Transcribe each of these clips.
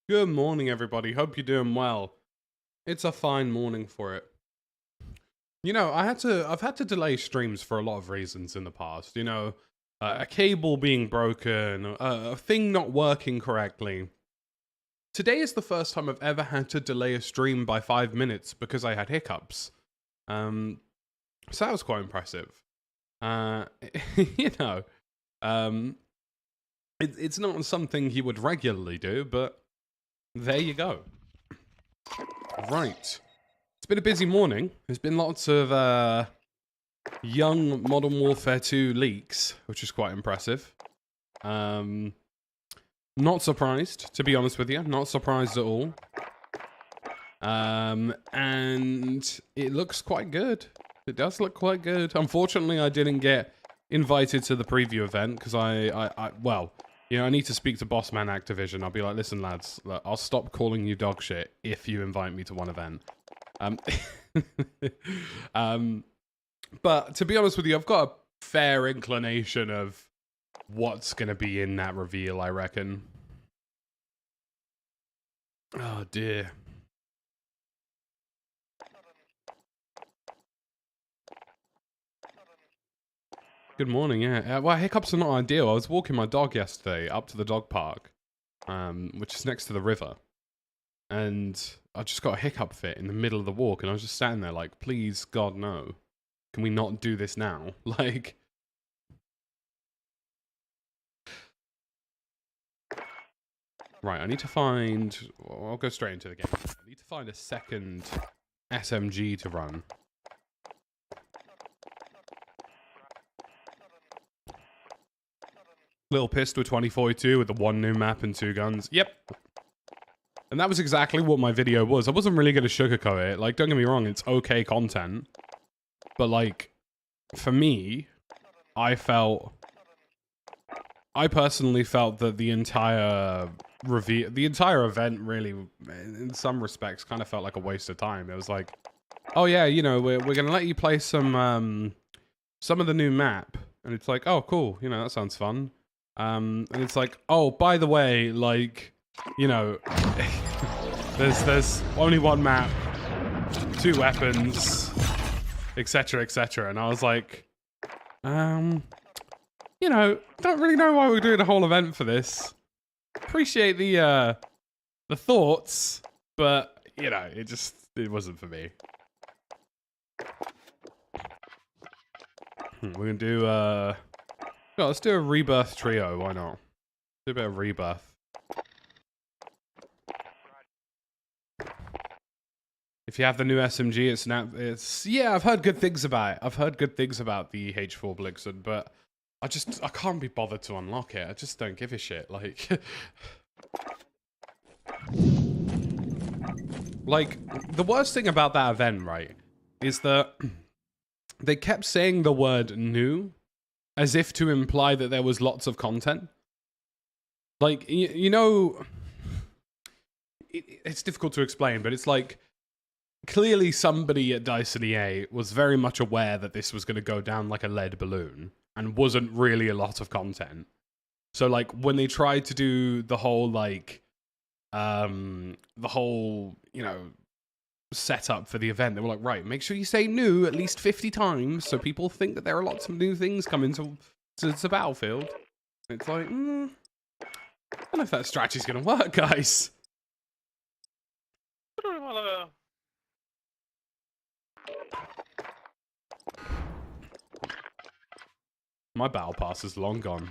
Good morning, everybody. Hope you're doing well. It's a fine morning for it. You know, I've had to delay streams for a lot of reasons in the past. You know, a cable being broken, a thing not working correctly. Today is the first time I've ever had to delay a stream by 5 minutes because I had hiccups. So that was quite impressive. You know, it's not something he would regularly do, but there you go. Right. It's been a busy morning. There's been lots of young Modern Warfare 2 leaks, which is quite impressive. Not surprised, to be honest with you. Not surprised at all. And it looks quite good. It does look quite good. Unfortunately, I didn't get invited to the preview event because well, you know, I need to speak to Boss Man Activision. I'll be like, listen, lads, look, I'll stop calling you dog shit if you invite me to one event. But to be honest with you, I've got a fair inclination of what's going to be in that reveal, I reckon. Oh, dear. Good morning, yeah. Well, hiccups are not ideal. I was walking my dog yesterday up to the dog park, which is next to the river. And I just got a hiccup fit in the middle of the walk, and I was just standing there like, please, God, no. Can we not do this now? Like... Right, I need to find... Well, I'll go straight into the game. I need to find a second SMG to run. Little pissed with 2042 with the one new map and 2 guns. Yep. And that was exactly what my video was. I wasn't really going to sugarcoat it. Like, don't get me wrong, it's okay content. But, like, for me, I personally felt that the entire event really, in some respects, kind of felt like a waste of time. It was like, oh yeah, you know, we're going to let you play some of the new map. And it's like, oh, cool. You know, that sounds fun. And it's like, oh, by the way, like, you know, there's only one map, 2 weapons, etc., etc. And I was like, you know, don't really know why we're doing a whole event for this. Appreciate the thoughts, but you know, it wasn't for me. We're gonna do let's do a rebirth trio. Why not? Do a bit of rebirth. If you have the new SMG, it's yeah. I've heard good things about it. I've heard good things about the H4 Blixen, but I can't be bothered to unlock it. I just don't give a shit. Like, like the worst thing about that event, right, is that they kept saying the word new as if to imply that there was lots of content. Like, you know, it's difficult to explain, but it's like, clearly somebody at Dyson EA was very much aware that this was going to go down like a lead balloon and wasn't really a lot of content. So, like, when they tried to do the whole, like, you know, setup for the event, they were like, right, make sure you say new at least 50 times so people think that there are lots of new things coming to Battlefield. It's like, I don't know if that strategy's going to work, guys. I don't want My battle pass is long gone.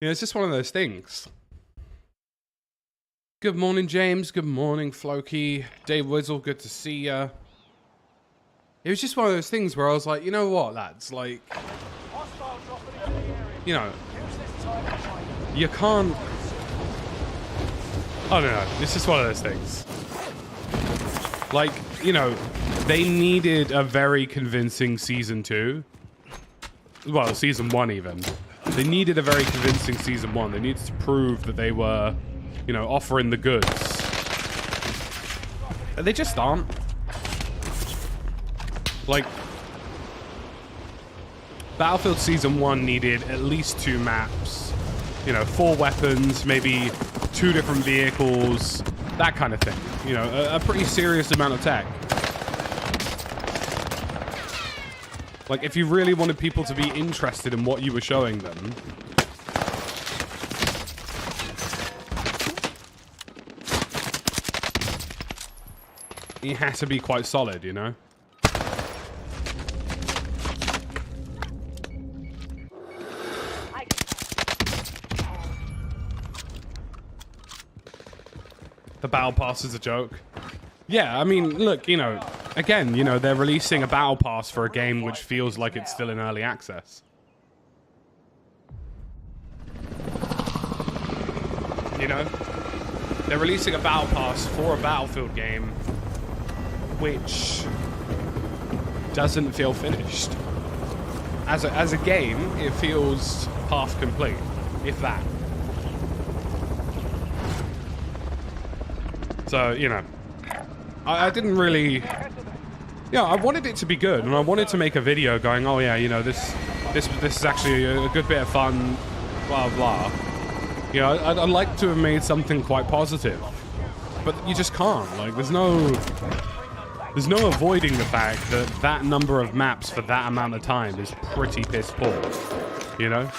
Yeah, it's just one of those things. Good morning, James. Good morning, Floki. Dave Wizzle, good to see ya. It was just one of those things where I was like, you know what, lads? Like, you know, you can't... I don't know. It's just one of those things. Like, you know, they needed a very convincing Season 2. Well, Season 1 even. They needed a very convincing Season 1. They needed to prove that they were, you know, offering the goods. And they just aren't. Like, Battlefield Season 1 needed at least 2 maps, You know, 4 weapons, maybe 2 different vehicles, that kind of thing. You know, a pretty serious amount of tech. Like, if you really wanted people to be interested in what you were showing them, it has to be quite solid, you know? The battle pass is a joke. Yeah, I mean, look, you know, again, you know, they're releasing a battle pass for a game which feels like it's still in early access. You know? They're releasing a battle pass for a Battlefield game which doesn't feel finished. As a game, it feels half complete, if that. So, you know, I didn't really... Yeah, I wanted it to be good, and I wanted to make a video going, oh yeah, you know, this is actually a good bit of fun, blah, blah. You know, I'd like to have made something quite positive. But you just can't. Like, there's no avoiding the fact that that number of maps for that amount of time is pretty piss poor. You know?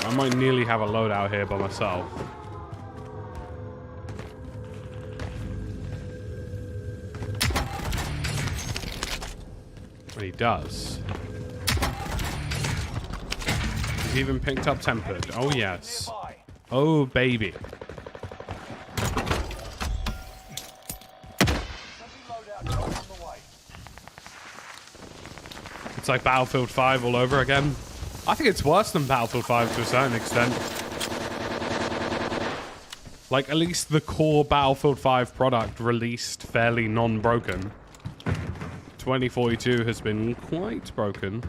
I might nearly have a loadout here by myself. And he does. He's even picked up Tempered. Oh, yes. Oh, baby. It's like Battlefield 5 all over again. I think it's worse than Battlefield 5 to a certain extent. Like, at least the core Battlefield 5 product released fairly non-broken. 2042 has been quite broken.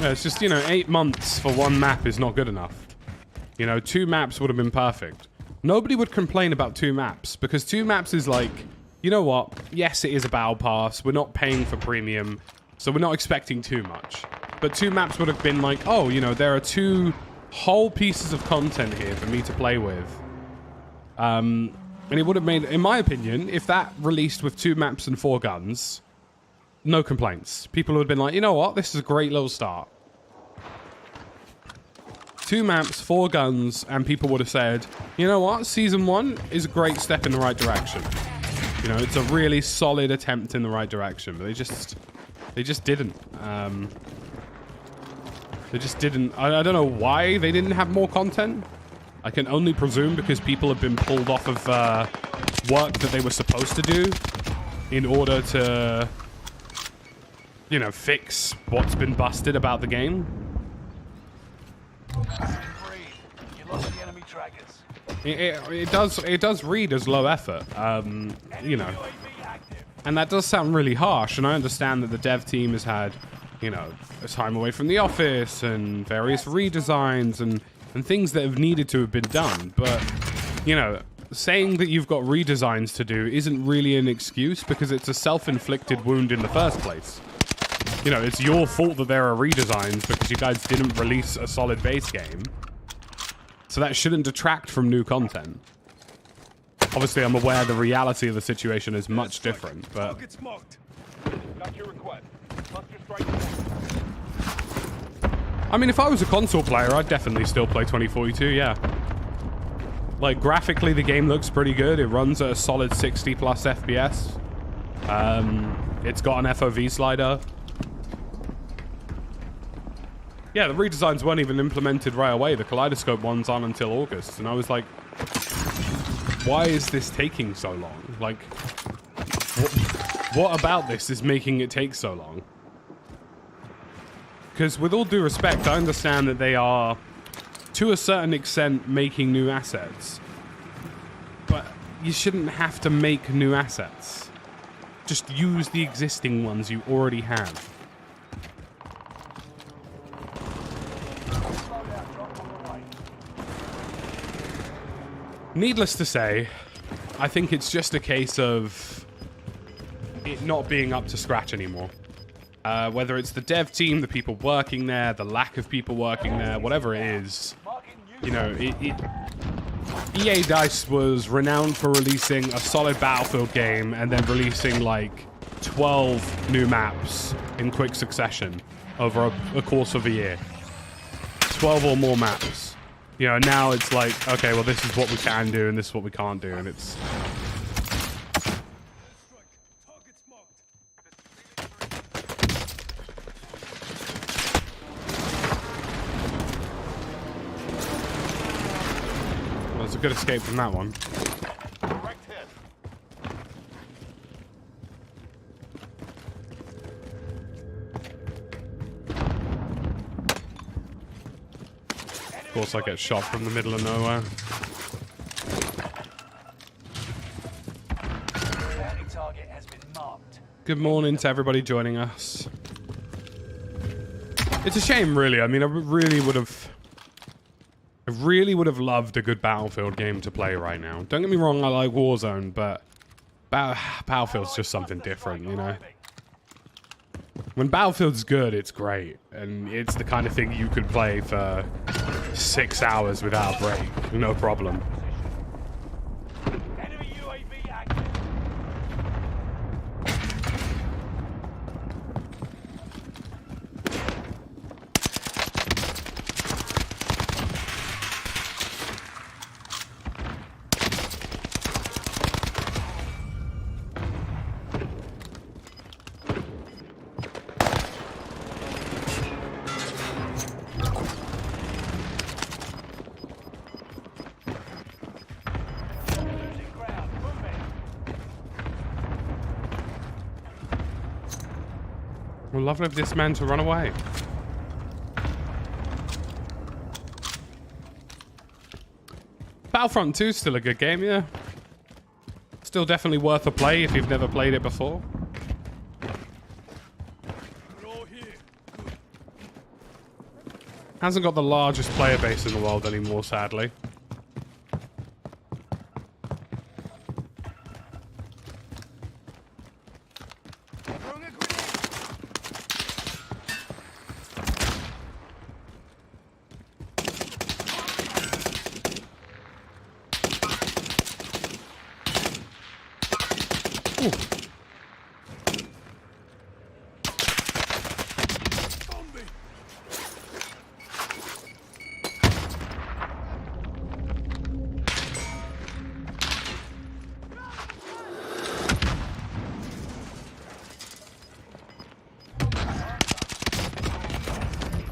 Yeah, it's just, you know, 8 months for one map is not good enough. You know, 2 maps would have been perfect. Nobody would complain about 2 maps, because 2 maps is like... You know what? Yes, it is a battle pass. We're not paying for premium, so we're not expecting too much. But 2 maps would have been like, oh, you know, there are 2 whole pieces of content here for me to play with. And it would have made, in my opinion, if that released with 2 maps and 4 guns, no complaints. People would have been like, you know what? This is a great little start. 2 maps, 4 guns, and people would have said, you know what? Season 1 is a great step in the right direction. You know, it's a really solid attempt in the right direction, but they just didn't. They just didn't. I don't know why they didn't have more content. I can only presume because people have been pulled off of work that they were supposed to do in order to, you know, fix what's been busted about the game. It does read as low effort, you know, and that does sound really harsh, and I understand that the dev team has had, you know, a time away from the office and various redesigns and things that have needed to have been done, but, you know, saying that you've got redesigns to do isn't really an excuse because it's a self-inflicted wound in the first place. You know, it's your fault that there are redesigns because you guys didn't release a solid base game. So that shouldn't detract from new content. Obviously, I'm aware the reality of the situation is much different, but... I mean, if I was a console player, I'd definitely still play 2042, yeah. Like, graphically, the game looks pretty good. It runs at a solid 60 plus FPS. It's got an FOV slider. Yeah, the redesigns weren't even implemented right away. The Kaleidoscope ones aren't until August. And I was like, why is this taking so long? Like, what about this is making it take so long? Because with all due respect, I understand that they are, to a certain extent, making new assets. But you shouldn't have to make new assets. Just use the existing ones you already have. Needless to say, I think it's just a case of it not being up to scratch anymore. Whether it's the dev team, the people working there, the lack of people working there, whatever it is, you know, EA DICE was renowned for releasing a solid Battlefield game and then releasing like 12 new maps in quick succession over a course of a year. 12 or more maps. You know, now it's like, okay, well, this is what we can do and this is what we can't do, and it's... Well, it's a good escape from that one. Of course, I get shot from the middle of nowhere. Good morning to everybody joining us. It's a shame, really. I mean, I really would have loved a good Battlefield game to play right now. Don't get me wrong, I like Warzone, but Battlefield's just something different, you know? When Battlefield's good, it's great. And it's the kind of thing you could play for 6 hours without a break. No problem. We'd love for this man to run away. Battlefront 2 is still a good game, yeah. Still definitely worth a play if you've never played it before. Hasn't got the largest player base in the world anymore, sadly.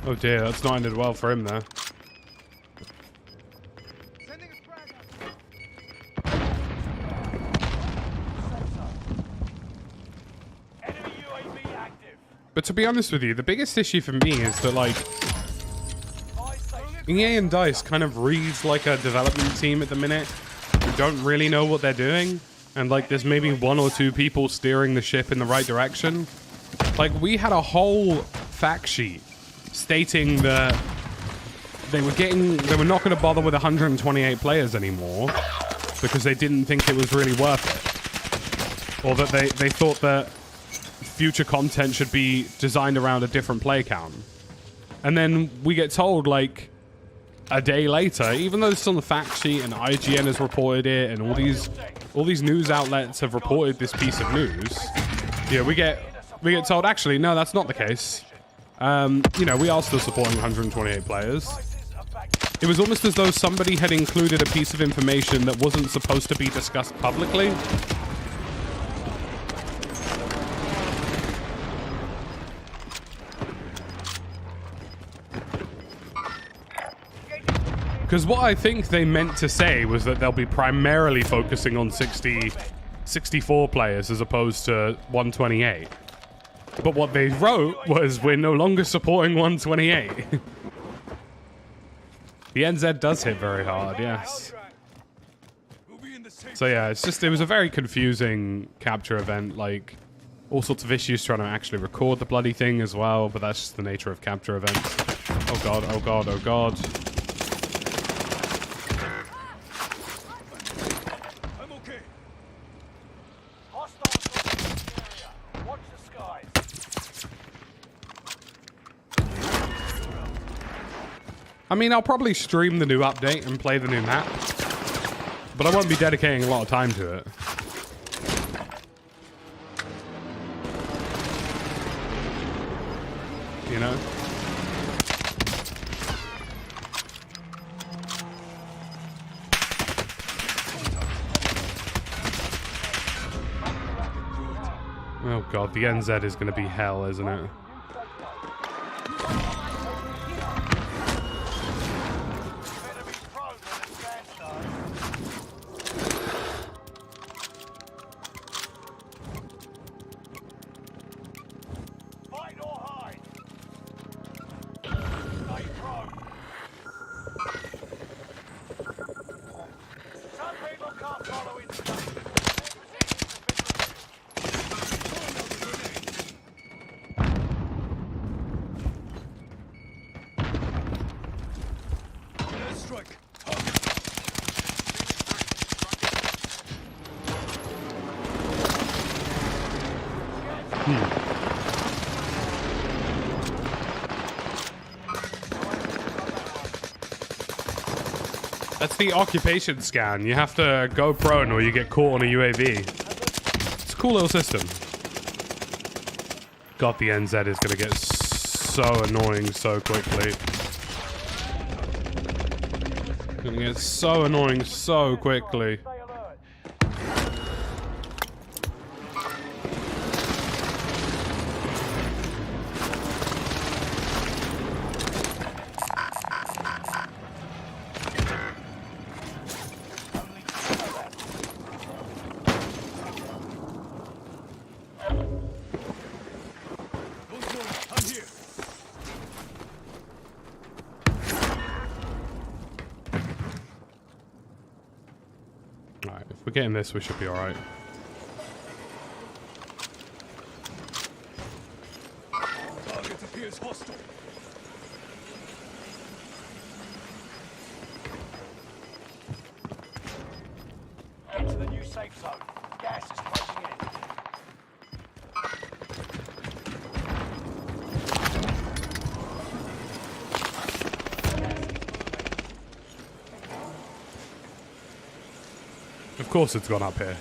Oh dear, that's not ended well for him there. But to be honest with you, the biggest issue for me is that, like, EA and DICE kind of reads like a development team at the minute who don't really know what they're doing. And, like, there's maybe 1 or 2 people steering the ship in the right direction. Like, we had a whole fact sheet stating that they were not going to bother with 128 players anymore because they didn't think it was really worth it. Or that they thought that future content should be designed around a different play count. And then we get told, like, a day later, even though it's on the fact sheet and IGN has reported it and all these news outlets have reported this piece of news, yeah, we get told, actually, no, that's not the case. You know, we are still supporting 128 players. It was almost as though somebody had included a piece of information that wasn't supposed to be discussed publicly. Because what I think they meant to say was that they'll be primarily focusing on 64 players as opposed to 128. But what they wrote was, we're no longer supporting 128. The NZ does hit very hard, yes. So yeah, it was a very confusing capture event, like, all sorts of issues trying to actually record the bloody thing as well, but that's just the nature of capture events. Oh god, oh god, oh god. I mean, I'll probably stream the new update and play the new map, but I won't be dedicating a lot of time to it. You know? Oh god, the NZ is going to be hell, isn't it? That's the occupation scan. You have to go prone or you get caught on a UAV. It's a cool little system. God, the NZ is going to get so annoying so quickly. Going to get so annoying so quickly. If we're getting this, we should be alright. Target appears hostile. Into the new safe zone. Gas is closing in. Of course it's gone up here.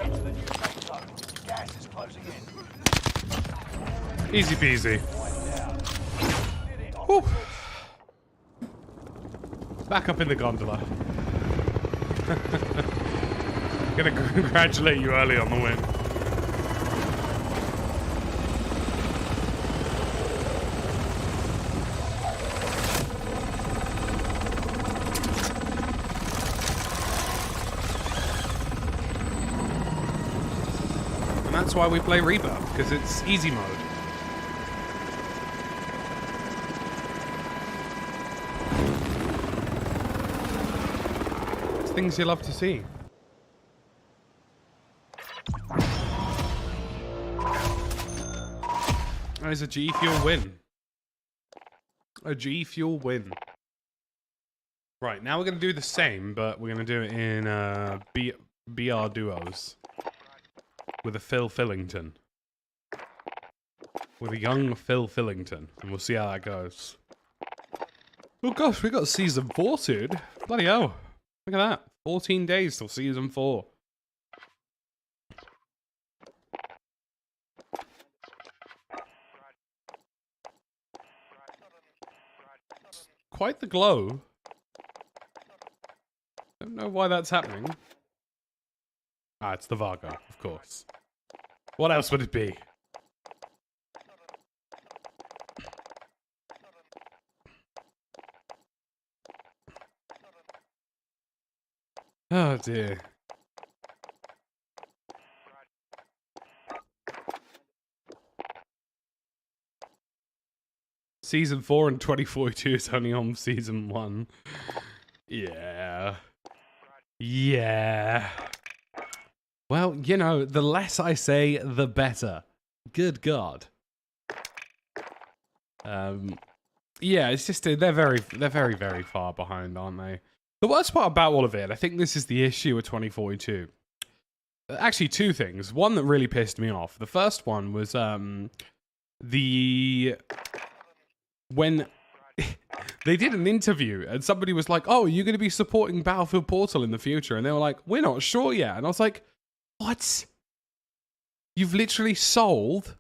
Into the new safe zone. Gas is closing in. Easy peasy. Whew. Back up in the gondola. Gonna congratulate you early on the win. And that's why we play Reaper, because it's easy mode. Things you love to see. That is a G Fuel win. A G Fuel win. Right, now we're going to do the same, but we're going to do it in BR duos. With a Phil Fillington. With a young Phil Fillington. And we'll see how that goes. Oh gosh, we got season 4, dude. Bloody hell. Look at that. 14 days till season 4. Quite the glow. Don't know why that's happening. Ah, it's the Vargo, of course. What else would it be? Oh dear. Season 4 and 2042 is only on season 1. Yeah. Yeah. Well, you know, the less I say, the better. Good God. Yeah, it's just they're very, very far behind, aren't they? The worst part about all of it, I think this is the issue with 2042. Actually, two things. One that really pissed me off. The first one was when they did an interview and somebody was like, "Oh, are you going to be supporting Battlefield Portal in the future?" And they were like, "We're not sure yet." And I was like, "What? You've literally sold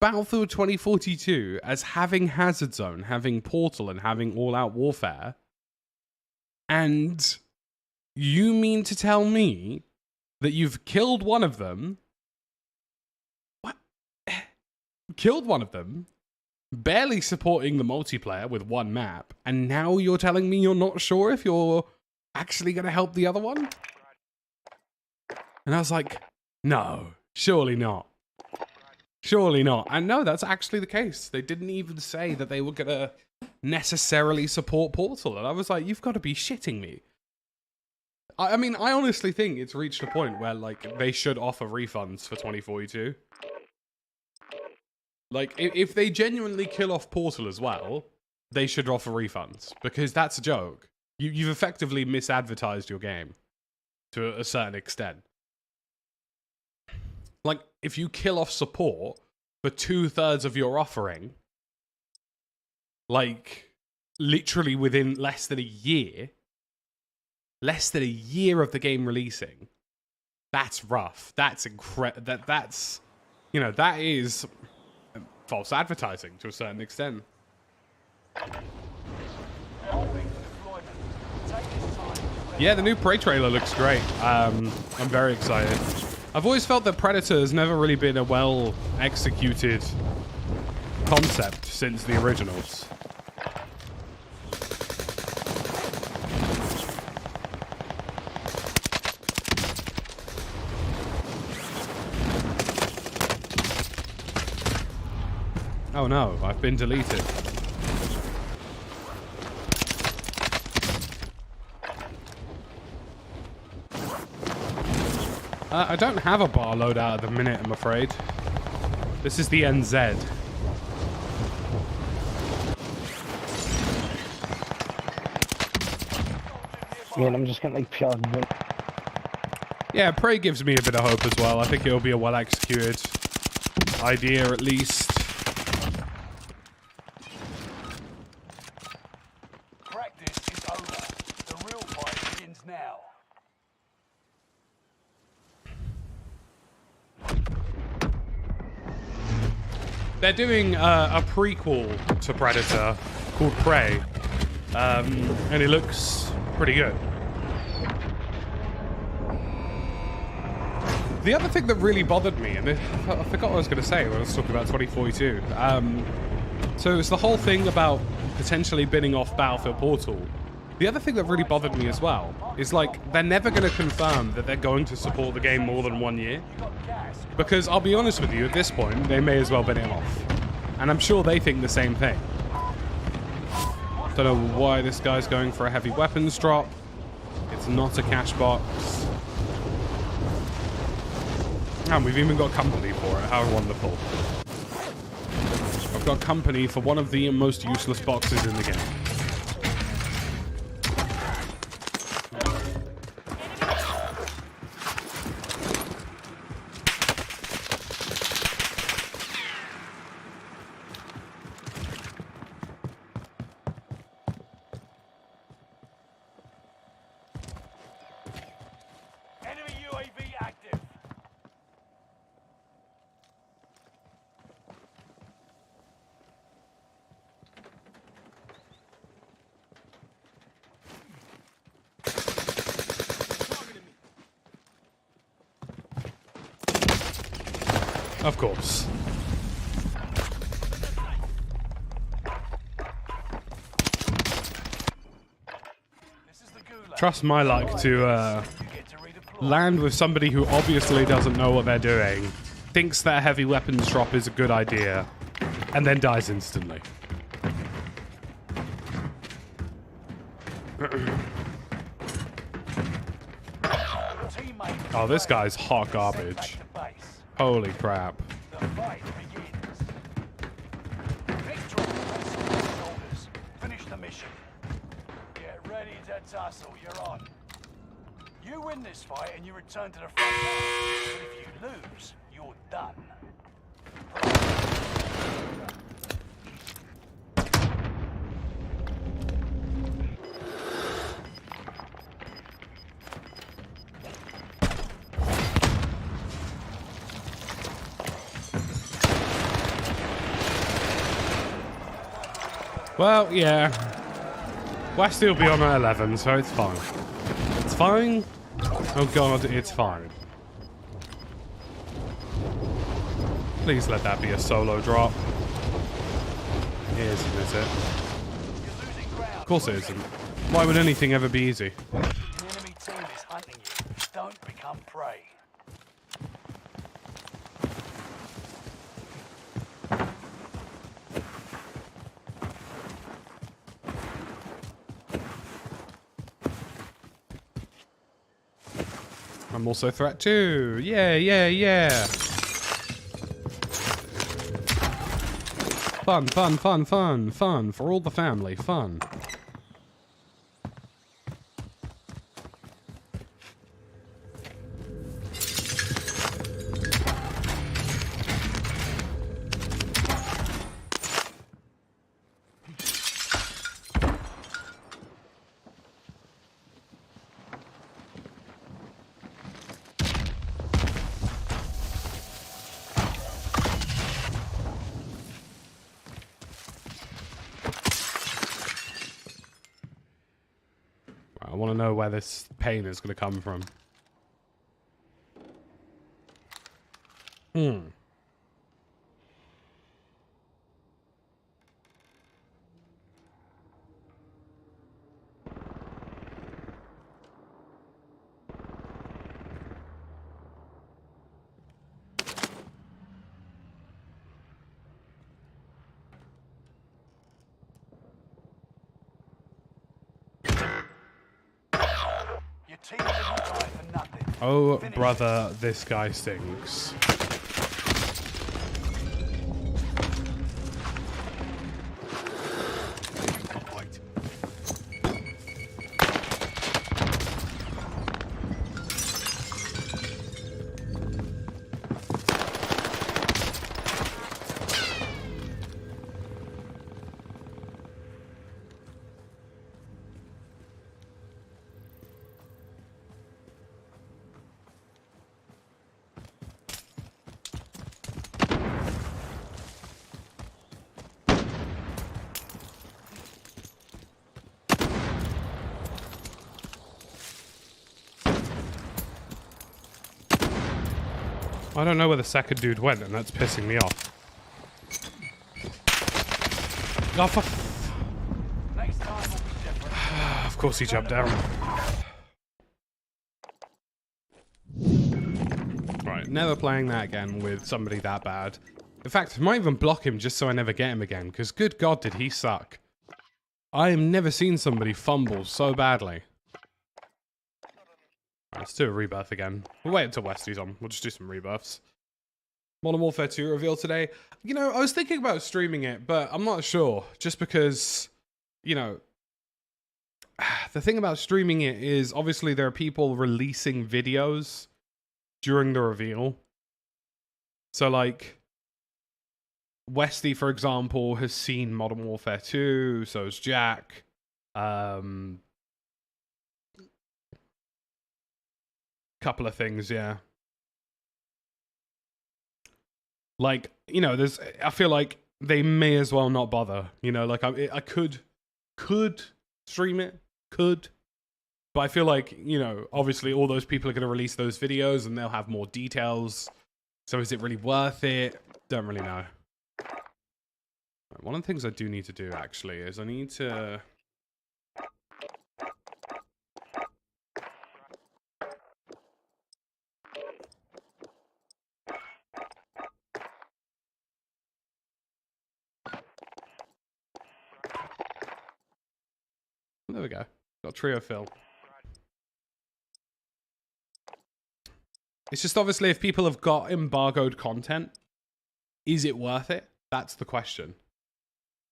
Battlefield 2042 as having Hazard Zone, having Portal, and having All Out Warfare, and you mean to tell me that you've killed one of them? What? Killed one of them, barely supporting the multiplayer with one map, and now you're telling me you're not sure if you're actually going to help the other one?" And I was like, no, surely not. Surely not. And no, that's actually the case. They didn't even say that they were going to necessarily support Portal. And I was like, you've got to be shitting me. I mean, I honestly think it's reached a point where, like, they should offer refunds for 2042. Like, if they genuinely kill off Portal as well, they should offer refunds. Because that's a joke. You've effectively misadvertised your game to a certain extent. Like, if you kill off support for 2/3 of your offering, like, literally within less than a year of the game releasing, that's rough. That's that's, you know, that is false advertising to a certain extent. Yeah, the new Prey trailer looks great. I'm very excited. I've always felt that Predator has never really been a well-executed concept since the originals. Oh no, I've been deleted. I don't have a bar loadout at the minute, I'm afraid. This is the NZ. Yeah, I'm just getting like pure. Yeah, Prey gives me a bit of hope as well. I think it'll be a well-executed idea, at least. Practice is over. The real fight begins now. They're doing a prequel to Predator called Prey, and it looks pretty good. The other thing that really bothered me, and I forgot what I was going to say when I was talking about 2042, so it's the whole thing about potentially binning off Battlefield Portal. The other thing that really bothered me as well is, like, they're never going to confirm that they're going to support the game more than 1 year. Because I'll be honest with you, at this point, they may as well bin it off. And I'm sure they think the same thing. Don't know why this guy's going for a heavy weapons drop. It's not a cash box. And we've even got company for it. How wonderful. I've got company for one of the most useless boxes in the game. Enemy UAV active. Of course. Trust my luck to land with somebody who obviously doesn't know what they're doing, thinks that a heavy weapons drop is a good idea, and then dies instantly. Teammate Oh, this guy's hot garbage. Holy crap. The fight begins. Victory rests on your shoulders. Finish the mission. Get ready to tussle. You're on. You win this fight and you return to the front line. But if you lose, you're done. Well, yeah. Westy will be on at 11, so it's fine. It's fine. Oh god, it's fine. Please let that be a solo drop. It isn't, is it? Of course it isn't. Why would anything ever be easy? The enemy team is hunting you. Don't become prey. I'm also threat too. Yeah, yeah, yeah. Fun, fun, fun, fun, fun for all the family. Fun. I want to know where this pain is going to come from. Your team didn't die for nothing. Oh, Finish brother, this guy stinks. I don't know where the second dude went, and that's pissing me off. Oh, Next time will be different. of course he jumped down. Right, never playing that again with somebody that bad. In fact, I might even block him just so I never get him again, because good God did he suck. I have never seen somebody fumble so badly. Let's do a rebirth again. We'll wait until Westy's on. We'll just do some rebirths. Modern Warfare 2 reveal today. You know, I was thinking about streaming it, but I'm not sure. Just because, you know, the thing about streaming it is obviously there are people releasing videos during the reveal. So, like, Westy, for example, has seen Modern Warfare 2. So has Jack. Couple of things, yeah. Like, you know, I feel like they may as well not bother. You know, like I could stream it, but I feel like, you know, obviously all those people are going to release those videos and they'll have more details. So is it really worth it? Don't really know. One of the things I do need to do actually is I need to... There we go. Got trio fill. It's just obviously if people have got embargoed content, is it worth it? That's the question.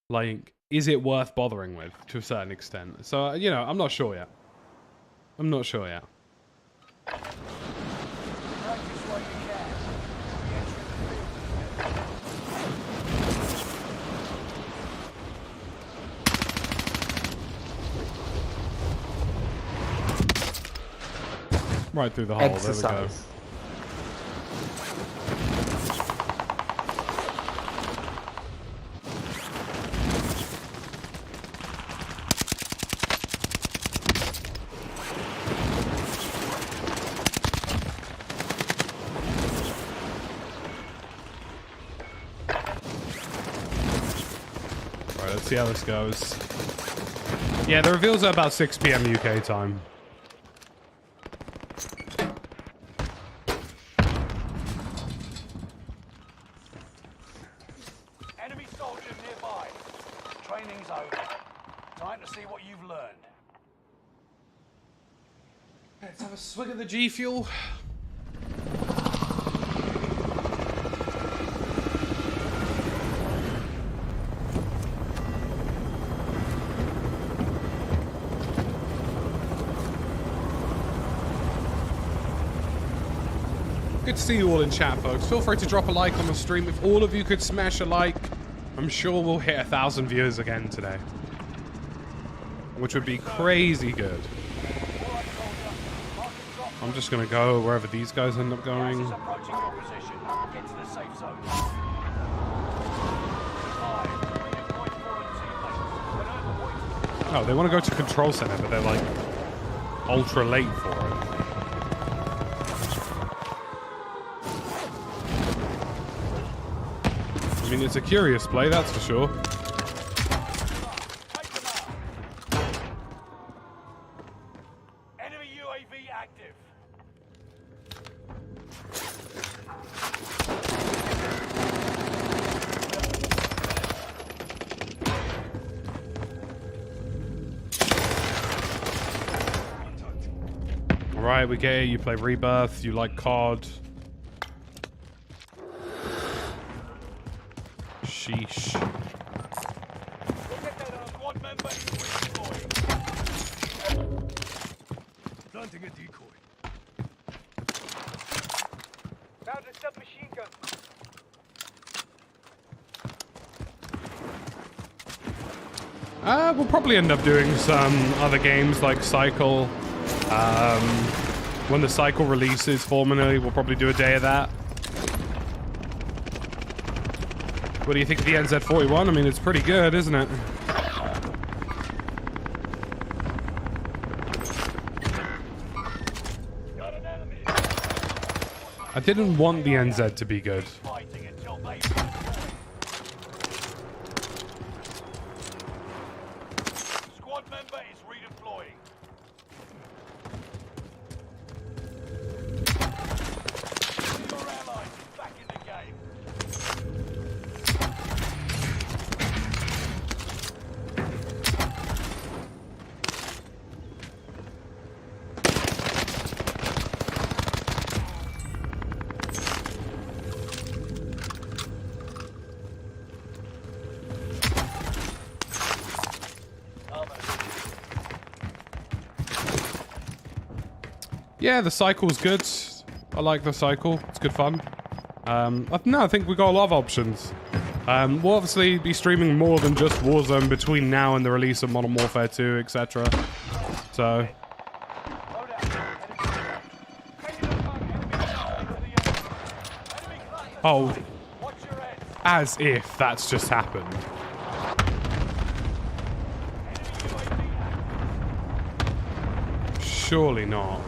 Like, is it worth bothering with to a certain extent? So, you know, I'm not sure yet. I'm not sure yet. Right through the hole. Exercise. There we go. Right, let's see how this goes. Yeah, the reveals are about 6 p.m. UK time. Enemy soldiers nearby. Training's over. Time to see what you've learned. Let's have a swig of the G Fuel. Good to see you all in chat, folks. Feel free to drop a like on the stream. If all of you could smash a like, I'm sure we'll hit 1,000 viewers again today. Which would be crazy good. I'm just going to go wherever these guys end up going. Approaching your position. Get to the safe zone. Oh, they want to go to control center, but they're like ultra late for it. I mean, it's a curious play, that's for sure. Enemy UAV active. All right, we get it. You play Rebirth. You like COD. Sheesh. Squad member is redeployed. Planting a decoy. Found a submachine gun. We'll probably end up doing some other games like Cycle. When the Cycle releases formally, we'll probably do a day of that. What do you think of the NZ41? I mean, it's pretty good, isn't it? I didn't want the NZ to be good. Fighting until they Squad member is redeploying. Your allies is back in the game. Yeah, the Cycle's good. I like the Cycle. It's good fun. No, I think we got a lot of options. We'll obviously be streaming more than just Warzone between now and the release of Modern Warfare 2, etc. So... Oh, as if that's just happened. Surely not.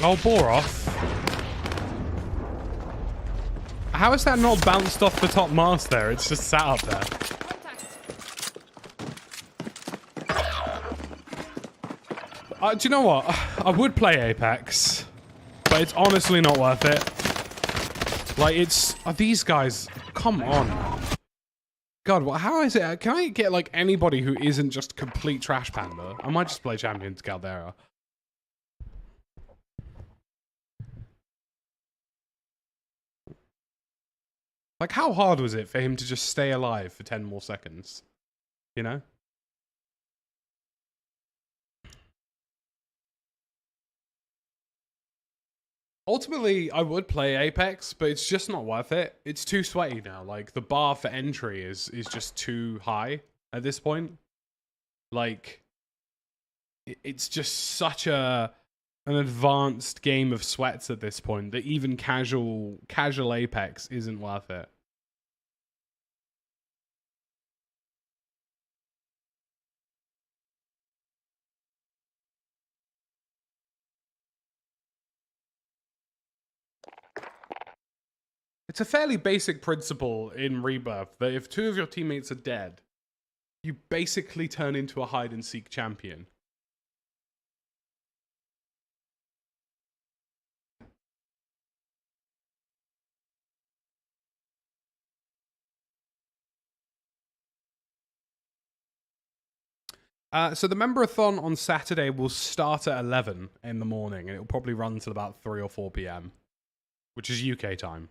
Oh, bore off. How is that not bounced off the top mast there? It's just sat up there. Do you know what? I would play Apex, but it's honestly not worth it. Like, these guys come on. God, how is it? Can I get, like, anybody who isn't just complete trash panda? I might just play Champions Caldera. Like, how hard was it for him to just stay alive for 10 more seconds? You know? Ultimately, I would play Apex, but it's just not worth it. It's too sweaty now. Like, the bar for entry is just too high at this point. Like, it's just such an advanced game of sweats at this point that even casual Apex isn't worth it. It's a fairly basic principle in Rebirth that if 2 of your teammates are dead, you basically turn into a hide-and-seek champion. So the member-a-thon on Saturday will start at 11 in the morning, and it'll probably run till about 3 or 4 p.m., which is UK time.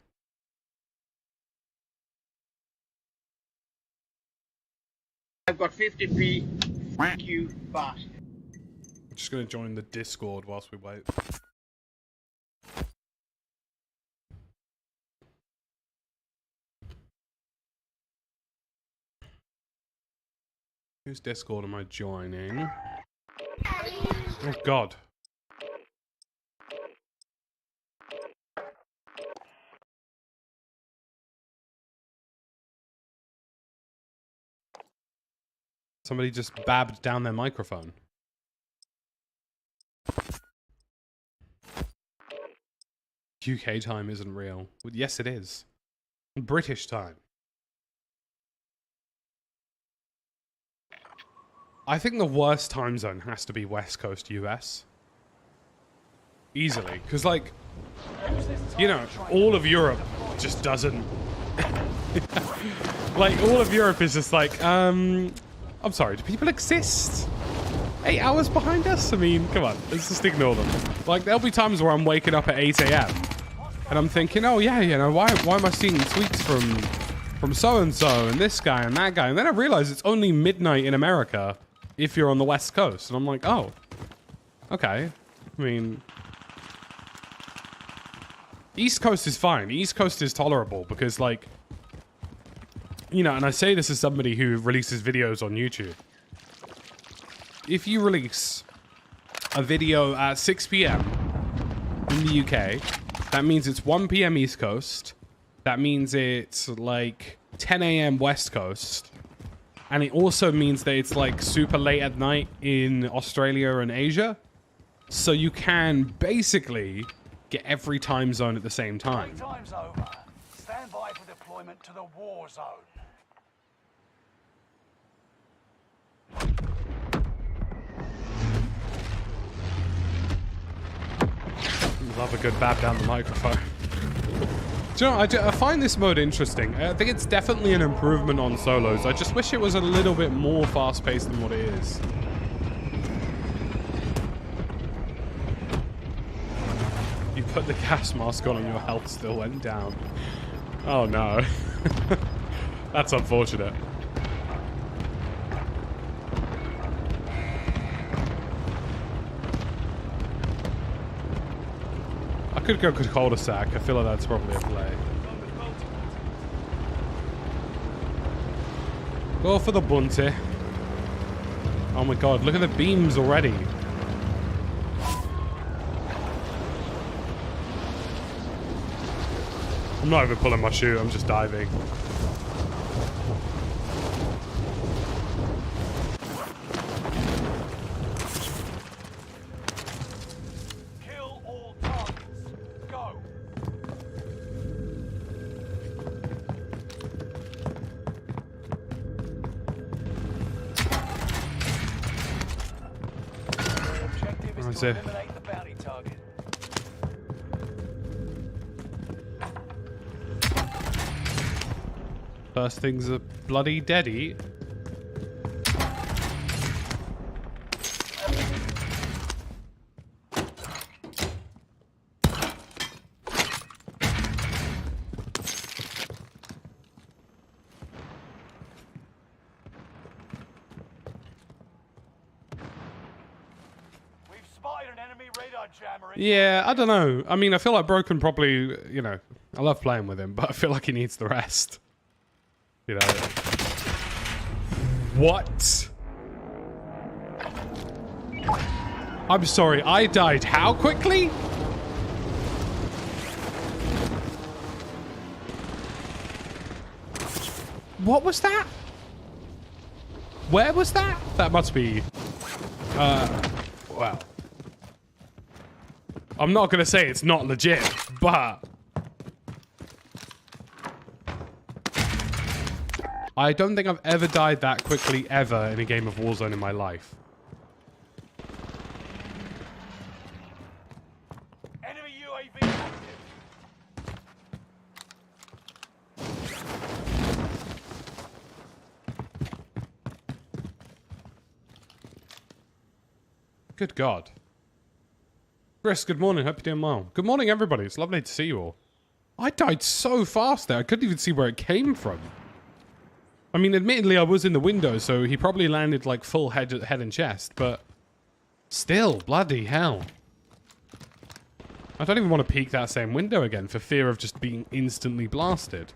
I've got 50p. Thank you, bye. I'm just going to join the Discord whilst we wait. Whose Discord am I joining? Oh, God. Somebody just babbed down their microphone. UK time isn't real. Well, yes, it is. British time. I think the worst time zone has to be West Coast US. Easily. Because, like, you know, all of Europe just doesn't... like, all of Europe is just like, I'm sorry, do people exist? 8 hours behind us? I mean, come on, let's just ignore them. Like, there'll be times where I'm waking up at 8 a.m. and I'm thinking, oh yeah, you know, why am I seeing tweets from so-and-so and this guy and that guy? And then I realize it's only midnight in America if you're on the West Coast. And I'm like, oh, okay. I mean, East Coast is fine. East Coast is tolerable because, like, you know, and I say this as somebody who releases videos on YouTube. If you release a video at 6 p.m. in the UK, that means it's 1 p.m. East Coast. That means it's like 10 a.m. West Coast. And it also means that it's like super late at night in Australia and Asia. So you can basically get every time zone at the same time. Time's over. Stand by for deployment to the war zone. Love a good bab down the microphone. Do you know, I find this mode interesting. I think it's definitely an improvement on solos. I just wish it was a little bit more fast-paced than what it is. You put the gas mask on and your health still went down. Oh no. That's unfortunate. I could go cul-de-sac. I feel like that's probably a play. Go for the bunty. Oh my god, look at the beams already. I'm not even pulling my chute, I'm just diving. Eliminate the bounty target. First thing's a bloody deadie. Yeah, I don't know. I mean, I feel like Broken probably, you know, I love playing with him, but I feel like he needs the rest. You know. What? I'm sorry, I died how quickly? What was that? Where was that? That must be... wow. I'm not gonna say it's not legit, but... I don't think I've ever died that quickly ever in a game of Warzone in my life. Enemy UAV active. Good God. Chris, good morning. Hope you're doing well. Good morning, everybody. It's lovely to see you all. I died so fast there. I couldn't even see where it came from. I mean, admittedly, I was in the window, so he probably landed like full head and chest, but still, bloody hell. I don't even want to peek that same window again for fear of just being instantly blasted.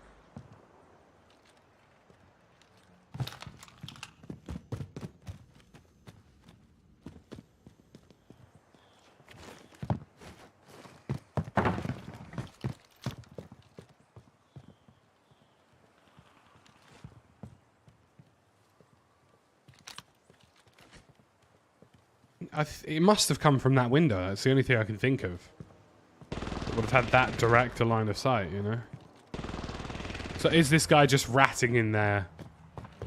It must have come from that window. That's the only thing I can think of. Would have had that direct a line of sight, you know? So is this guy just ratting in there,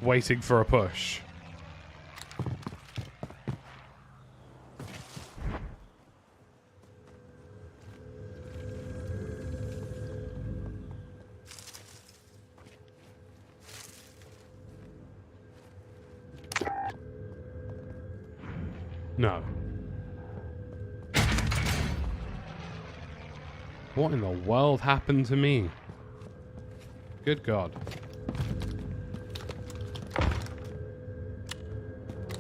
waiting for a push? No. What in the world happened to me? Good God.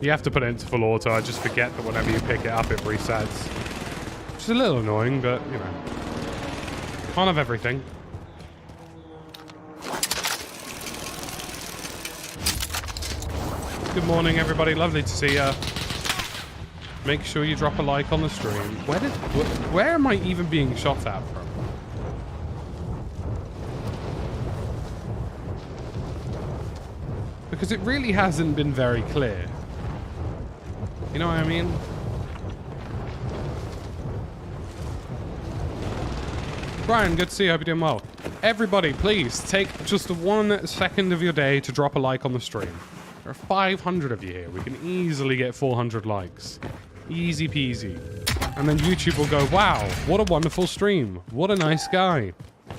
You have to put it into full auto. I just forget that whenever you pick it up, it resets. Which is a little annoying, but, you know. Can't have everything. Good morning, everybody. Lovely to see ya. Make sure you drop a like on the stream. Where am I even being shot at from? Because it really hasn't been very clear. You know what I mean? Brian, good to see you. Hope you're doing well. Everybody, please take just 1 second of your day to drop a like on the stream. There are 500 of you here. We can easily get 400 likes. Easy peasy. And then YouTube will go, wow, what a wonderful stream. What a nice guy.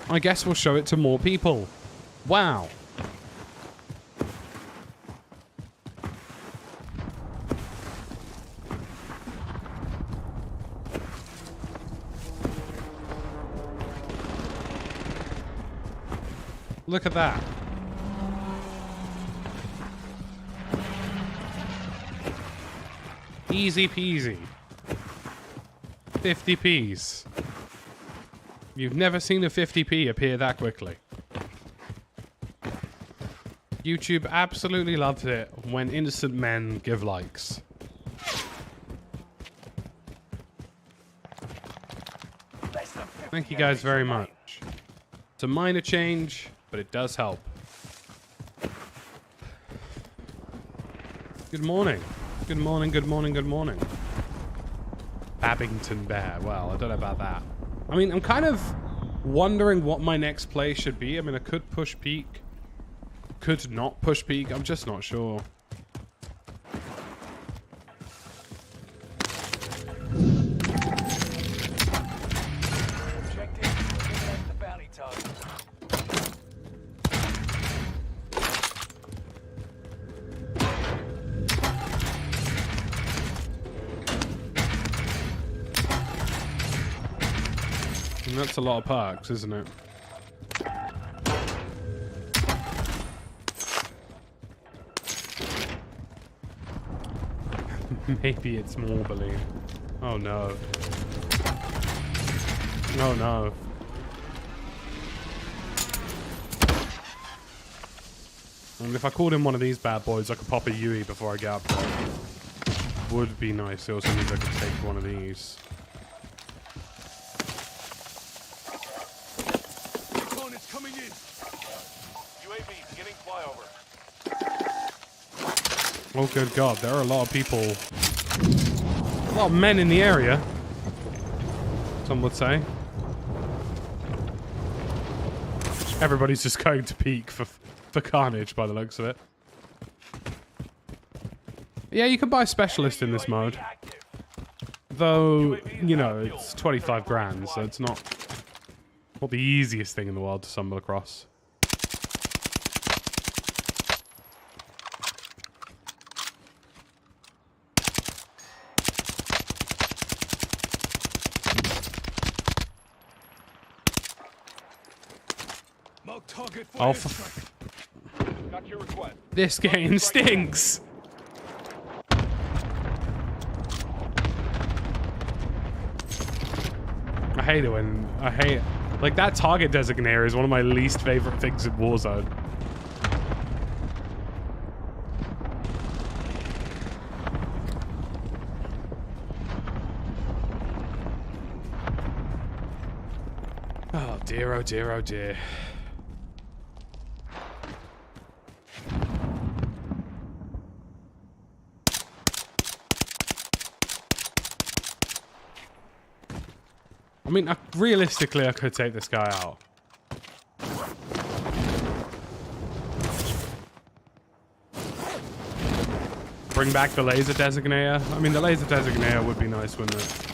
I guess we'll show it to more people. Wow. Look at that. Easy peasy. 50p's. You've never seen a 50p appear that quickly. YouTube absolutely loves it when innocent men give likes. Thank you guys very much. It's a minor change, but it does help. Good morning. Good morning, good morning, good morning. Babington Bear. Well, I don't know about that. I mean, I'm kind of wondering what my next play should be. I mean, I could push peak. Could not push peak. I'm just not sure. And that's a lot of perks, isn't it? Maybe it's more balloon. Oh no. Oh no. And if I called in one of these bad boys, I could pop a UE before I get up there. Would be nice. It also means I could take one of these. Recon is coming in. UAV beginning flyover. Oh good god, there are a lot of people. A lot of men in the area. Some would say. Everybody's just going to peek for carnage by the looks of it. Yeah, you can buy specialist in this mode. Though, you know, it's 25 grand, so it's not the easiest thing in the world to stumble across. Mark target for Oh, airstrike. Got your request. this game stinks! I hate it when... Like, that target designator is one of my least favorite things in Warzone. Oh dear, oh dear, oh dear. I mean, realistically, I could take this guy out. Bring back the laser designator. I mean, the laser designator would be nice, wouldn't it?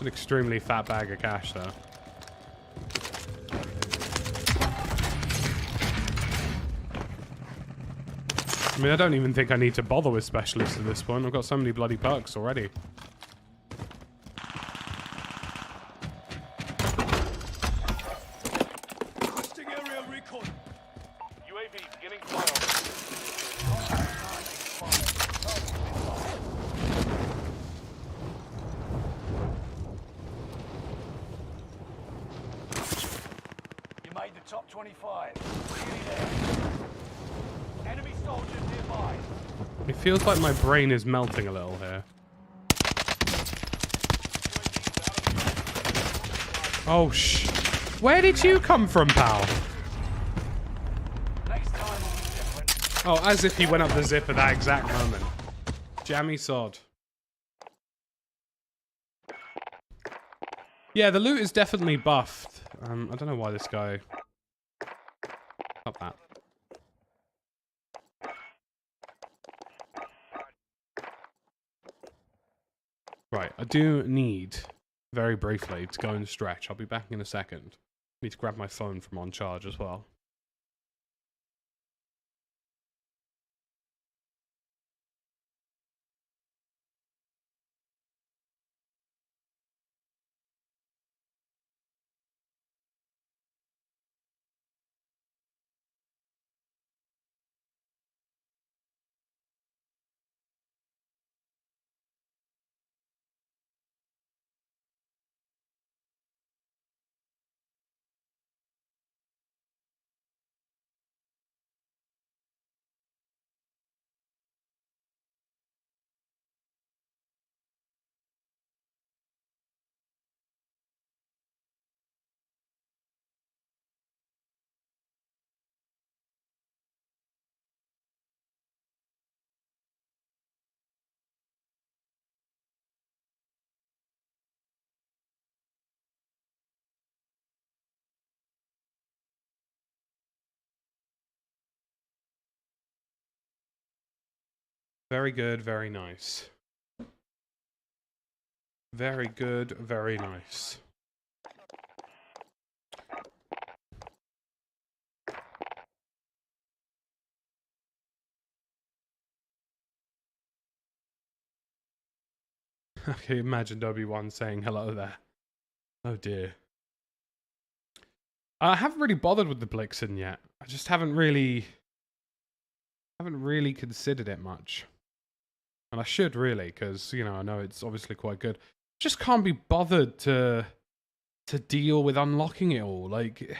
An extremely fat bag of cash, though. I mean, I don't even think I need to bother with specialists at this point. I've got so many bloody perks already. Requesting area recon. UAV beginning flyover. You made the top 25. Nearly there. Enemy soldiers nearby. It feels like my brain is melting a little here. Oh, where did you come from, pal? Next time will be different. Oh, as if he went up the zip at that exact moment. Jammy sod. Yeah, the loot is definitely buffed. I don't know why this guy... Stop that. Right, I do need, very briefly, to go and stretch. I'll be back in a second. Need to grab my phone from on charge as well. Very good, very nice. Very good, very nice. Okay, imagine Obi-Wan saying hello there. Oh dear. I haven't really bothered with the Blixen yet. I just haven't really considered it much. And I should really, because, you know, I know it's obviously quite good. Just can't be bothered to deal with unlocking it all. Like,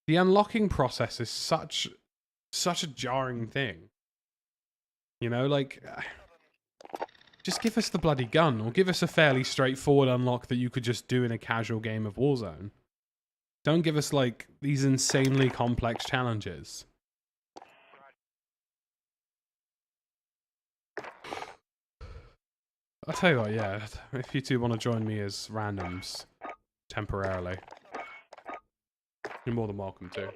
the unlocking process is such a jarring thing. You know, like, just give us the bloody gun, or give us a fairly straightforward unlock that you could just do in a casual game of Warzone. Don't give us, like, these insanely complex challenges. I'll tell you what, yeah, if you two want to join me as randoms temporarily, you're more than welcome to.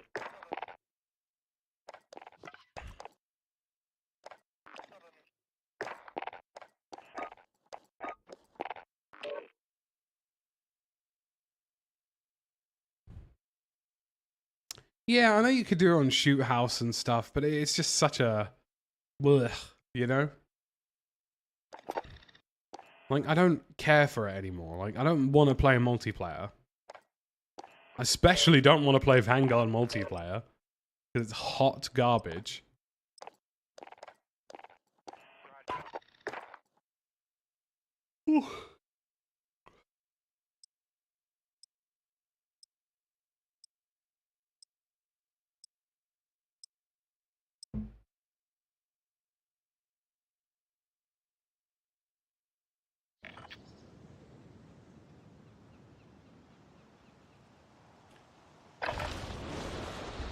Yeah, I know you could do it on Shoot House and stuff, but it's just such a... blech, you know? Like, I don't care for it anymore. Like, I don't want to play multiplayer. I especially don't want to play Vanguard multiplayer. Because it's hot garbage. Ooh.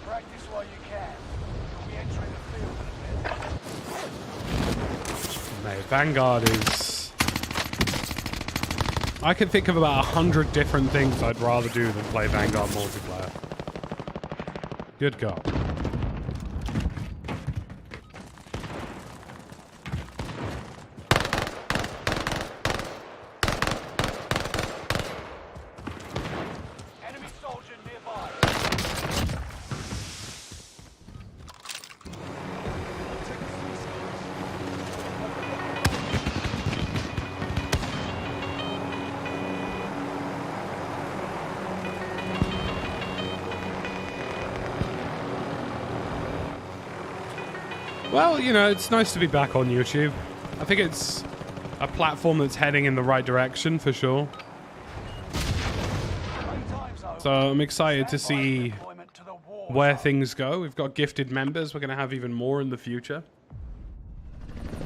Practice while you can. You'll be entering the field in a bit. Mate, Vanguard is... I can think of about 100 different things I'd rather do than play Vanguard multiplayer. Good God. Enemy soldier nearby. Well, you know, it's nice to be back on YouTube. I think it's a platform that's heading in the right direction, for sure. So I'm excited to see where things go. We've got gifted members. We're going to have even more in the future.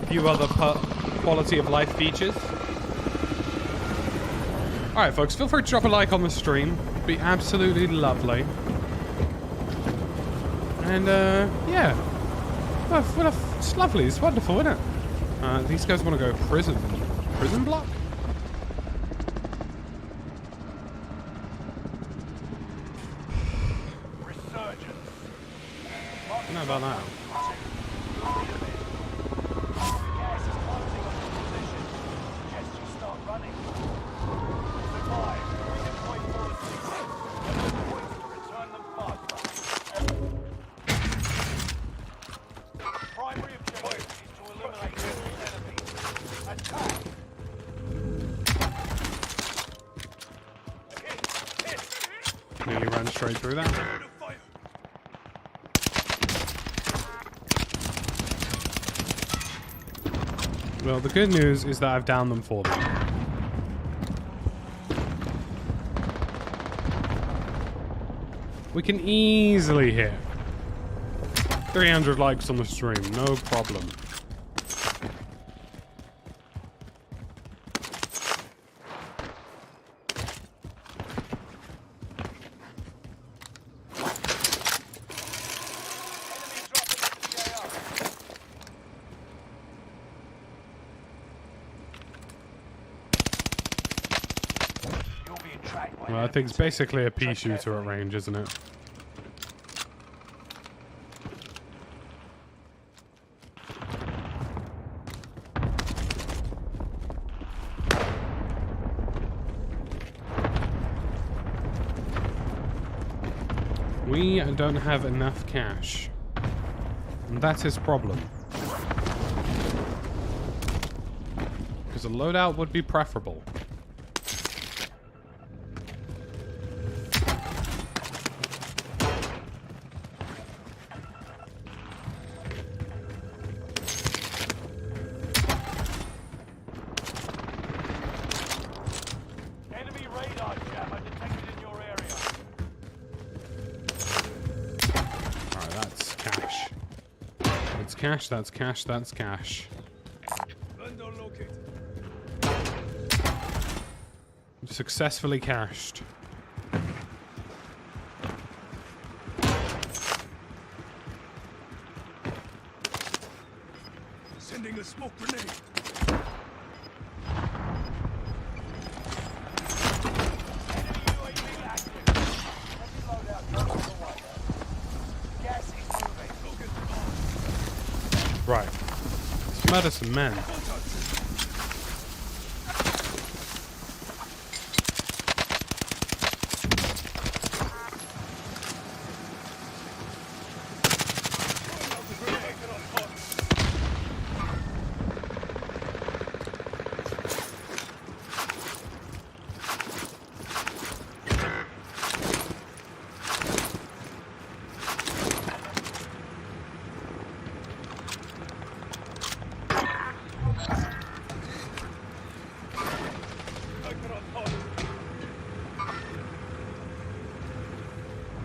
A few other quality of life features. Alright, folks, feel free to drop a like on the stream. It'd be absolutely lovely. And, yeah. Well, it's lovely. It's wonderful, isn't it? These guys want to go prison. Prison block? Resurgence. I don't know about that. Gas is closing on your position. Suggest you start running. Survive. Redeploy forces. Enough points to return them faster. Primary objective is to eliminate all enemies. Attack. Nearly ran straight through that. Well, the good news is that I've downed them for them. We can easily hit 300 likes on the stream, no problem. Well, I think it's basically a pea shooter at range, isn't it? We don't have enough cash. And that's his problem. Because because a loadout would be preferable. Enemy radar jammer detected in your area. Alright, that's cash. That's cash, that's cash, that's cash. Vendor located. Successfully cached. Sending a smoke grenade. Enemy UAV active. Heavy loadout drone on the way. Gas is moving. Right. Let's murder some men.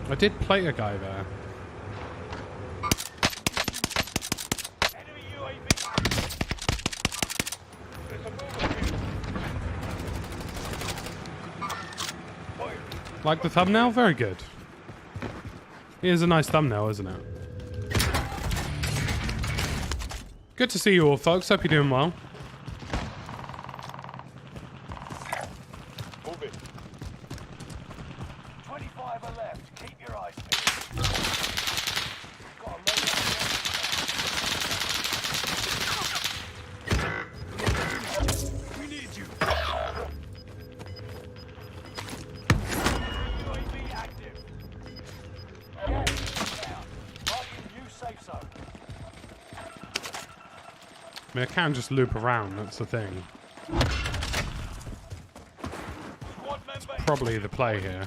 I did play a guy there. Enemy UAV active. There's a movement here. Fire. Like the thumbnail? Very good. Here's a nice thumbnail, isn't it? Good to see you all, folks. Hope you're doing well. Move it. 25 are left. Keep your eyes peeled. Got a loadout. We need you. UAV active. Gas is down. Marking new safe zone. I mean, I can just loop around. That's the thing. Squad member. Probably the play here.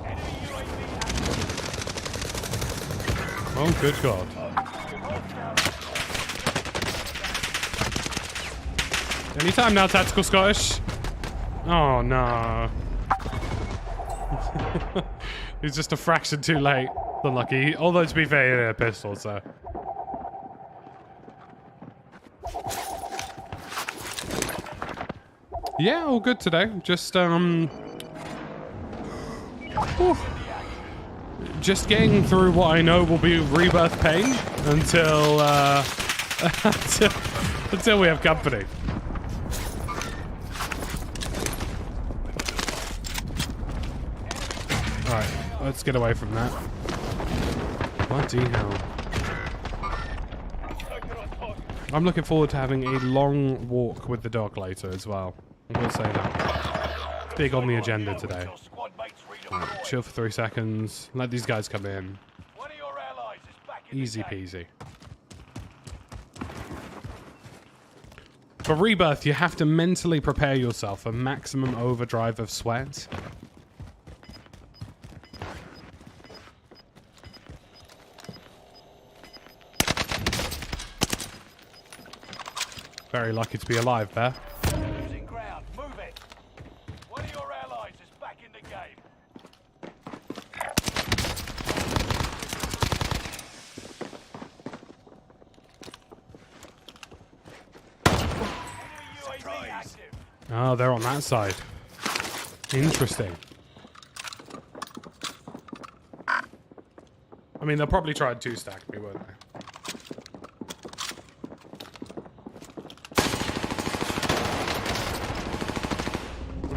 Enemy UAV active. Oh, good God. Anytime now, Tactical Scottish. Oh, no. He's just a fraction too late. Unlucky. Although, to be fair, he had a pistol, so. Yeah, all good today. Just, whew. Just getting through what I know will be rebirth pain until, until we have company. Alright, let's get away from that. Bloody hell. I'm looking forward to having a long walk with the dog later as well. I'm going to say that. Big on the agenda today. Your squad mates Right, redeployed. chill for 3 seconds. Let these guys come in. One of your allies is back in Easy the game. peasy. For rebirth, you have to mentally prepare yourself for maximum overdrive of sweat. Very lucky to be alive, Bear. Losing ground. Move it. One of your allies is back in the game. Enemy UAV active. Oh, they're on that side. Interesting. I mean, they'll probably try and two-stack me, won't they?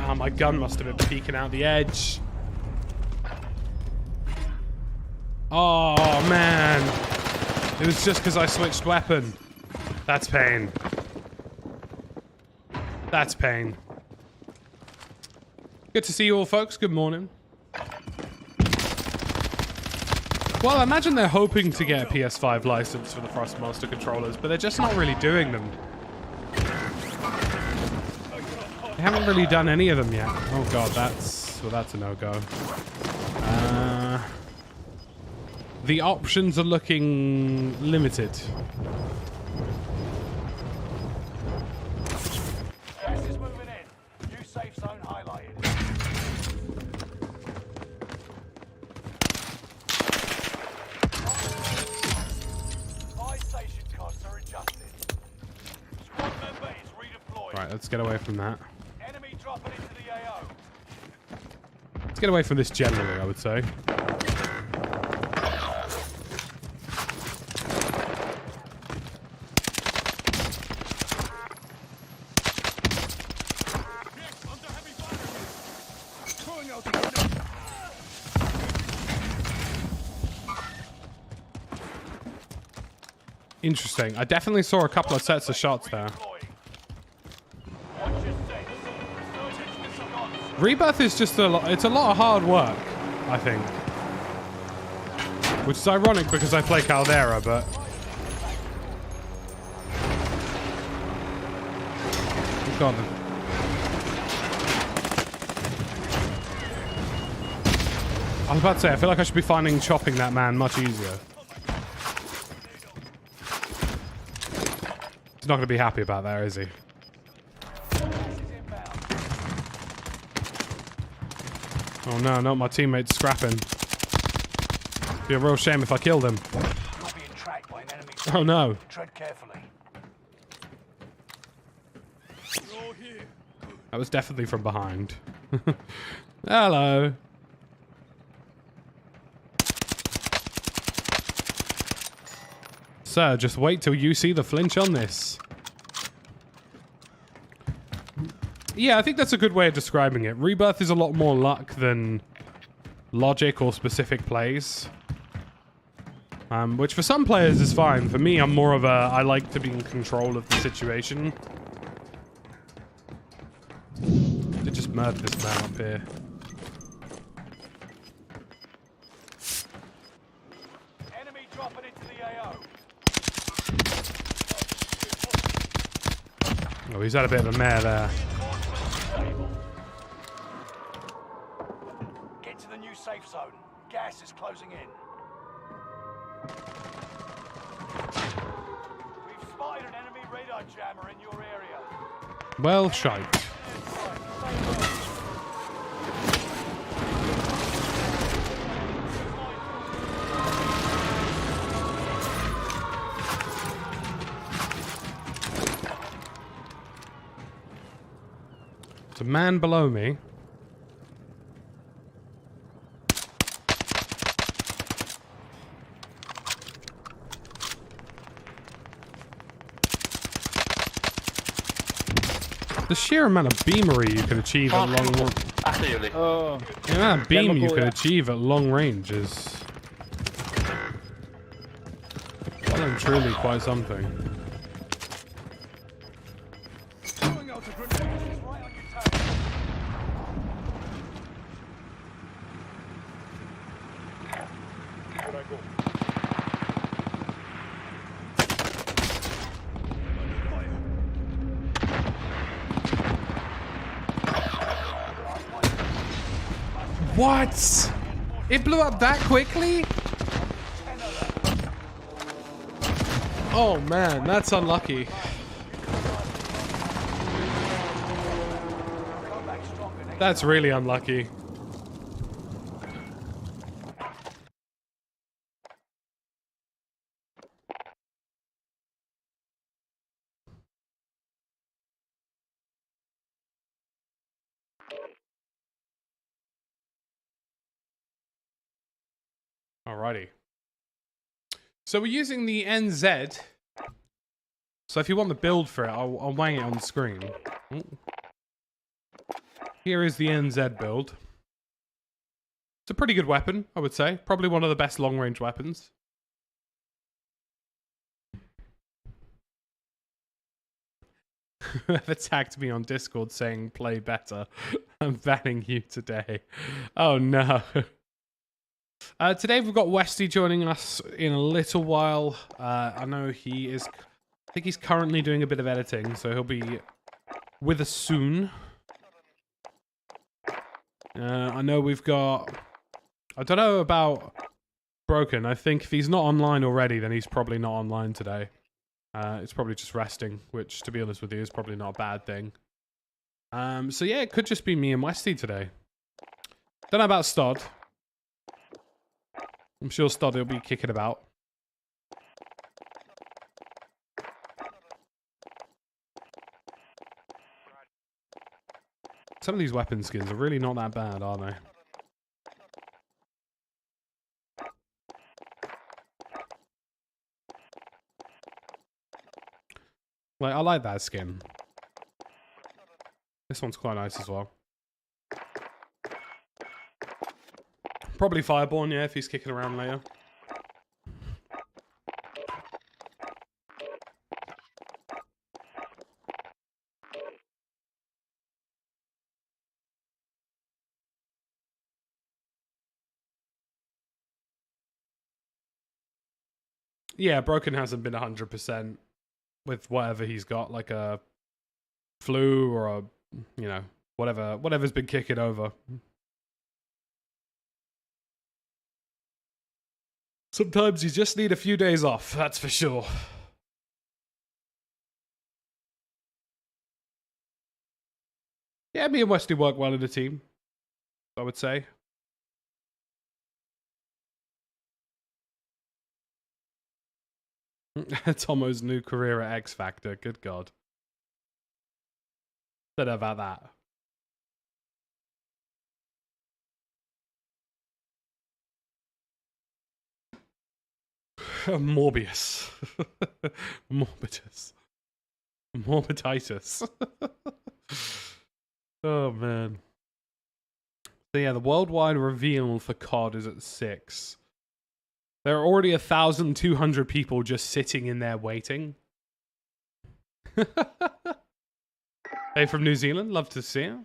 Oh, my gun must have been peeking out the edge. Oh, man. It was just because I switched weapon. That's pain. That's pain. Good to see you all, folks. Good morning. Well, I imagine they're hoping to get a PS5 license for the Thrustmaster controllers, but they're just not really doing them. They haven't really done any of them yet. Oh god, that's a no-go. The options are looking limited. Gas is moving in. New safe zone highlighted. Buy station costs are adjusted. Squad member is redeployed. Right, let's get away from that. Enemy dropping into the AO. Let's get away from this generally, I would say. Interesting. I definitely saw a couple of sets of shots there. Rebirth is just it's a lot of hard work, I think. Which is ironic because I play Caldera, but... Oh god. I was about to say, I feel like I should be finding chopping that man much easier. He's not going to be happy about that, is he? Oh no, not my teammates scrapping. Be a real shame if I killed him. You're being tracked by an enemy. Oh no. Tread carefully. That was definitely from behind. Hello. Sir, just wait till you see the flinch on this. Yeah, I think that's a good way of describing it. Rebirth is a lot more luck than logic or specific plays. Which for some players is fine. For me, I'm more of a... I like to be in control of the situation. They just murdered this man up here. Enemy dropping into the AO. Oh, he's had a bit of a mare there. Get to the new safe zone. Gas is closing in. We've spotted an enemy radar jammer in your area. Well, shite. There's a man below me. The sheer amount of beamery you can achieve at long range. Oh. The amount of beam you can achieve at long range is well and truly quite something. Throwing out a grenade. Right on your tail. Where'd I go? What? It blew up that quickly? Oh man, that's unlucky. That's really unlucky. Alrighty. So we're using the NZ. So if you want the build for it, I'll wang it on screen. Here is the NZ build. It's a pretty good weapon, I would say. Probably one of the best long-range weapons. Whoever tagged me on Discord saying play better, I'm banning you today. Oh no. Today we've got Westy joining us in a little while. I know I think he's currently doing a bit of editing, so he'll be with us soon. I know we've got... I don't know about Broken. I think if he's not online already, then he's probably not online today. It's probably just resting, which, to be honest with you, is probably not a bad thing. So yeah, it could just be me and Westy today. Don't know about Stod. I'm sure Stod will be kicking about. Some of these weapon skins are really not that bad, are they? Like, I like that skin. This one's quite nice as well. Probably Fireborn, yeah, if he's kicking around later. Yeah, Broken hasn't been 100% with whatever he's got, like a flu or a, you know, whatever's been kicking over. Sometimes you just need a few days off, that's for sure. Yeah, me and Westy work well in a team, I would say. Tomo's new career at X Factor, good God. Don't know about that. Morbius. Morbitus. Morbiditis. Oh, man. So yeah, the worldwide reveal for COD is at 6. There are already 1,200 people just sitting in there waiting. Hey, from New Zealand, love to see you.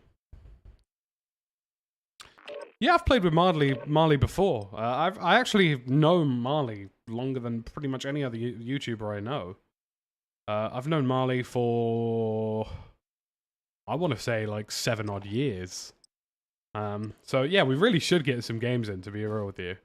Yeah, I've played with Marley before. I actually know Marley longer than pretty much any other YouTuber I know. I've known Marley for, I want to say, like 7 odd years. So yeah, we really should get some games in, to be real with you.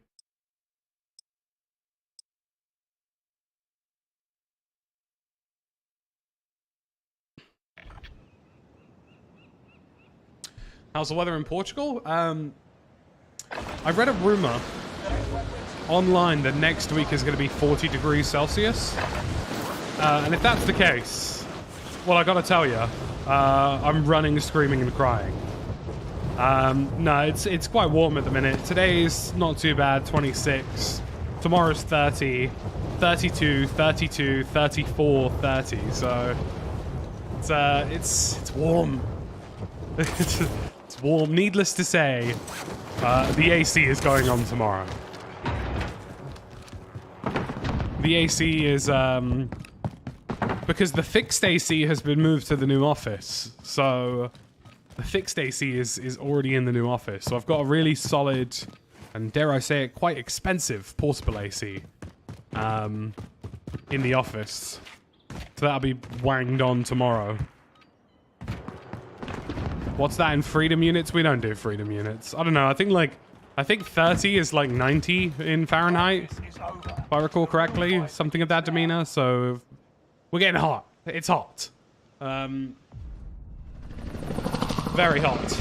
How's the weather in Portugal? I read a rumor online that next week is going to be 40 degrees Celsius. And if that's the case, well, I gotta tell you, I'm running, screaming, and crying. No, it's quite warm at the minute. Today's not too bad, 26. Tomorrow's 30, 32, 32, 34, 30. So it's warm. It's warm. Needless to say, the AC is going on tomorrow. The AC is because the fixed AC has been moved to the new office. So the fixed AC is already in the new office. So I've got a really solid and, dare I say it, quite expensive portable AC in the office. So that'll be wanged on tomorrow. What's that in freedom units? We don't do freedom units. I don't know. I think 30 is like 90 in Fahrenheit, if I recall correctly. Something of that demeanor. So we're getting hot. It's hot. Very hot.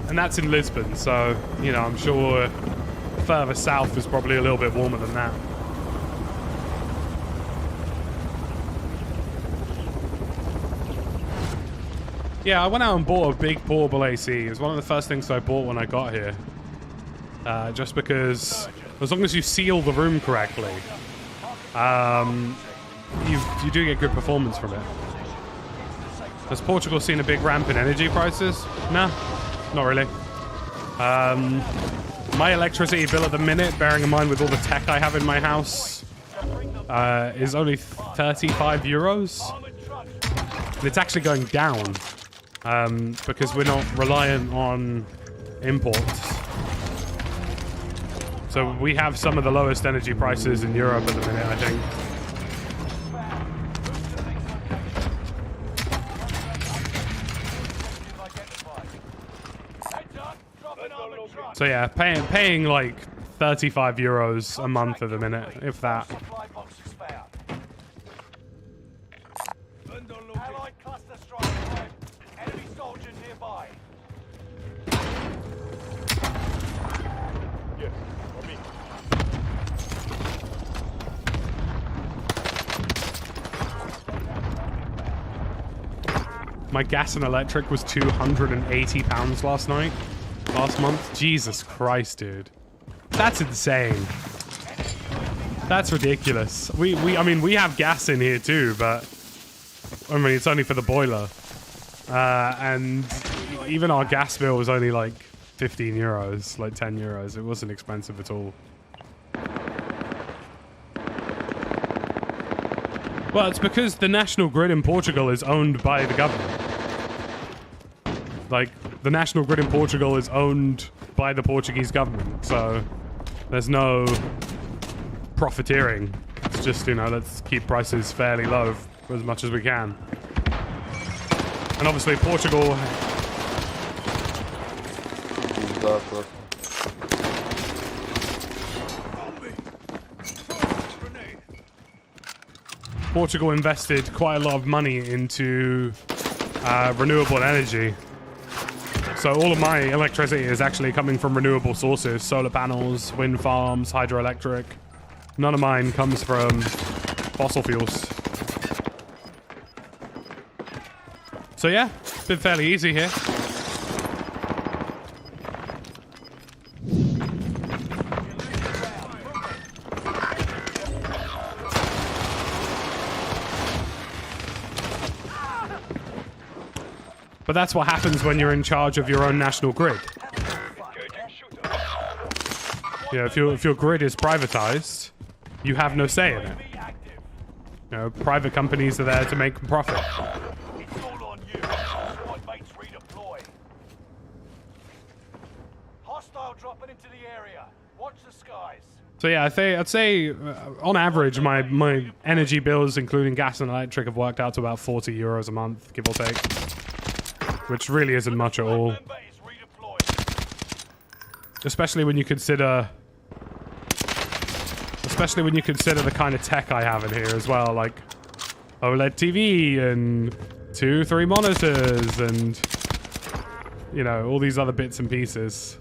And that's in Lisbon. So, you know, I'm sure further south is probably a little bit warmer than that. Yeah, I went out and bought a big portable AC. It was one of the first things I bought when I got here. Just because, as long as you seal the room correctly, you do get good performance from it. Has Portugal seen a big ramp in energy prices? Nah, not really. My electricity bill at the minute, bearing in mind with all the tech I have in my house, is only 35 euros. And it's actually going down because we're not reliant on imports. So we have some of the lowest energy prices in Europe at the minute, I think. So yeah, paying like 35 euros a month at the minute, if that. Allied cluster strike. Enemy soldiers nearby. Yes, for me. My gas and electric was £280 last month. Jesus Christ, dude. That's insane. That's ridiculous. I mean, we have gas in here too, but I mean, it's only for the boiler. And even our gas bill was only like 15 euros, like 10 euros. It wasn't expensive at all. Well, it's because the national grid in Portugal is owned by the government. Like, the national grid in Portugal is owned by the Portuguese government, so there's no profiteering. It's just, you know, let's keep prices fairly low for as much as we can. And obviously Portugal... Portugal invested quite a lot of money into renewable energy. So all of my electricity is actually coming from renewable sources. Solar panels, wind farms, hydroelectric. None of mine comes from fossil fuels. So yeah, it's been fairly easy here. But that's what happens when you're in charge of your own national grid. You know, if your grid is privatized, you have no say in it. You know, private companies are there to make profit. It's all on you. Squad mates redeploy. Hostile dropping into the area. Watch the skies. So yeah, I'd say on average, my energy bills, including gas and electric, have worked out to about 40 euros a month, give or take. Which really isn't much at all. Especially when you consider the kind of tech I have in here as well, like OLED TV and 2-3 monitors and, you know, all these other bits and pieces.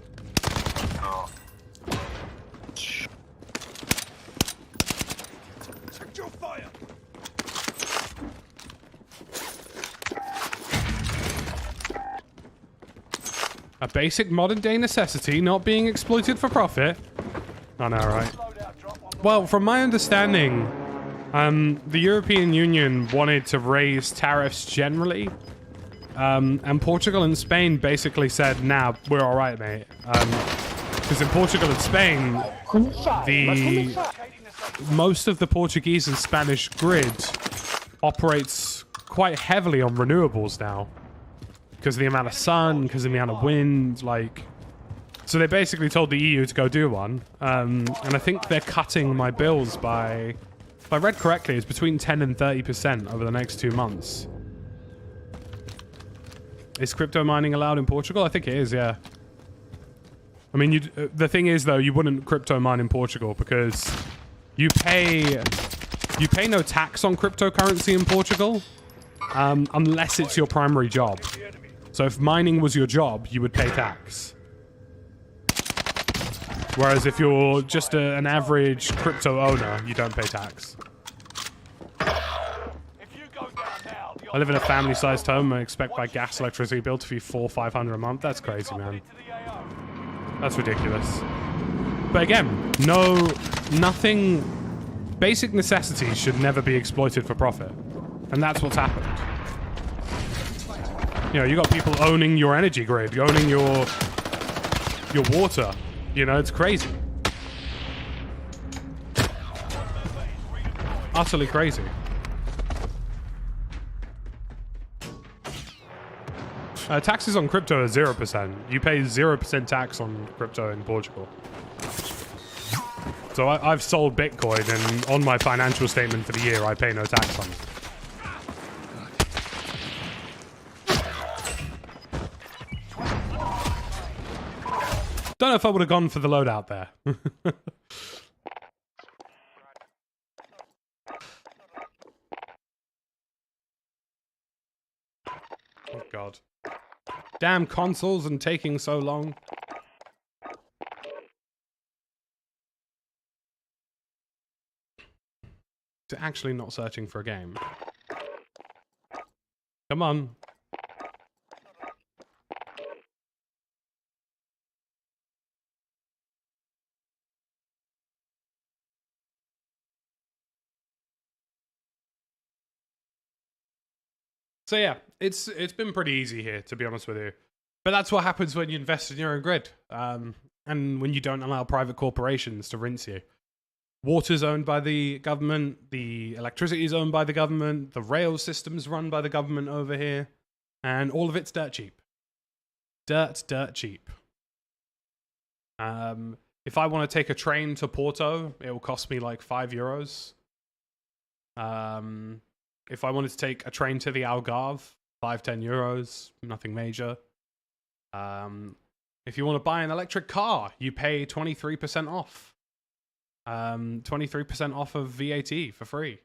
A basic modern day necessity not being exploited for profit. I know, right? Well, from my understanding, the European Union wanted to raise tariffs generally. And Portugal and Spain basically said, nah, we're all right, mate. Because in Portugal and Spain, most of the Portuguese and Spanish grid operates quite heavily on renewables now. Because of the amount of sun, because of the amount of wind, like... So they basically told the EU to go do one. And I think they're cutting my bills by... If I read correctly, it's between 10 and 30% over the next 2 months. Is crypto mining allowed in Portugal? I think it is, yeah. I mean, the thing is, though, you wouldn't crypto mine in Portugal because you pay no tax on cryptocurrency in Portugal unless it's your primary job. So if mining was your job, you would pay tax. Whereas if you're just an average crypto owner, you don't pay tax. I live in a family-sized home. I expect my gas electricity bill to be $400-500 a month. That's crazy, man. That's ridiculous. But again, nothing... Basic necessities should never be exploited for profit. And that's what's happened. You know, you got people owning your energy grid, owning your water. You know, it's crazy. Utterly crazy. Taxes on crypto are 0%. You pay 0% tax on crypto in Portugal. So I've sold Bitcoin, and on my financial statement for the year, I pay no tax on it. Don't know if I would have gone for the loadout there. Oh god. Damn consoles and taking so long. To actually not searching for a game. Come on. So yeah, it's been pretty easy here, to be honest with you. But that's what happens when you invest in your own grid, and when you don't allow private corporations to rinse you. Water's owned by the government, the electricity is owned by the government, the rail system's run by the government over here, and all of it's dirt cheap. Dirt cheap. If I want to take a train to Porto, it will cost me like €5. If I wanted to take a train to the Algarve, €5-10, nothing major. If you want to buy an electric car, you pay 23% off. 23% off of VAT for free.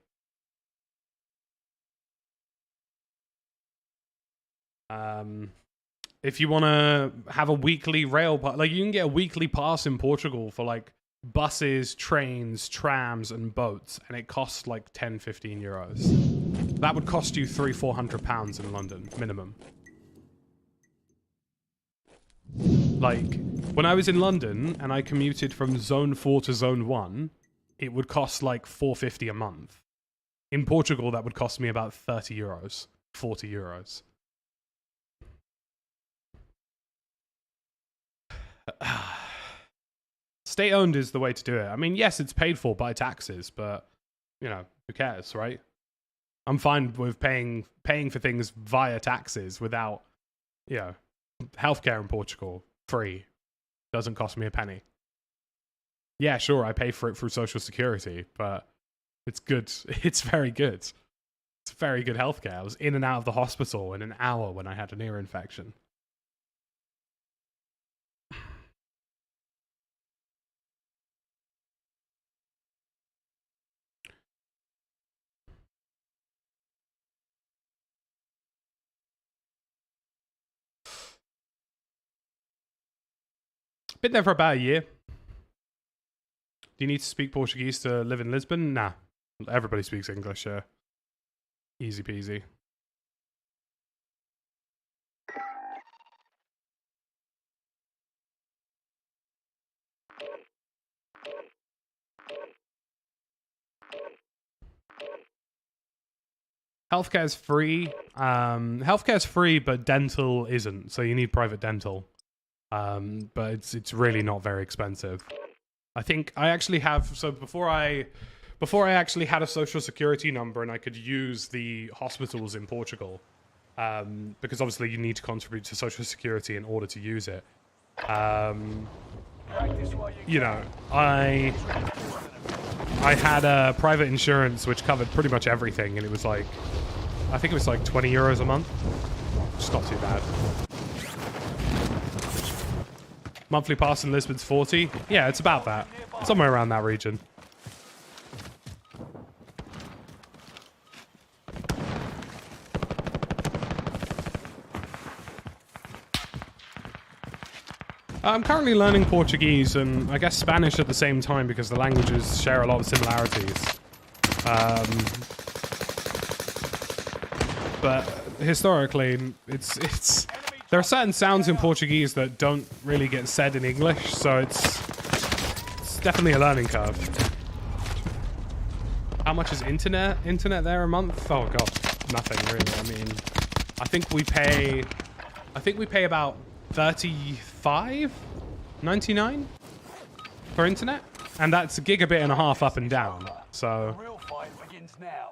If you want to have a weekly rail pass, like you can get a weekly pass in Portugal for like buses, trains, trams, and boats, and it costs like €10-15. That would cost you £300-400 in London, minimum. Like, when I was in London and I commuted from Zone 4 to Zone 1, it would cost like €450 a month. In Portugal, that would cost me about €30, €40. State-owned is the way to do it. I mean, yes, it's paid for by taxes, but, you know, who cares, right? I'm fine with paying for things via taxes without, you know, healthcare in Portugal, free. Doesn't cost me a penny. Yeah, sure, I pay for it through Social Security, but it's good. It's very good. It's very good healthcare. I was in and out of the hospital in an hour when I had an ear infection. Been there for about a year. Do you need to speak Portuguese to live in Lisbon? Nah. Everybody speaks English, yeah. Easy peasy. Healthcare's free. Healthcare's free, but dental isn't. So you need private dental. But it's really not very expensive. I think I actually have, so before I actually had a social security number and I could use the hospitals in Portugal, because obviously you need to contribute to social security in order to use it. You know, I had a private insurance which covered pretty much everything, and it was like, I think it was like €20 a month. It's not too bad. Monthly pass in Lisbon's 40. Yeah, it's about that. Somewhere around that region. I'm currently learning Portuguese and I guess Spanish at the same time because the languages share a lot of similarities. But historically, it's there are certain sounds in Portuguese that don't really get said in English, so it's definitely a learning curve. How much is internet there a month? Oh god, nothing really. I mean, I think we pay about $35.99 for internet, and that's a gigabit and a half up and down. So begins now.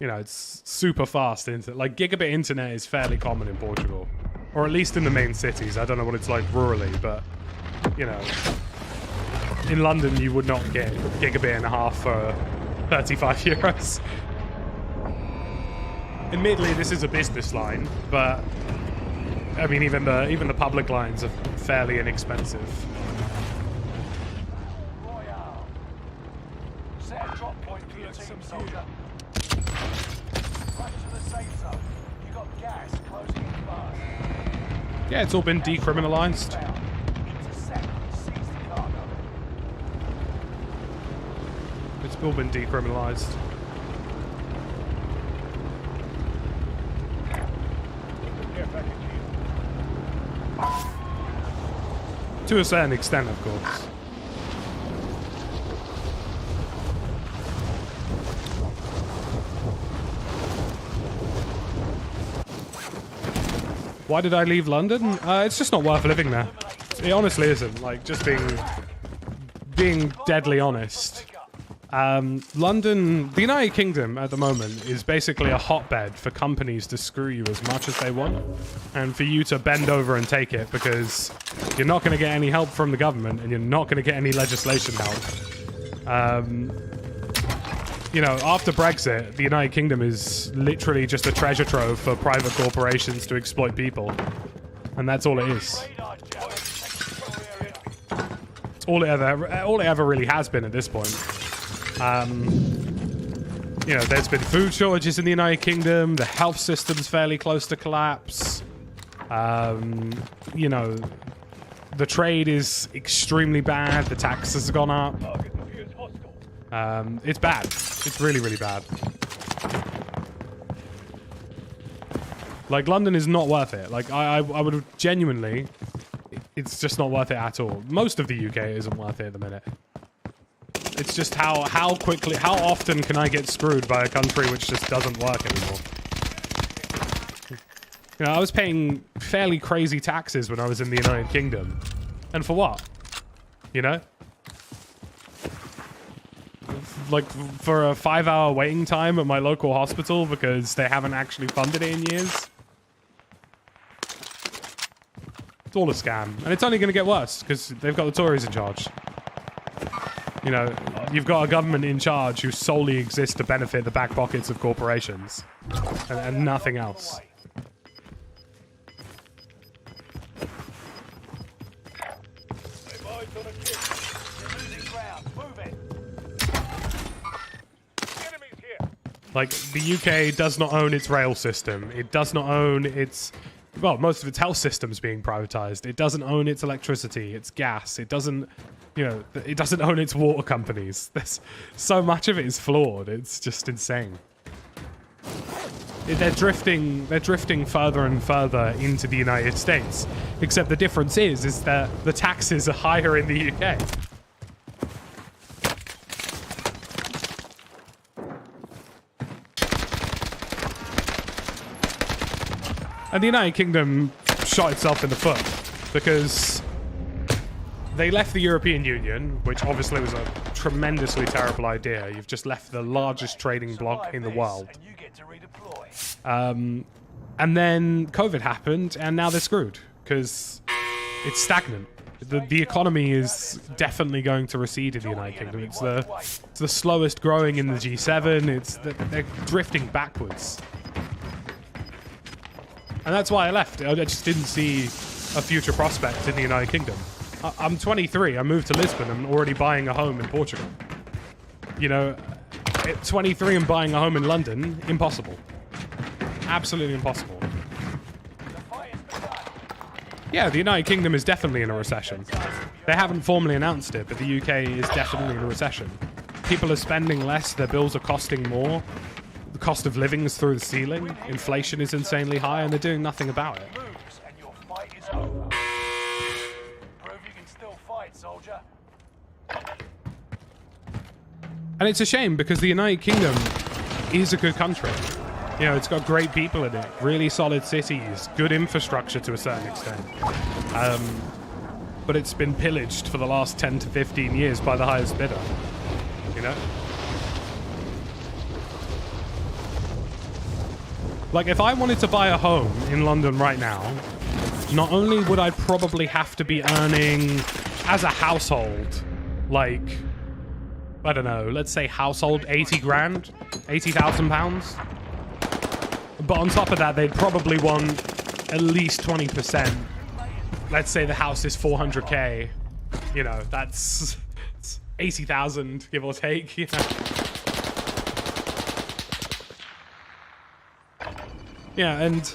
You know, it's super fast internet. Like, gigabit internet is fairly common in Portugal. Or at least in the main cities. I don't know what it's like rurally, but, you know, in London you would not get gigabit and a half for 35 euros. Admittedly, this is a business line, but I mean, even the public lines are fairly inexpensive. Royale. Set a drop point for your team, soldier. Right to the safe zone. You got gas closing in fast. Yeah, it's all been decriminalized. Intercept and seize the cargo. It's all been decriminalized. Care package here. To a certain extent, of course. Why did I leave London? It's just not worth living there. It honestly isn't. Like, just being deadly honest. London, the United Kingdom at the moment is basically a hotbed for companies to screw you as much as they want, and for you to bend over and take it because you're not going to get any help from the government and you're not going to get any legislation help. You know, after Brexit, the United Kingdom is literally just a treasure trove for private corporations to exploit people, and that's all it is. It's all it ever really has been at this point. You know, there's been food shortages in the United Kingdom. The health system's fairly close to collapse. You know, the trade is extremely bad. The taxes have gone up. Target appears hostile. It's bad. It's really, really bad. Like, London is not worth it. Like, I would genuinely... It's just not worth it at all. Most of the UK isn't worth it at the minute. It's just how often can I get screwed by a country which just doesn't work anymore? You know, I was paying fairly crazy taxes when I was in the United Kingdom. And for what? You know? Like, for a 5-hour waiting time at my local hospital because they haven't actually funded it in years? It's all a scam. And it's only going to get worse because they've got the Tories in charge. You know, you've got a government in charge who solely exists to benefit the back pockets of corporations and nothing else. Save eyes on a kid. You're losing ground. Move it. The enemy's here. Like, the UK does not own its rail system. It does not own its... Well, most of its health system's being privatized. It doesn't own its electricity, its gas. It doesn't... You know, it doesn't own its water companies. There's so much of it is flawed. It's just insane. They're drifting further and further into the United States. Except the difference is that the taxes are higher in the UK. And the United Kingdom shot itself in the foot because they left the European Union, which obviously was a tremendously terrible idea. You've just left the largest trading bloc in the world. And you get to redeploy. And then COVID happened, and now they're screwed because it's stagnant. The economy is definitely going to recede in the United Kingdom. It's the slowest growing in the G7. They're drifting backwards. And that's why I left. I just didn't see a future prospect in the United Kingdom. I'm 23. I moved to Lisbon. I'm already buying a home in Portugal. You know, at 23 and buying a home in London, impossible. Absolutely impossible. Yeah, the United Kingdom is definitely in a recession. They haven't formally announced it, but the UK is definitely in a recession. People are spending less. Their bills are costing more. The cost of living is through the ceiling. Inflation is insanely high, and they're doing nothing about it. Moves and your fight is over. Prove you can still fight, soldier. And it's a shame because the United Kingdom is a good country. You know, it's got great people in it, really solid cities, good infrastructure to a certain extent. But it's been pillaged for the last 10 to 15 years by the highest bidder. You know? Like, if I wanted to buy a home in London right now, not only would I probably have to be earning, as a household, like, I don't know, let's say household 80 grand, 80,000 pounds. But on top of that, they'd probably want at least 20%. Let's say the house is 400k. You know, that's 80,000, give or take, you know. Yeah, and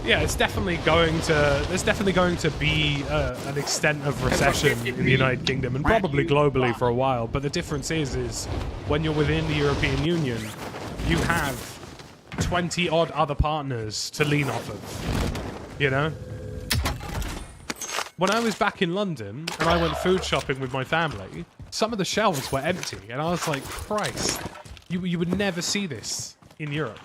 yeah, it's definitely going to. There's definitely going to be an extent of recession in the United Kingdom and probably globally for a while. But the difference is when you're within the European Union, you have 20 odd other partners to lean off of. You know. When I was back in London and I went food shopping with my family, some of the shelves were empty, and I was like, Christ, you would never see this in Europe.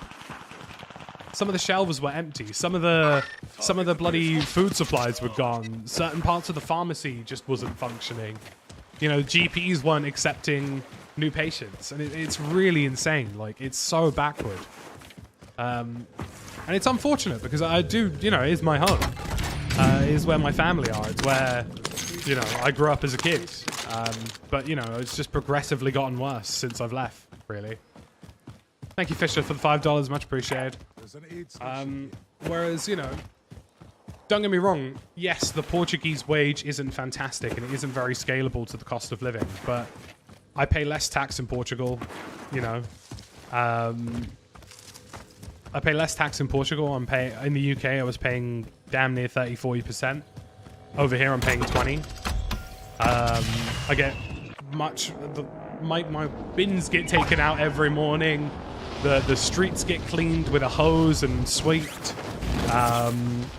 Some of the shelves were empty. Some of the bloody food supplies were gone. Certain parts of the pharmacy just wasn't functioning. You know, GPs weren't accepting new patients, and it's really insane. Like, it's so backward. And it's unfortunate because I do, you know, it is my home. It is where my family are. It's where, you know, I grew up as a kid. But, you know, it's just progressively gotten worse since I've left, really. Thank you, Fisher, for the $5. Much appreciated. Whereas, you know, don't get me wrong. Yes, the Portuguese wage isn't fantastic and it isn't very scalable to the cost of living, but I pay less tax in Portugal, you know. I pay less tax in Portugal. In the UK, I was paying damn near 30-40%. Over here, I'm paying 20. I get my bins get taken out every morning. The streets get cleaned with a hose and swept.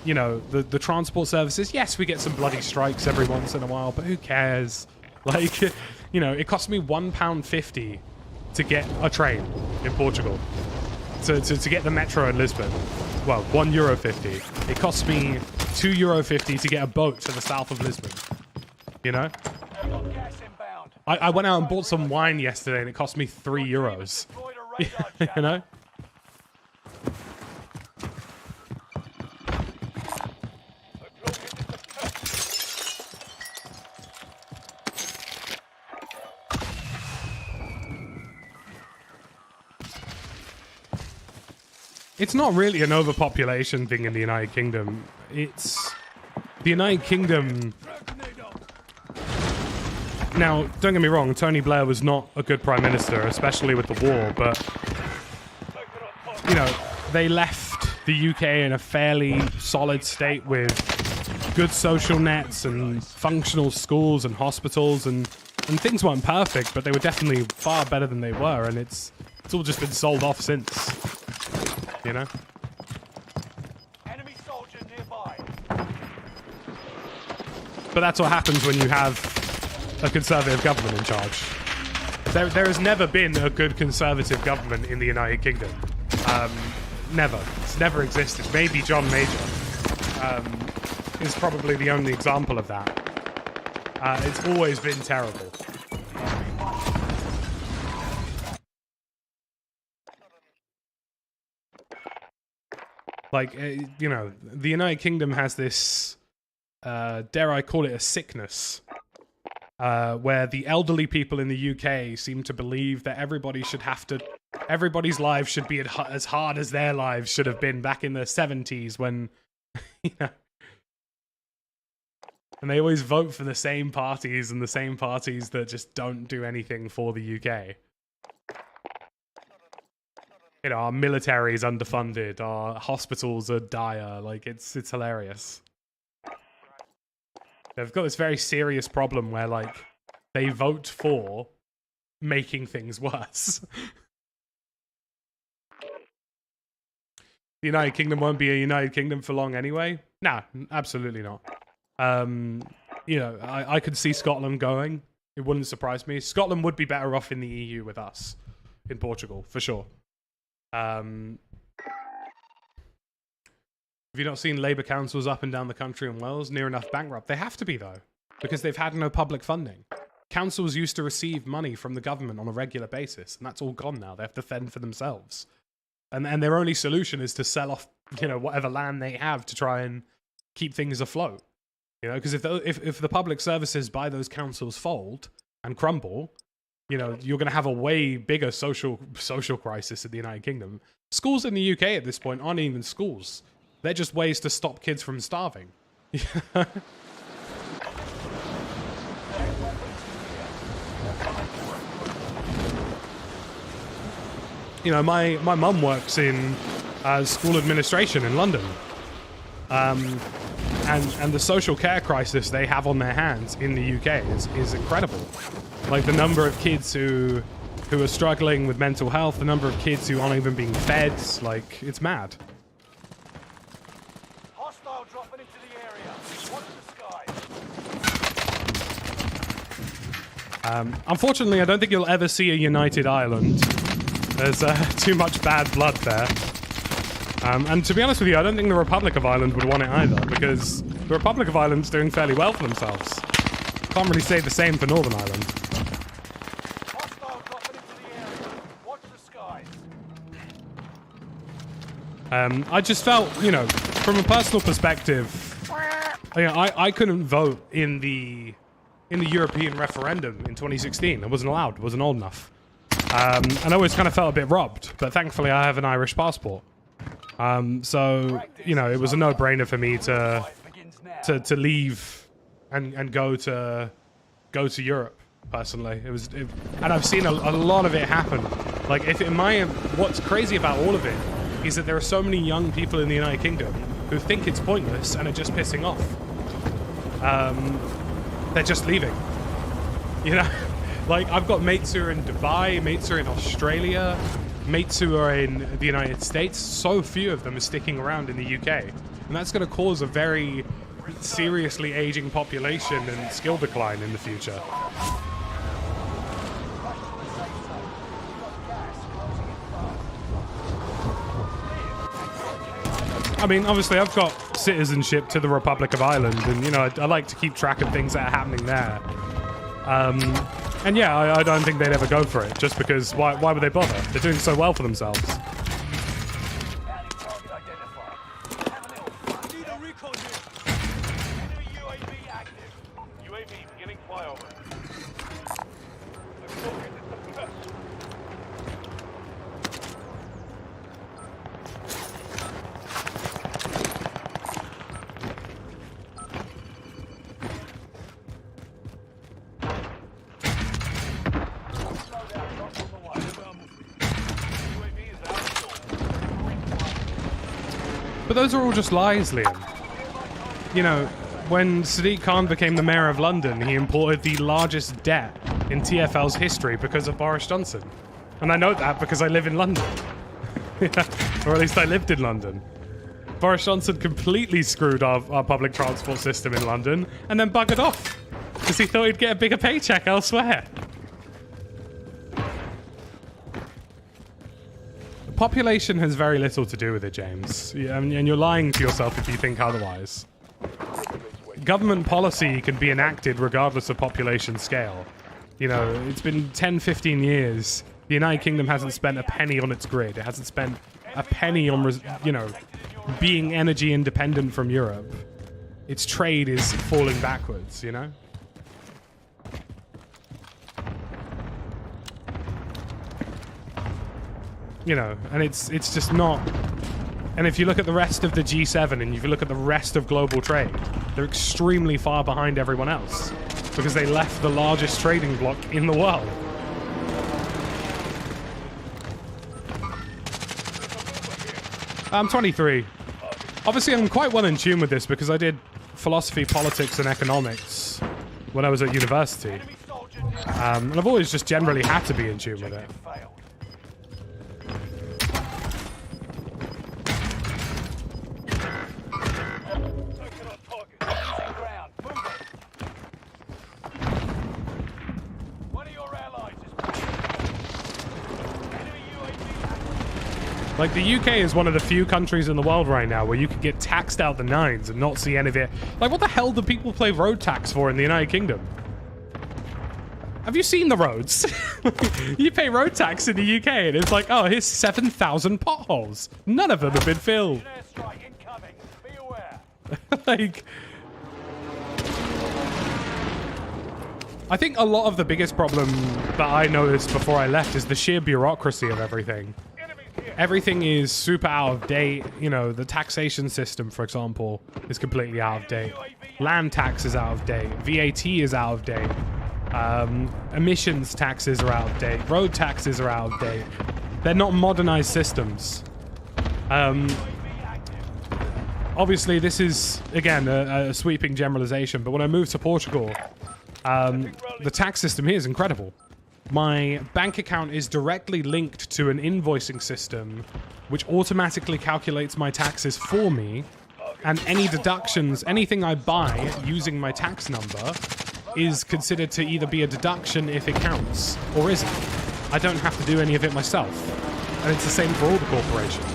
You know, the transport services, yes, we get some bloody strikes every once in a while, but who cares? Like, you know, it cost me £1.50 to get a train in Portugal. To get the metro in Lisbon. Well, €1.50. It cost me €2.50 to get a boat to the south of Lisbon. You know? I went out and bought some wine yesterday and it cost me €3. You know? It's not really an overpopulation thing in the United Kingdom. It's the United Kingdom. Now, don't get me wrong, Tony Blair was not a good prime minister, especially with the war, but, you know, they left the UK in a fairly solid state with good social nets and functional schools and hospitals, and things weren't perfect, but they were definitely far better than they were, and it's all just been sold off since. You know? Enemy soldier nearby. But that's what happens when you have a conservative government in charge. There has never been a good conservative government in the United Kingdom. Never. It's never existed. Maybe John Major is probably the only example of that. It's always been terrible. Like, you know, the United Kingdom has this, dare I call it a sickness, where the elderly people in the UK seem to believe that everybody's lives should be as hard as their lives should have been back in the 70s when, you know, and they always vote for the same parties and the same parties that just don't do anything for the UK. You know, our military is underfunded, our hospitals are dire, like, it's hilarious. They've got this very serious problem where, like, they vote for making things worse. The United Kingdom won't be a United Kingdom for long anyway. Nah, absolutely not. You know, I could see Scotland going. It wouldn't surprise me. Scotland would be better off in the EU with us, in Portugal, for sure. Have you not seen Labour councils up and down the country in Wales near enough bankrupt? They have to be, though, because they've had no public funding. Councils used to receive money from the government on a regular basis, and that's all gone now. They have to fend for themselves. and their only solution is to sell off, you know, whatever land they have to try and keep things afloat. You know, because if the public services by those councils fold and crumble, you know, you're going to have a way bigger social crisis in the United Kingdom. Schools in the UK at this point aren't even schools; they're just ways to stop kids from starving. You know, my mum works in school administration in London. And the social care crisis they have on their hands in the UK is incredible. Like the number of kids who are struggling with mental health, the number of kids who aren't even being fed, like, it's mad. Hostile dropping into the area. Watch the sky. Unfortunately, I don't think you'll ever see a united Ireland. There's too much bad blood there. And to be honest with you, I don't think the Republic of Ireland would want it either, because the Republic of Ireland's doing fairly well for themselves. Can't really say the same for Northern Ireland. Hostile dropping into the area. Watch the skies. I just felt, you know, from a personal perspective, you know, I couldn't vote in the European referendum in 2016. I wasn't allowed. Wasn't old enough. And I always kind of felt a bit robbed, but thankfully I have an Irish passport. So, you know, it was a no-brainer for me to leave and go to Europe. Personally, and I've seen a lot of it happen. Like, what's crazy about all of it is that there are so many young people in the United Kingdom who think it's pointless and are just pissing off. They're just leaving. You know, like, I've got mates who are in Dubai, mates who are in Australia, mates who are in the United States. So few of them are sticking around in the UK, and that's going to cause a very seriously aging population and skill decline in the future. I mean, obviously I've got citizenship to the Republic of Ireland, and, you know, I like to keep track of things that are happening there. And yeah, I don't think they'd ever go for it, just because why would they bother? They're doing so well for themselves. But those are all just lies, Liam. You know, when Sadiq Khan became the mayor of London, he imported the largest debt in TfL's history because of Boris Johnson. And I know that because I live in London. Or at least I lived in London. Boris Johnson completely screwed our public transport system in London and then buggered off because he thought he'd get a bigger paycheck elsewhere. Population has very little to do with it, James. Yeah, and you're lying to yourself if you think otherwise. Government policy can be enacted regardless of population scale. You know, it's been 10, 15 years. The United Kingdom hasn't spent a penny on its grid. It hasn't spent a penny on, you know, being energy independent from Europe. Its trade is falling backwards, you know? You know, and it's just not. And if you look at the rest of the G7 and if you look at the rest of global trade, they're extremely far behind everyone else because they left the largest trading bloc in the world. I'm 23. Obviously, I'm quite well in tune with this because I did philosophy, politics, and economics when I was at university. And I've always just generally had to be in tune with it. Like, the UK is one of the few countries in the world right now where you can get taxed out the nines and not see any of it. Like, what the hell do people pay road tax for in the United Kingdom? Have you seen the roads? You pay road tax in the UK and it's like, oh, here's 7,000 potholes. None of them have been filled. Airstrike incoming. Be aware. Like, I think a lot of the biggest problem that I noticed before I left is the sheer bureaucracy of everything. Everything is super out of date. You know, the taxation system, for example, is completely out of date. Land tax is out of date. VAT is out of date. Emissions taxes are out of date. Road taxes are out of date. They're not modernized systems. Obviously, this is, again, a sweeping generalization, but when I moved to Portugal, the tax system here is incredible. My bank account is directly linked to an invoicing system which automatically calculates my taxes for me, and any deductions, anything I buy using my tax number is considered to either be a deduction if it counts or isn't. I don't have to do any of it myself. And it's the same for all the corporations.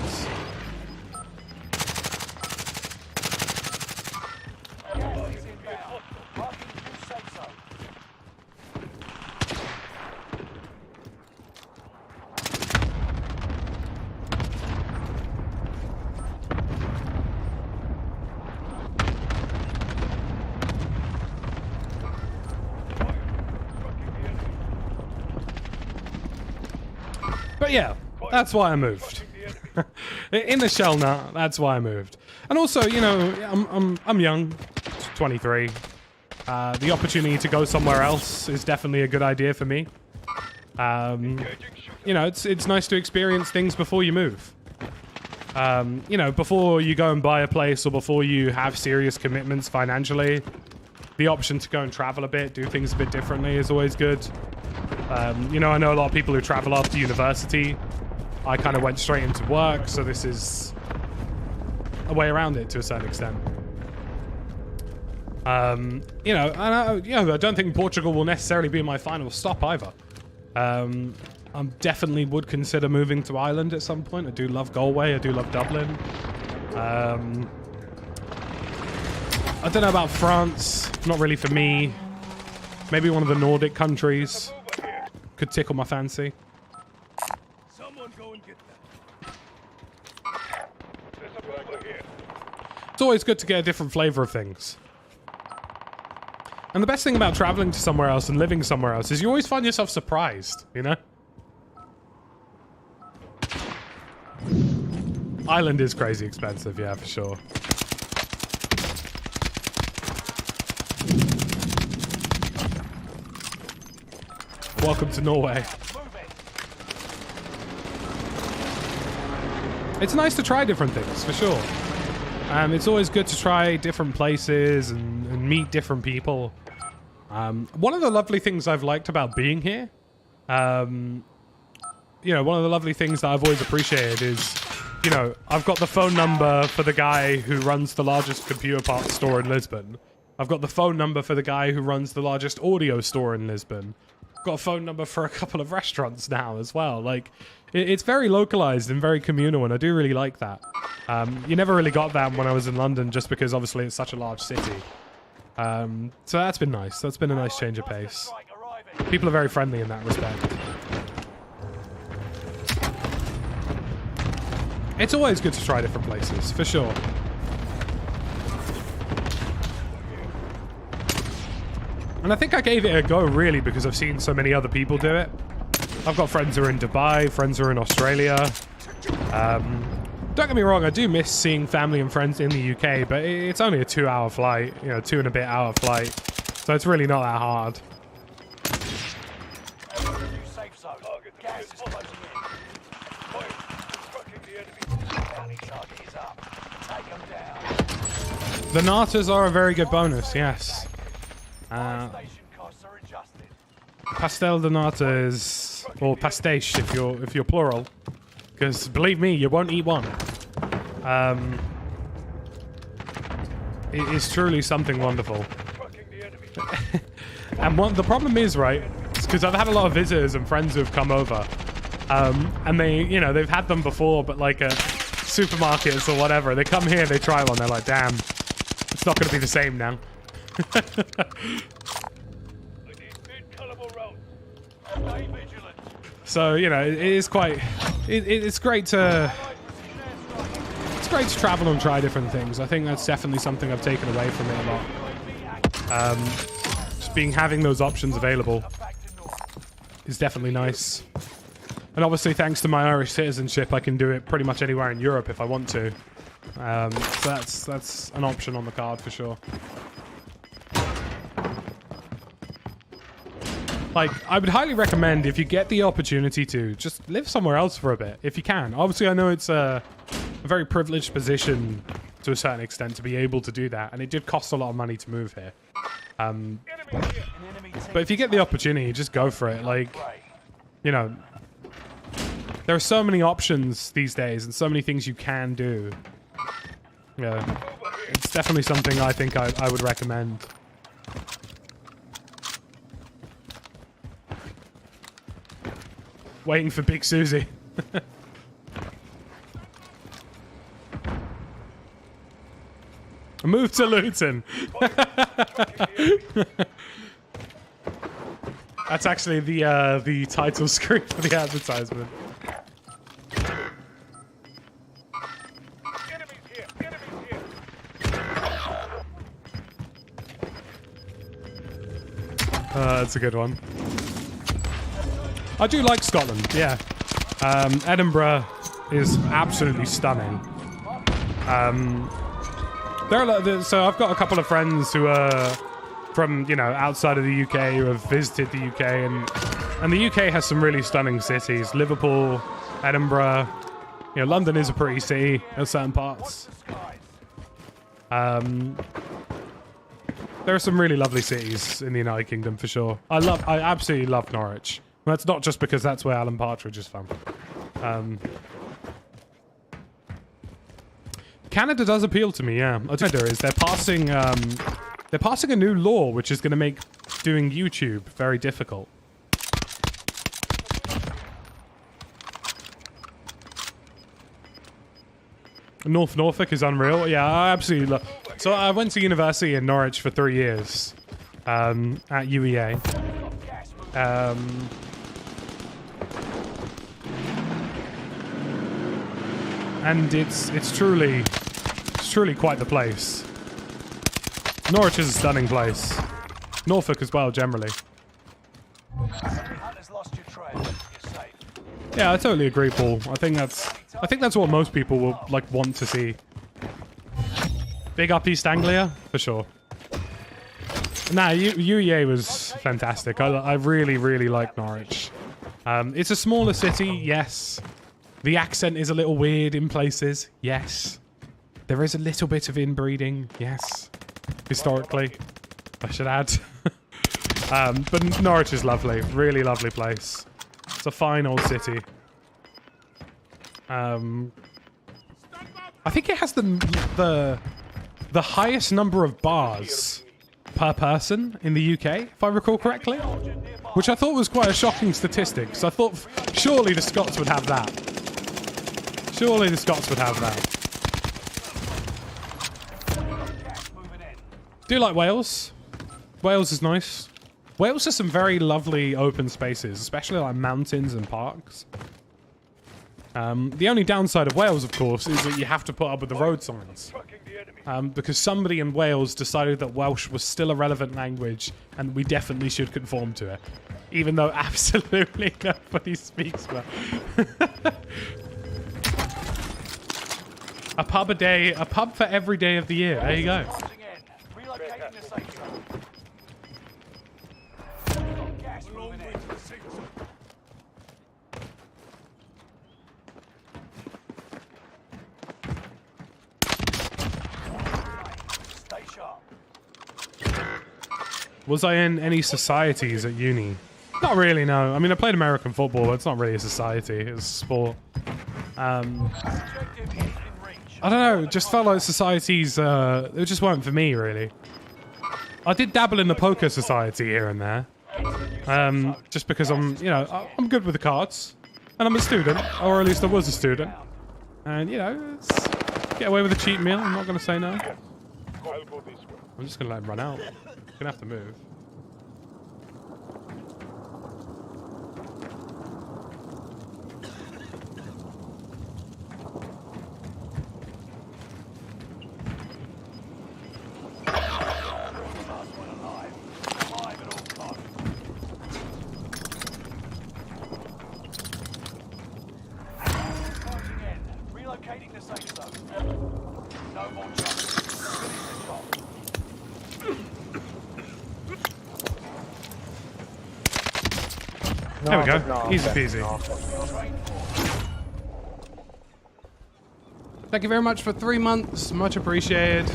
But yeah, that's why I moved. In the shell now, that's why I moved. And also, you know, I'm young, 23. The opportunity to go somewhere else is definitely a good idea for me. You know, it's nice to experience things before you move. You know, before you go and buy a place or before you have serious commitments financially, the option to go and travel a bit, do things a bit differently is always good. You know, I know a lot of people who travel after university. I kind of went straight into work, so this is a way around it to a certain extent. You know, and I don't think Portugal will necessarily be my final stop either. I definitely would consider moving to Ireland at some point. I do love Galway. I do love Dublin. I don't know about France. Not really for me. Maybe one of the Nordic countries could tickle my fancy. Someone go and get them. There's a burglar here. It's always good to get a different flavor of things. And the best thing about traveling to somewhere else and living somewhere else is you always find yourself surprised, you know? Ireland is crazy expensive, yeah, for sure. Welcome to Norway. It's nice to try different things, for sure. It's always good to try different places and meet different people. One of the lovely things I've liked about being here, you know, one of the lovely things that I've always appreciated is, you know, I've got the phone number for the guy who runs the largest computer parts store in Lisbon. I've got the phone number for the guy who runs the largest audio store in Lisbon. I've got a phone number for a couple of restaurants now as well. Like, it's very localized and very communal, and I do really like that. You never really got that when I was in London, just because obviously it's such a large city. So that's been nice. That's been a nice change of pace. People are very friendly in that respect. It's always good to try different places, for sure. And I think I gave it a go, really, because I've seen so many other people do it. I've got friends who are in Dubai, friends who are in Australia. Don't get me wrong, I do miss seeing family and friends in the UK, but it's only a 2-hour flight, you know, 2 and a bit hour flight. So it's really not that hard. Safe zone. Gas is closing in. Tracking the enemy. Bounty target is up. Take them down. The natas are a very good bonus, yes. Station costs are adjusted. Pastel de nata is, or pastiche if you're plural, because believe me, you won't eat one. It is truly something wonderful. Tracking the enemy. And the problem is, right, it's because I've had a lot of visitors and friends who have come over, and they, you know, they've had them before, but like at supermarkets or whatever, they come here, they try one, they're like, damn, it's not going to be the same now. I need mid-caliber rounds. So, you know, it is quite... It's great to... It's great to travel and try different things. I think that's definitely something I've taken away from it a lot. Just having those options available is definitely nice. And obviously, thanks to my Irish citizenship, I can do it pretty much anywhere in Europe if I want to. So that's an option on the card for sure. Like, I would highly recommend, if you get the opportunity to, just live somewhere else for a bit, if you can. Obviously, I know it's a very privileged position to a certain extent to be able to do that, and it did cost a lot of money to move here. But if you get the opportunity, just go for it. Like, you know, there are so many options these days and so many things you can do. Yeah, it's definitely something I think I would recommend. Waiting for Big Susie. Move to Luton. That's actually the title screen for the advertisement. Enemies here. Enemies here. That's a good one. I do like Scotland, yeah. Edinburgh is absolutely stunning. So I've got a couple of friends who are from, you know, outside of the UK who have visited the UK, and the UK has some really stunning cities. Liverpool, Edinburgh, you know, London is a pretty city in certain parts. There are some really lovely cities in the United Kingdom for sure. I absolutely love Norwich. That's not just because that's where Alan Partridge is from. Canada does appeal to me, yeah. Canada is they're passing a new law which is going to make doing YouTube very difficult. Norfolk is unreal. Yeah, I absolutely love. So I went to university in Norwich for 3 years at UEA. And it's truly quite the place. Norwich is a stunning place. Norfolk as well, generally. Yeah, I totally agree, Paul. I think that's what most people will like want to see. Big up East Anglia for sure. Nah, UEA was fantastic. I really like Norwich. It's a smaller city, yes. The accent is a little weird in places, yes. There is a little bit of inbreeding, yes. Historically, I should add. But Norwich is lovely, really lovely place. It's a fine old city. I think it has the highest number of bars per person in the UK, if I recall correctly. Which I thought was quite a shocking statistic, so I thought surely the Scots would have that. Surely the Scots would have that. Do you like Wales? Wales is nice. Wales has some very lovely open spaces, especially like mountains and parks. The only downside of Wales, of course, is that you have to put up with the road signs. Because somebody in Wales decided that Welsh was still a relevant language and we definitely should conform to it. Even though absolutely nobody speaks Welsh. A pub a day, a pub for every day of the year. There you go. Was I in any societies at uni? Not really, no. I mean, I played American football, but it's not really a society. It's a sport. I don't know. It just felt like societies, it just weren't for me, really. I did dabble in the poker society here and there. Just because I'm good with the cards. And I'm a student, or at least I was a student. And, you know, get away with a cheap meal. I'm not going to say no. I'm just going to let him run out. Gonna have to move. safe zone. No more trouble. Finish the job. There we go. No, Easy okay. peasy. No. Train for. Thank you very much for 3 months. Much appreciated.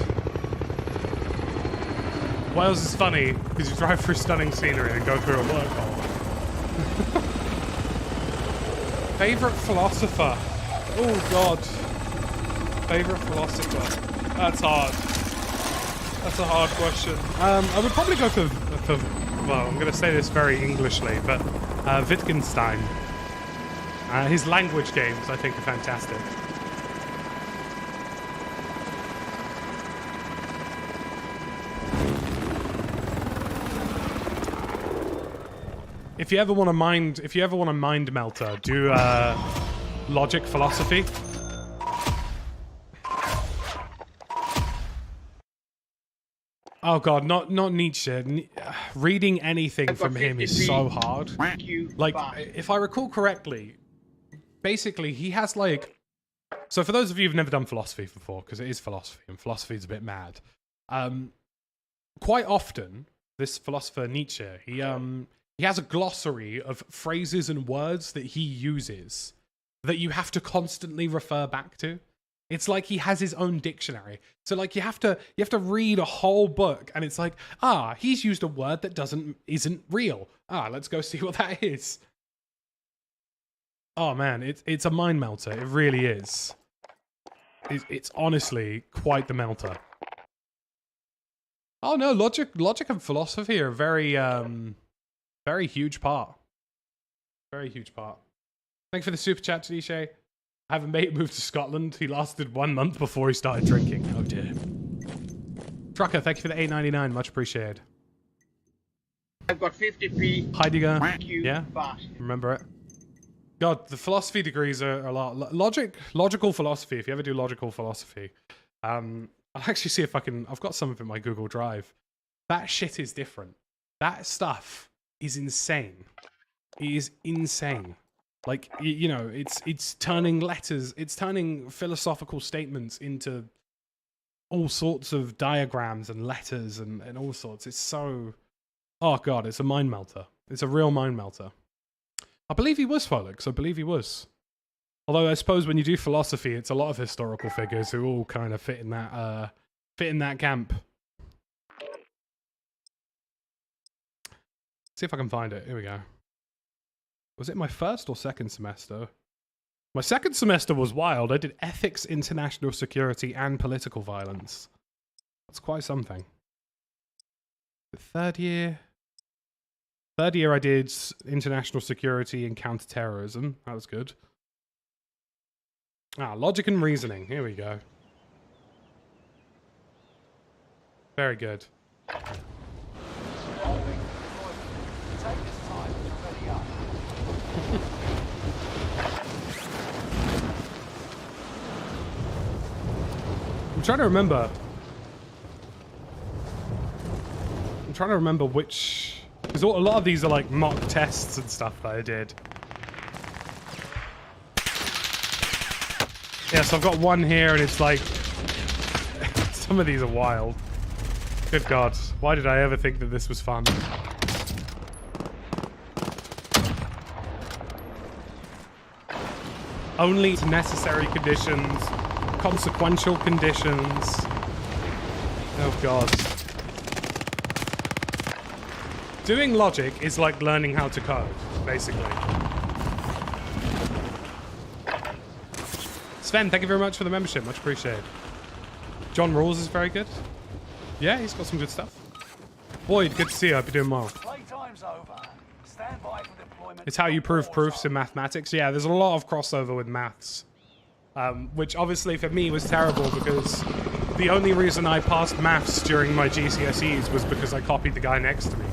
Wales is funny because you drive through stunning scenery and go through a work hole. Favorite philosopher? Oh god. Favorite philosopher? That's hard. That's a hard question. I would probably go for well, I'm going to say this very Englishly, but Wittgenstein. His language games, I think, are fantastic. If you ever want a mind melter, do logic philosophy. Oh god, not Nietzsche. Reading anything from him is so hard. Like, if I recall correctly, basically he has like. So for those of you who've never done philosophy before, because it is philosophy and philosophy is a bit mad. Quite often, this philosopher Nietzsche, he has a glossary of phrases and words that he uses that you have to constantly refer back to. It's like he has his own dictionary. So like you have to read a whole book and it's like, he's used a word that isn't real. Let's go see what that is. Oh man, it's a mind melter. It really is. It's honestly quite the melter. Oh no, logic and philosophy are very very huge part. Very huge part. Thanks for the super chat, Tanisha. I have a mate moved to Scotland. He lasted 1 month before he started drinking. Oh dear. Trucker, thank you for the $8.99. Much appreciated. I've got 50p. Heidegger. Thank you. Yeah. Fast. Remember it. God, the philosophy degrees are a lot. Logical philosophy. If you ever do logical philosophy, I'll actually see if I can. I've got some of it in my Google Drive. That shit is different. That stuff is insane. It is insane. Like, you know, it's turning letters, it's turning philosophical statements into all sorts of diagrams and letters and all sorts. It's so, oh god, it's a mind melter. It's a real mind melter. I believe he was Folix. I believe he was. Although I suppose when you do philosophy, it's a lot of historical figures who all kind of fit in that camp. See if I can find it. Here we go. Was it my first or second semester? My second semester was wild. I did ethics, international security, and political violence. That's quite something. The third year I did international security and counterterrorism. That was good. Logic and reasoning. Here we go. Very good. I'm trying to remember which... Because a lot of these are like mock tests and stuff that I did. Yeah, so I've got one here and it's like... Some of these are wild. Good god, why did I ever think that this was fun? Only necessary conditions, consequential conditions. Oh god. Doing logic is like learning how to code, basically. Sven, thank you very much for the membership, much appreciated. John Rawls is very good. Yeah, he's got some good stuff. Boyd, good to see you, I hope you're doing well. Playtime's over. Stand by for deployment. It's how you prove proofs in mathematics. Yeah, there's a lot of crossover with maths. Which obviously for me was terrible because the only reason I passed maths during my GCSEs was because I copied the guy next to me.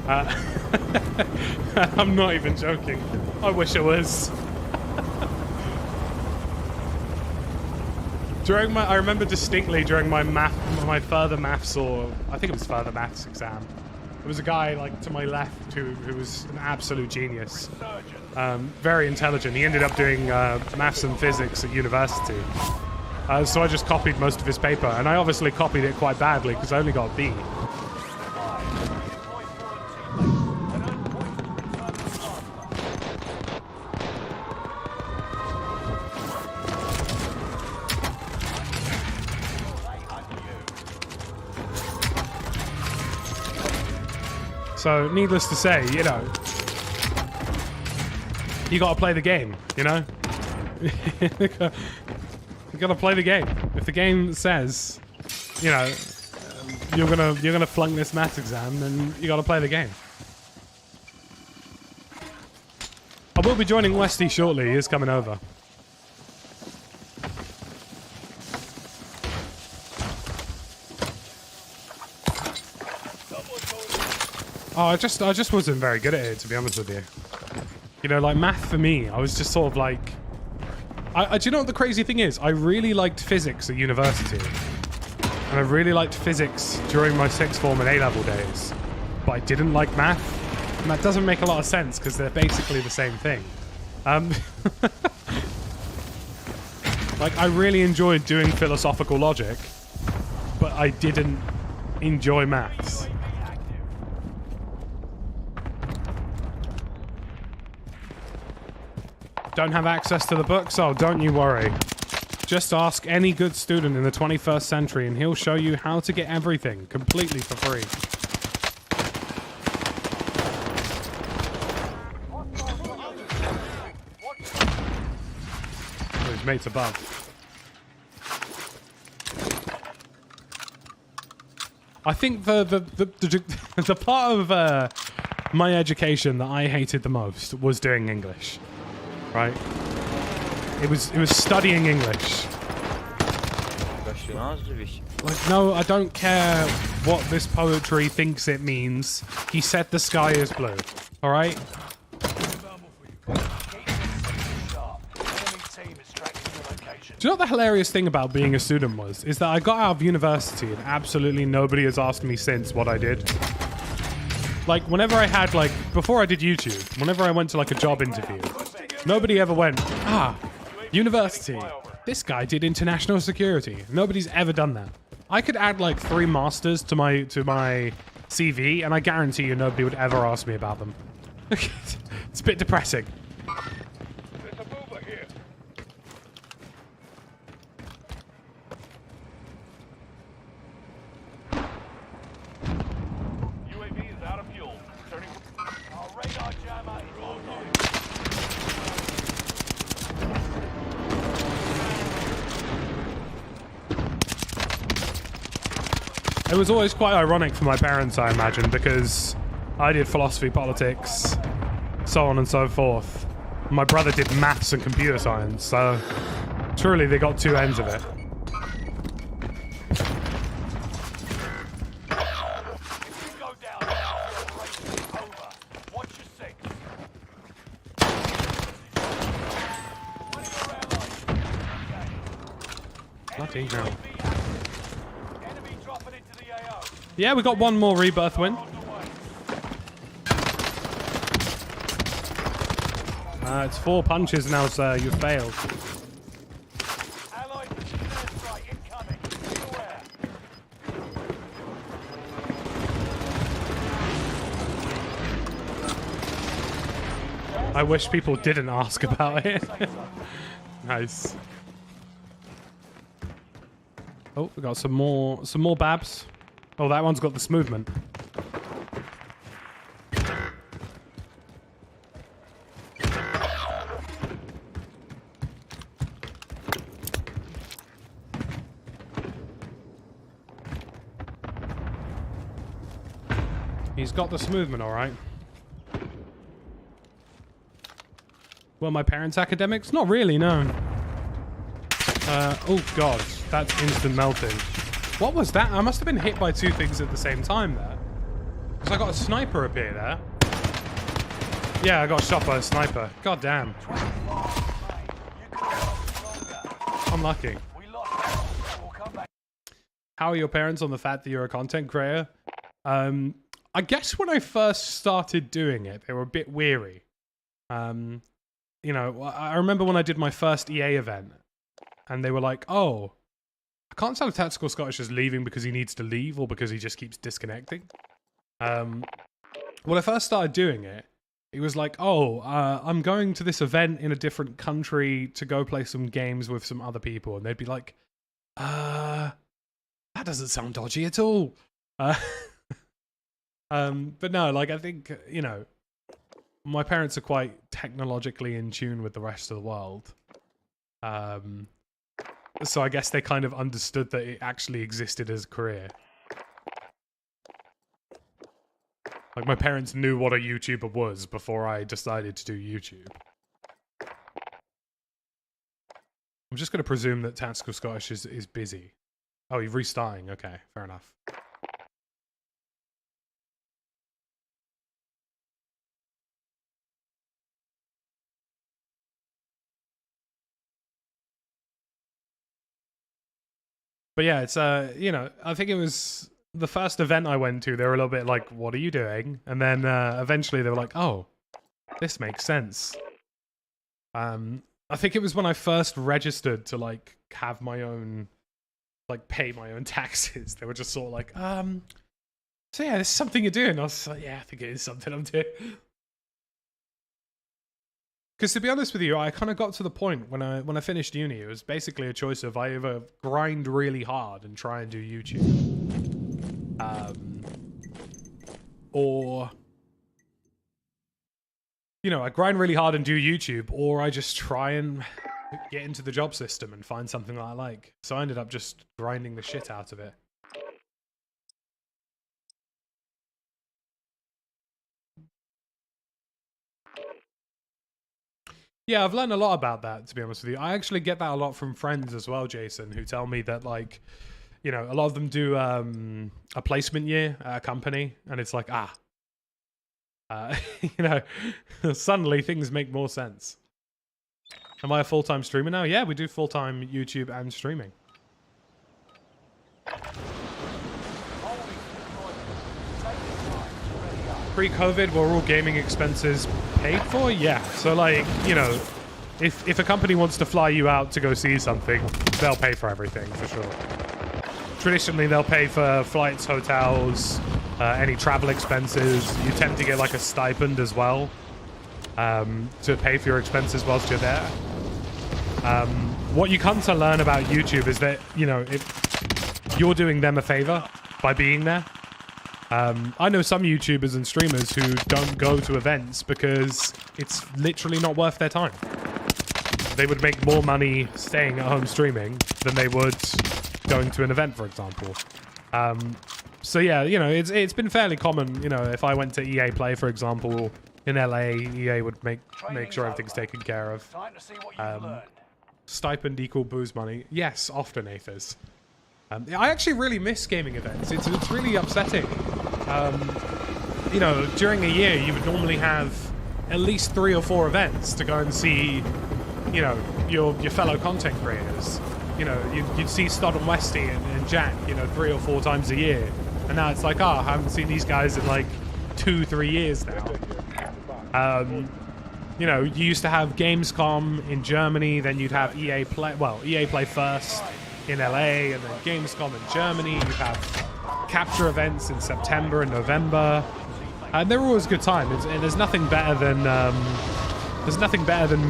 I'm not even joking. I wish I was. I remember distinctly during my further maths, or I think it was further maths exam, there was a guy like to my left who was an absolute genius. Very intelligent. He ended up doing maths and physics at university. So I just copied most of his paper, and I obviously copied it quite badly because I only got a B. So, needless to say, you know, you gotta play the game, you know? You gotta play the game. If the game says, you know, you're gonna flunk this maths exam, then you gotta play the game. I will be joining Westy shortly. He is coming over. Oh, I just wasn't very good at it, to be honest with you. You know, like math for me, I was just sort of like, do you know what the crazy thing is? I really liked physics at university, and I really liked physics during my sixth form and A-level days, but I didn't like math, and that doesn't make a lot of sense because they're basically the same thing. Like, I really enjoyed doing philosophical logic, but I didn't enjoy maths. Don't have access to the books? Oh, don't you worry. Just ask any good student in the 21st century and he'll show you how to get everything completely for free. Oh, his mate's above. I think the part of my education that I hated the most was doing English. Right? It was studying English. Like, no, I don't care what this poetry thinks it means. He said the sky is blue. Alright? Do you know what the hilarious thing about being a student was? Is that I got out of university and absolutely nobody has asked me since what I did. Like, whenever I had, like, before I did YouTube, whenever I went to, like, a job interview, nobody ever went, university. This guy did international security. Nobody's ever done that. I could add like 3 masters to my CV, and I guarantee you nobody would ever ask me about them. It's a bit depressing. There's a mover here. UAV is out of fuel. Turning. Our radar jammer is on. It was always quite ironic for my parents, I imagine, because I did philosophy, politics, so on and so forth. My brother did maths and computer science, so truly they got 2 ends of it. Bloody hell. Yeah, we got 1 more rebirth win. It's 4 punches now, sir. You failed. I wish people didn't ask about it. Nice. Oh, we got some more babs. Oh, that one's got this movement. He's got this movement, all right. Well, my parents' academics? Not really, no. Oh god, that's instant melting. What was that? I must have been hit by 2 things at the same time there. Because I got a sniper appear there. Yeah, I got shot by a sniper. God damn. Unlucky. How are your parents on the fact that you're a content creator? I guess when I first started doing it, they were a bit weary. You know, I remember when I did my first EA event. and they were like, oh, I can't tell if Tactical Scottish is leaving because he needs to leave or because he just keeps disconnecting. When I first started doing it, it was like, oh, I'm going to this event in a different country to go play some games with some other people. And they'd be like, that doesn't sound dodgy at all. But no, like, I think, you know, my parents are quite technologically in tune with the rest of the world. So I guess they kind of understood that it actually existed as a career. Like, my parents knew what a YouTuber was before I decided to do YouTube. I'm just going to presume that Tactical Scottish is busy. Oh, you're restarting. Okay, fair enough. But yeah, it's, you know, I think it was the first event I went to, they were a little bit like, what are you doing? And then eventually they were like, oh, this makes sense. I think it was when I first registered to, like, have my own, like, pay my own taxes. They were just sort of like, so yeah, this is something you're doing. I was like, yeah, I think it is something I'm doing. Because to be honest with you, I kind of got to the point when I finished uni, it was basically a choice of I either grind really hard and try and do YouTube, or, you know, I grind really hard and do YouTube, or I just try and get into the job system and find something that I like. So I ended up just grinding the shit out of it. Yeah, I've learned a lot about that, to be honest with you. I actually get that a lot from friends as well, Jason, who tell me that, like, you know, a lot of them do a placement year at a company, and it's like, you know, suddenly things make more sense. Am I a full-time streamer now? Yeah, we do full-time YouTube and streaming. Pre-COVID, were all gaming expenses paid for? Yeah. So, like, you know, if a company wants to fly you out to go see something, they'll pay for everything, for sure. Traditionally, they'll pay for flights, hotels, any travel expenses. You tend to get, like, a stipend as well to pay for your expenses whilst you're there. What you come to learn about YouTube is that, you know, you're doing them a favor by being there. I know some YouTubers and streamers who don't go to events because it's literally not worth their time. They would make more money staying at home streaming than they would going to an event, for example. So yeah, you know, it's been fairly common. You know, if I went to EA Play, for example, in LA, EA would make sure everything's taken care of. Stipend equal booze money. Yes, often, Aethers. I actually really miss gaming events. It's really upsetting. You know, during a year, you would normally have at least 3 or 4 events to go and see, you know, your fellow content creators. You know, you'd see Stod and Westy and Jack, you know, 3 or 4 times a year. And now it's like, oh, I haven't seen these guys in like 2-3 years now. You know, you used to have Gamescom in Germany, then you'd have EA Play, well, EA Play first in LA, and then Gamescom in Germany. You have capture events in September and November, and they're always a good time. There's nothing better than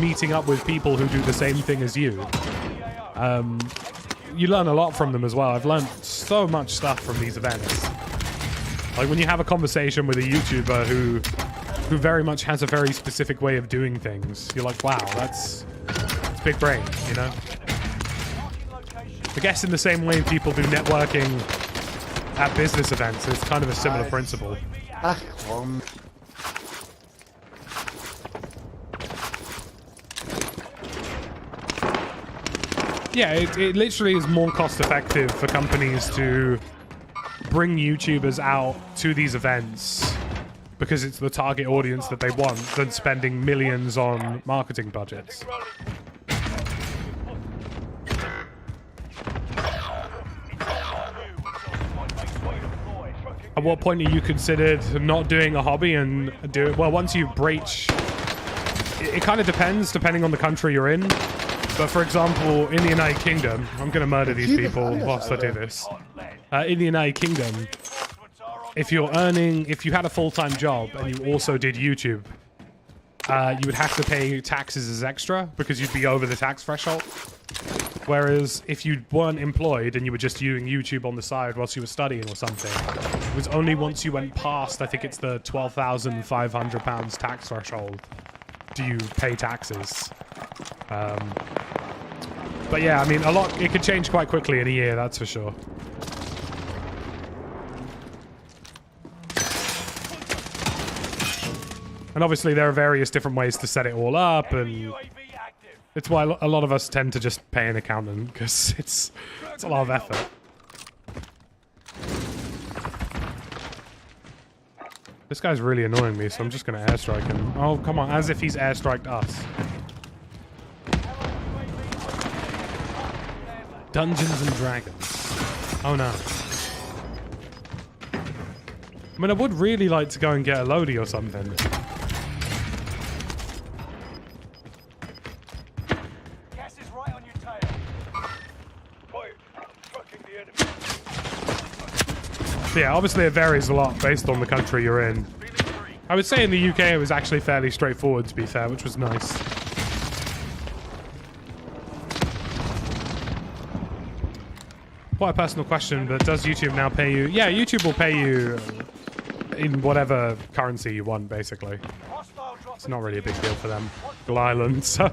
meeting up with people who do the same thing as you. You learn a lot from them as well. I've learned so much stuff from these events. Like when you have a conversation with a YouTuber who very much has a very specific way of doing things, you're like, wow, that's big brain, you know? I guess in the same way people do networking at business events, it's kind of a similar principle. Yeah, it literally is more cost effective for companies to bring YouTubers out to these events because it's the target audience that they want than spending millions on marketing budgets. At what point are you considered not doing a hobby and do it? Well, once you breach, it kind of depends, depending on the country you're in. But for example, in the United Kingdom, I'm going to murder these people whilst I do this. In the United Kingdom, if you had a full-time job and you also did YouTube, you would have to pay taxes as extra because you'd be over the tax threshold. Whereas if you weren't employed and you were just doing YouTube on the side whilst you were studying or something, it was only once you went past, I think it's the £12,500 tax threshold, do you pay taxes. But yeah, I mean, it could change quite quickly in a year, that's for sure. And obviously there are various different ways to set it all up, and it's why a lot of us tend to just pay an accountant, because it's a lot of effort. This guy's really annoying me, so I'm just going to airstrike him. Oh, come on, as if he's airstriked us. Dungeons and Dragons. Oh no. I mean, I would really like to go and get a loadie or something. Yeah, obviously it varies a lot based on the country you're in. I would say in the UK it was actually fairly straightforward, to be fair, which was nice. Quite a personal question, but does YouTube now pay you? Yeah, YouTube will pay you in whatever currency you want, basically. It's not really a big deal for them. Little island, so...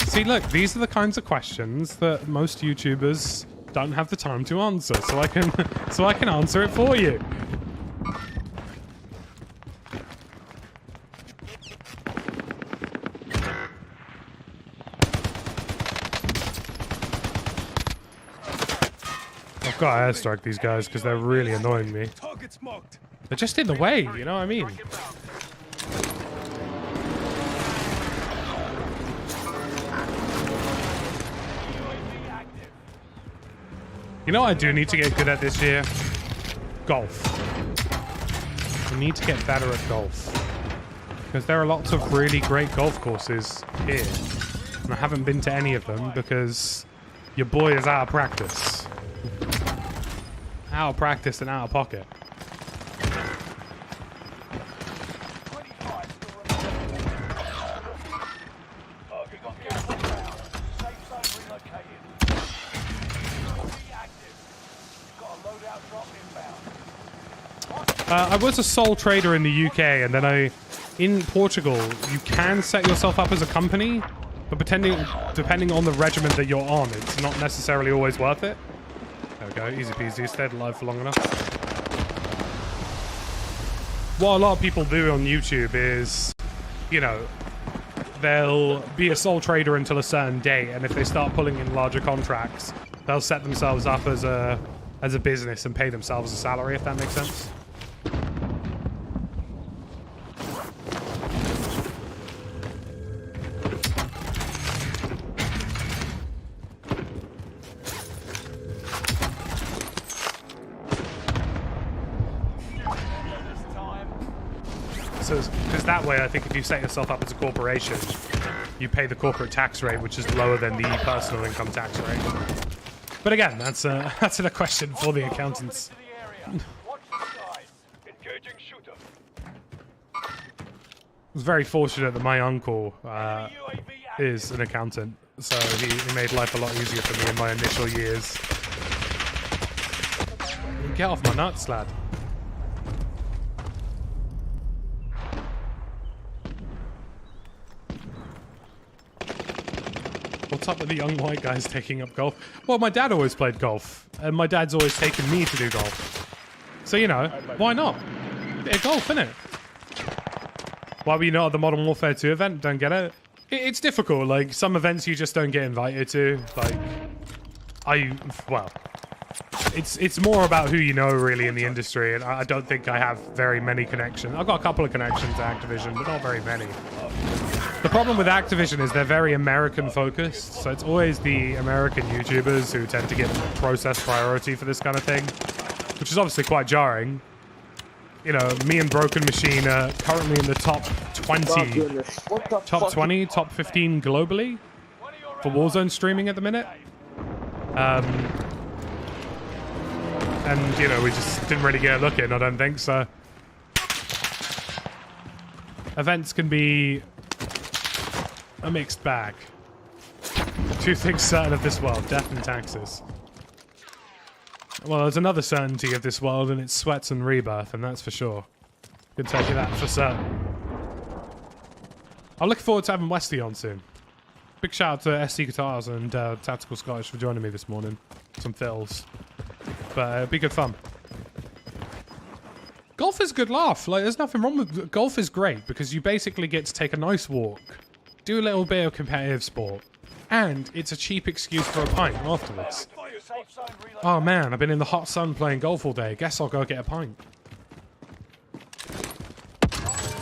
See, look, these are the kinds of questions that most YouTubers don't have the time to answer, so I can answer it for you. I've got to airstrike these guys because they're really annoying me. They're just in the way, you know what I mean? You know what I do need to get good at this year? Golf. I need to get better at golf. Because there are lots of really great golf courses here. And I haven't been to any of them because your boy is out of practice. Out of practice and out of pocket. I was a sole trader in the UK, and then in Portugal, you can set yourself up as a company, but depending on the regiment that you're on, it's not necessarily always worth it. There we go, easy peasy, stayed alive for long enough. What a lot of people do on YouTube is, you know, they'll be a sole trader until a certain date, and if they start pulling in larger contracts, they'll set themselves up as a business and pay themselves a salary, if that makes sense. Because that way, I think if you set yourself up as a corporation, you pay the corporate tax rate, which is lower than the personal income tax rate. But again, that's a question for the accountants. I was very fortunate that my uncle is an accountant, so he made life a lot easier for me in my initial years. Get off my nuts, lad. What's up with the young white guys taking up golf? Well, my dad always played golf, and my dad's always taken me to do golf. So, you know, why not? Bit of golf, innit? Why were you not at the Modern Warfare 2 event? Don't get it? It's difficult. Like, some events you just don't get invited to. Like, well, it's more about who you know, really, in the industry, and I don't think I have very many connections. I've got a couple of connections to Activision, but not very many. The problem with Activision is they're very American-focused, so it's always the American YouTubers who tend to get process priority for this kind of thing, which is obviously quite jarring. you know, me and Broken Machine are currently in the top 20, Oh, goodness. What the top fuck? 20, top 15 globally for Warzone streaming at the minute. And, you know, we just didn't really get a look in, I don't think, so. Events can be a mixed bag. Two things certain of this world, death and taxes. Well, there's another certainty of this world, and it's sweats and rebirth, and that's for sure. Can tell you that for certain. I'm looking forward to having Westy on soon. Big shout out to SC Guitars and Tactical Scottish for joining me this morning. Some fills. But it'll be good fun. Golf is a good laugh. Like, there's nothing wrong with golf. Is great because you basically get to take a nice walk, do a little bit of competitive sport, and it's a cheap excuse for a pint afterwards. Oh man, I've been in the hot sun playing golf all day. Guess I'll go get a pint.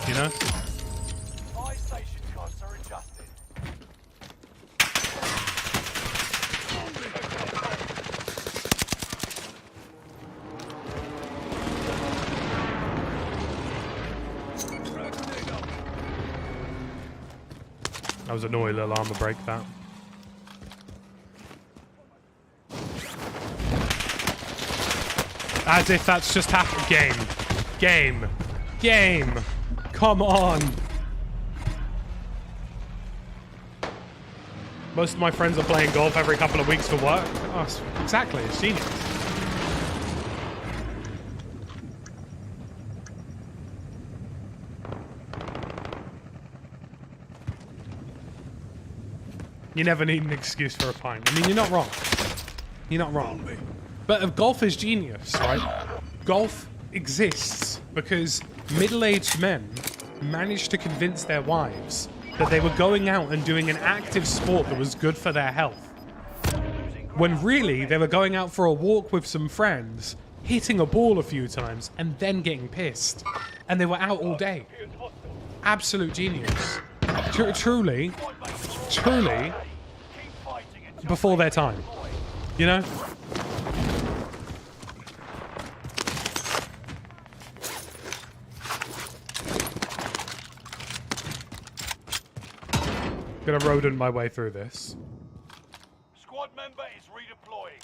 You know? Buy station costs are adjusted. That was a naughty little armor break, that. As if that's just happened. Game. Come on. Most of my friends are playing golf every couple of weeks for work. Oh, exactly. It's genius. You never need an excuse for a pint. I mean, you're not wrong. You're not wrong. But golf is genius, right? Golf exists because middle-aged men managed to convince their wives that they were going out and doing an active sport that was good for their health. When really, they were going out for a walk with some friends, hitting a ball a few times, and then getting pissed. And they were out all day. Absolute genius. Truly, before their time. You know? Gonna rodent my way through this. Squad member is redeploying.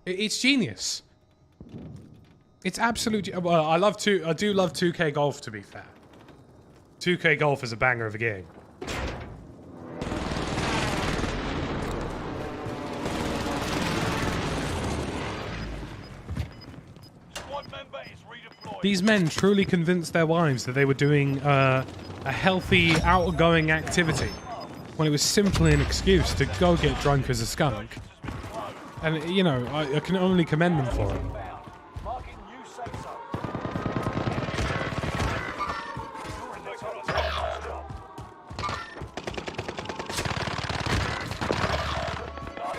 It's genius. It's absolute. Well, I do love 2K Golf, to be fair. 2K Golf is a banger of a game. Squad member is redeploying. These men truly convinced their wives that they were doing a healthy, outgoing activity when it was simply an excuse to go get drunk as a skunk. And, you know, I can only commend them for it. Marking new safe zone. Last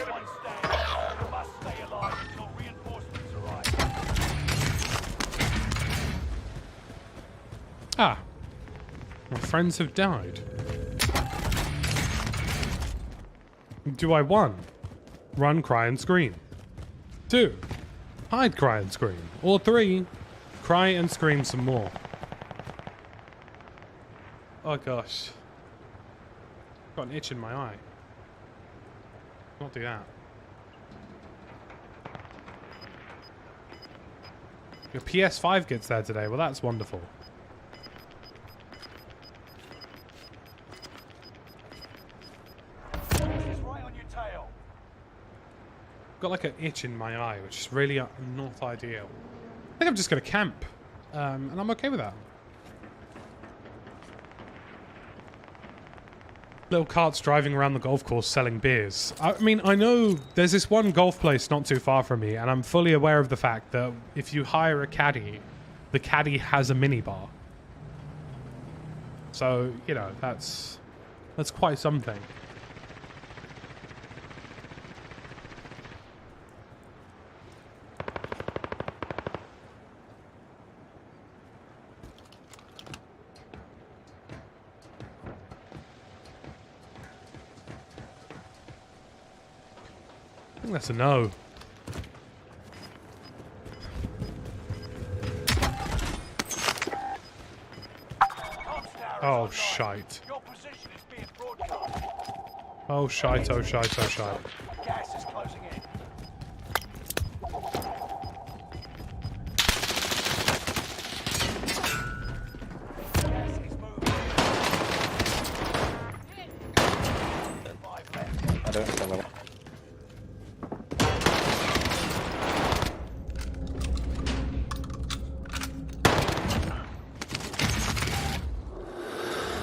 one standing. You must stay alive until reinforcements arrive. Ah. My friends have died. Do I 1. Run, cry, and scream. 2. Hide, cry, and scream. Or 3. Cry and scream some more. Oh gosh. Got an itch in my eye. Not do that. Your PS5 gets there today. Well, that's wonderful. Got like an itch in my eye, which is really not ideal. I think I'm just going to camp, and I'm okay with that. Little carts driving around the golf course selling beers. I mean, I know there's this one golf place not too far from me, and I'm fully aware of the fact that if you hire a caddy, the caddy has a minibar. So, you know, that's quite something. I think that's a no. shite. Your position is being broadcast. Oh shite, oh shite, oh shite. Gas is closing in. Gas is moving. 5 left. I don't know.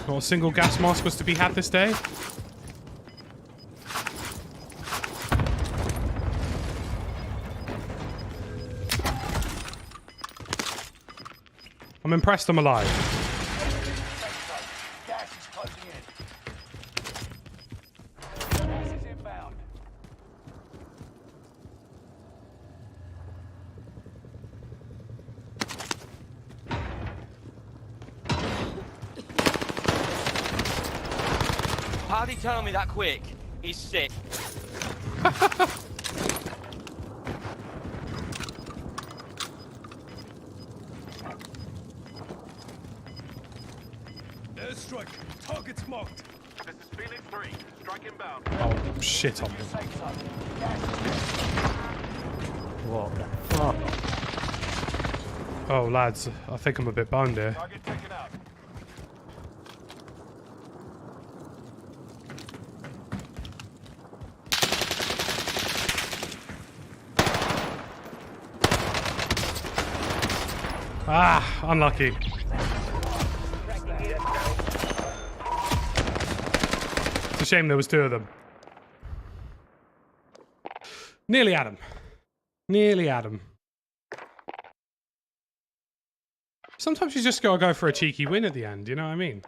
Not a single gas mask was to be had this day. I'm impressed I'm alive. Gas is closing in. Gas is inbound. How'd he tell me that quick? He's sick. Airstrike. Target's marked. This is Phoenix 3. Strike inbound. Oh, shit on me. Safe zone. Gas is What the fuck? Oh, lads, I think I'm a bit boned here. Target taken out. Ah, unlucky. It's a shame there was 2 of them. Nearly had him. Nearly had him. Sometimes you just gotta go for a cheeky win at the end, you know what I mean?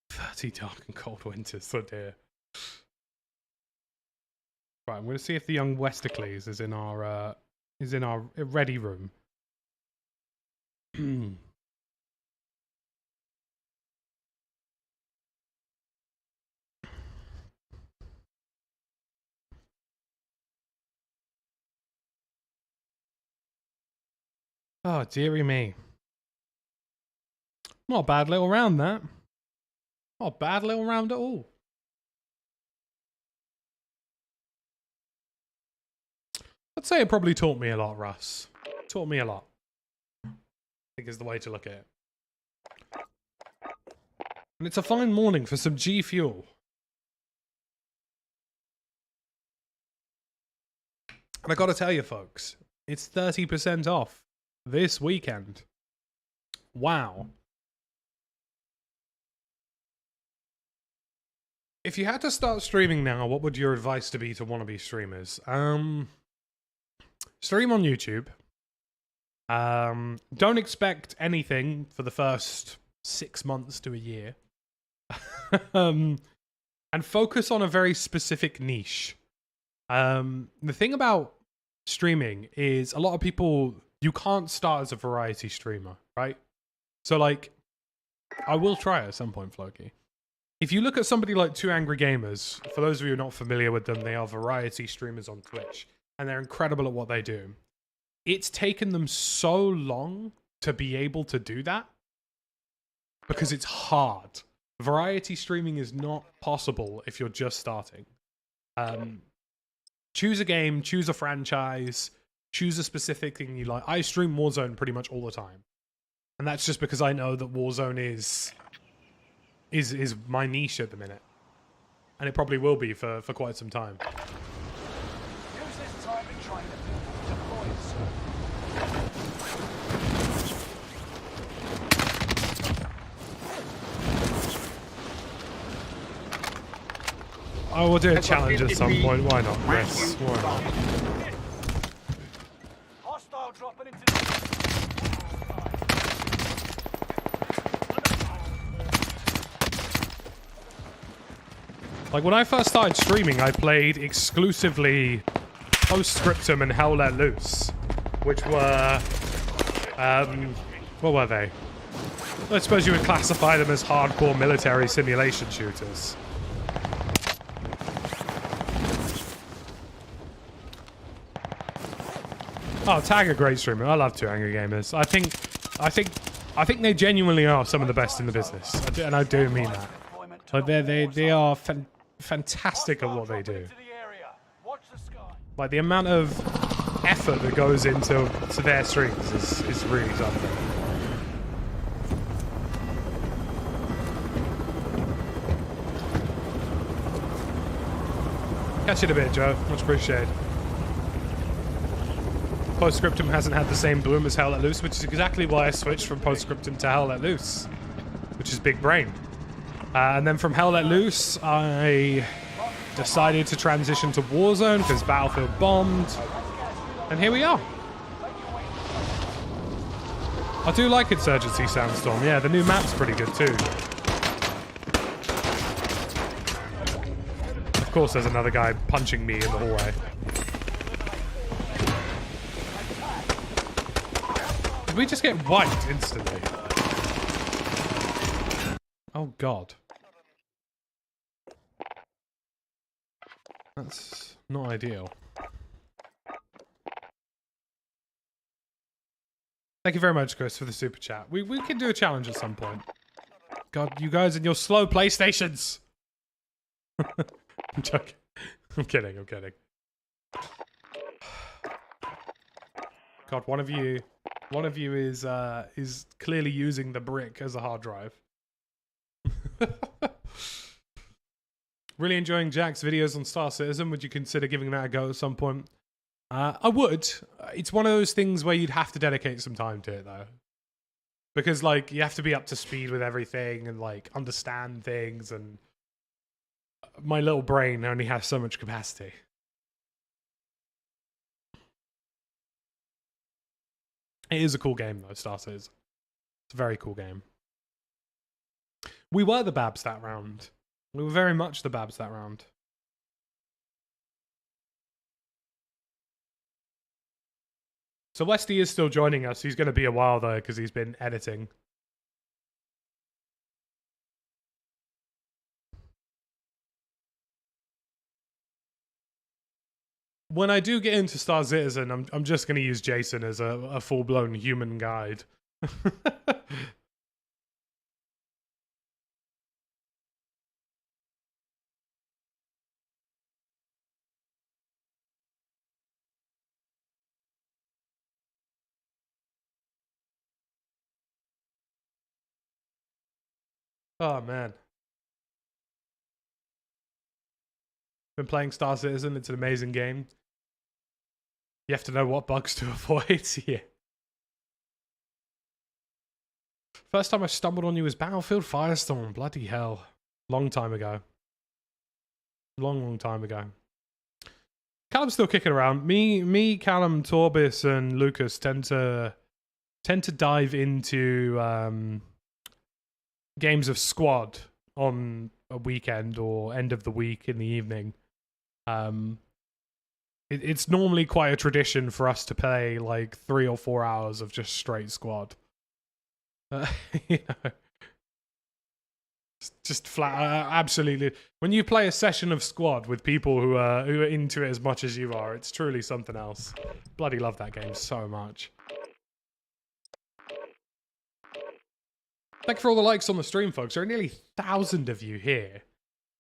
30 dark and cold winters, oh dear. Right, I'm gonna see if the young Westercles is in our ready room. Oh, dearie me. Not a bad little round, that. Not a bad little round at all. I'd say it probably taught me a lot, Russ. Taught me a lot. I think is the way to look at it. And it's a fine morning for some G Fuel. And I gotta tell you, folks, it's 30% off this weekend. Wow. If you had to start streaming now, what would your advice to be to wannabe streamers? Stream on YouTube. Don't expect anything for the first 6 months to a year. And focus on a very specific niche. The thing about streaming is a lot of people, you can't start as a variety streamer, right? So like, I will try at some point, Floki. If you look at somebody like Two Angry Gamers, for those of you who are not familiar with them, they are variety streamers on Twitch, and they're incredible at what they do. It's taken them so long to be able to do that because it's hard. Variety streaming is not possible if you're just starting. Choose a game, choose a franchise, choose a specific thing you like. I stream Warzone pretty much all the time. And that's just because I know that Warzone is my niche at the minute. And it probably will be for quite some time. Use this time in training. Deploys. I will do a challenge at some point. Why not? Yes, why not? Hostile dropping into the... Like, when I first started streaming, I played exclusively Postscriptum and Hell Let Loose, which were, what were they? I suppose you would classify them as hardcore military simulation shooters. Oh, Tag a great streamer. I love Two Angry Gamers. I think I think they genuinely are some of the best in the business, and I do mean that. Like they are fantastic at what they do. Like the amount of effort that goes into their streams is really something. Catch you in a bit, Joe. Much appreciated. Postscriptum hasn't had the same bloom as Hell Let Loose, which is exactly why I switched from Postscriptum to Hell Let Loose, which is big brain. And then from Hell Let Loose, I decided to transition to Warzone because Battlefield bombed, and here we are. I do like Insurgency Sandstorm. Yeah, the new map's pretty good too. Of course, there's another guy punching me in the hallway. Did we just get wiped instantly? Oh god. That's not ideal. Thank you very much, Chris, for the super chat. We can do a challenge at some point. God, you guys and your slow PlayStations. I'm joking. I'm kidding. I'm kidding. God, one of you is clearly using the brick as a hard drive. Really enjoying Jack's videos on Star Citizen. Would you consider giving that a go at some point? I would. It's one of those things where you'd have to dedicate some time to it, though. Because, like, you have to be up to speed with everything and, like, understand things, and my little brain only has so much capacity. It is a cool game, though, Star Citizen. It's a very cool game. We were the Babs that round. We were very much the Babs that round. So Westy is still joining us. He's going to be a while, though, because he's been editing. When I do get into Star Citizen, I'm just going to use Jason as a full-blown human guide. Oh, man. Been playing Star Citizen. It's an amazing game. You have to know what bugs to avoid. Yeah. First time I stumbled on you was Battlefield Firestorm. Bloody hell. Long time ago. Long time ago. Callum's still kicking around. Me, Callum, Torbis, and Lucas tend to dive into games of squad on a weekend or end of the week in the evening. It's normally quite a tradition for us to play like 3 or 4 hours of just straight squad. You know, just flat. Absolutely. When you play a session of squad with people who are into it as much as you are, it's truly something else. Bloody love that game so much. Thank you for all the likes on the stream, folks. There are nearly 1,000 of you here.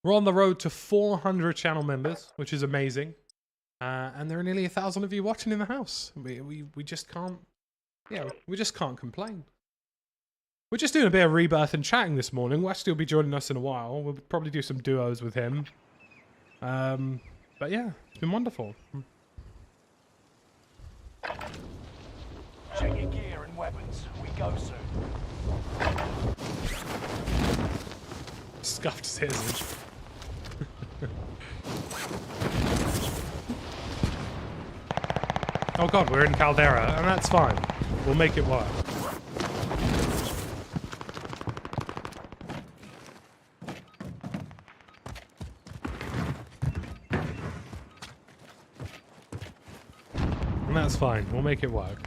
We're on the road to 400 channel members, which is amazing. And there are nearly 1,000 of you watching in the house. We just can't, yeah, we just can't complain. We're just doing a bit of rebirth and chatting this morning. Westy will be joining us in a while. We'll probably do some duos with him. But yeah, it's been wonderful. Check your gear and weapons. We go soon. Scuffed citizen. Oh god, we're in Caldera, and that's fine. We'll make it work. And that's fine. We'll make it work.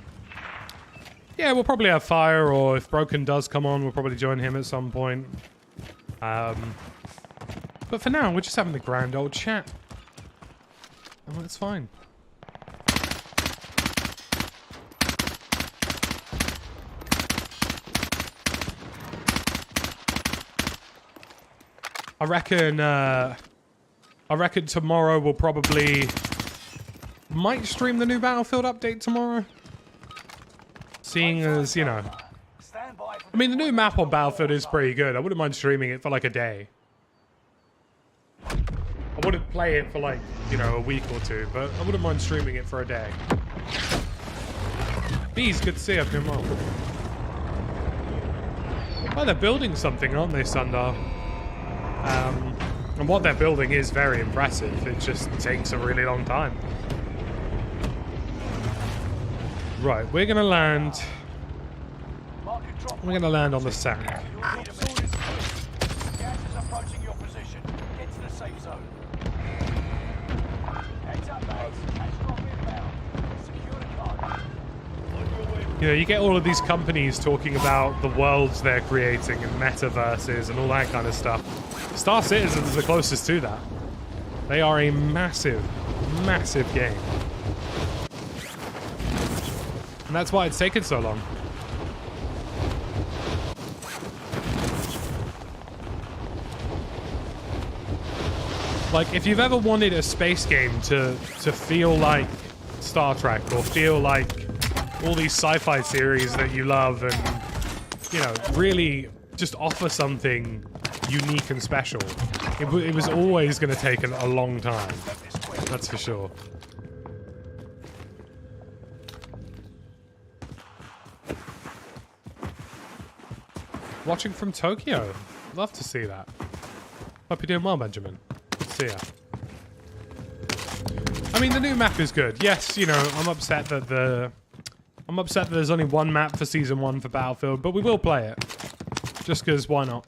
Yeah, we'll probably have fire, or if Broken does come on, we'll probably join him at some point. But for now, we're just having a grand old chat. And that's fine. I reckon tomorrow we'll probably might stream the new Battlefield update tomorrow. Seeing as, you know, I mean, the new map on Battlefield is pretty good. I wouldn't mind streaming it for like a day. I wouldn't play it for like, you know, a week or two, but I wouldn't mind streaming it for a day. Bees, good to see you. Doing well. Oh, they're building something, aren't they, Sundar? And what they're building is very impressive. It just takes a really long time. Right, we're gonna land. We're gonna land on the sack. Gas is approaching your position. Get to the safe zone. Heads up, mate. Catch drop inbound. Secure the cargo. You know, you get all of these companies talking about the worlds they're creating and metaverses and all that kind of stuff. Star Citizen is the closest to that. They are a massive, massive game. And that's why it's taken so long. Like, if you've ever wanted a space game to feel like Star Trek or feel like all these sci-fi series that you love and, you know, really just offer something unique and special, it was always going to take a long time. That's for sure. Watching from Tokyo. Love to see that. Hope you're doing well, Benjamin. See ya. I mean, the new map is good. Yes, you know, I'm upset that there's only one map for Season 1 for Battlefield, but we will play it. Just because, why not?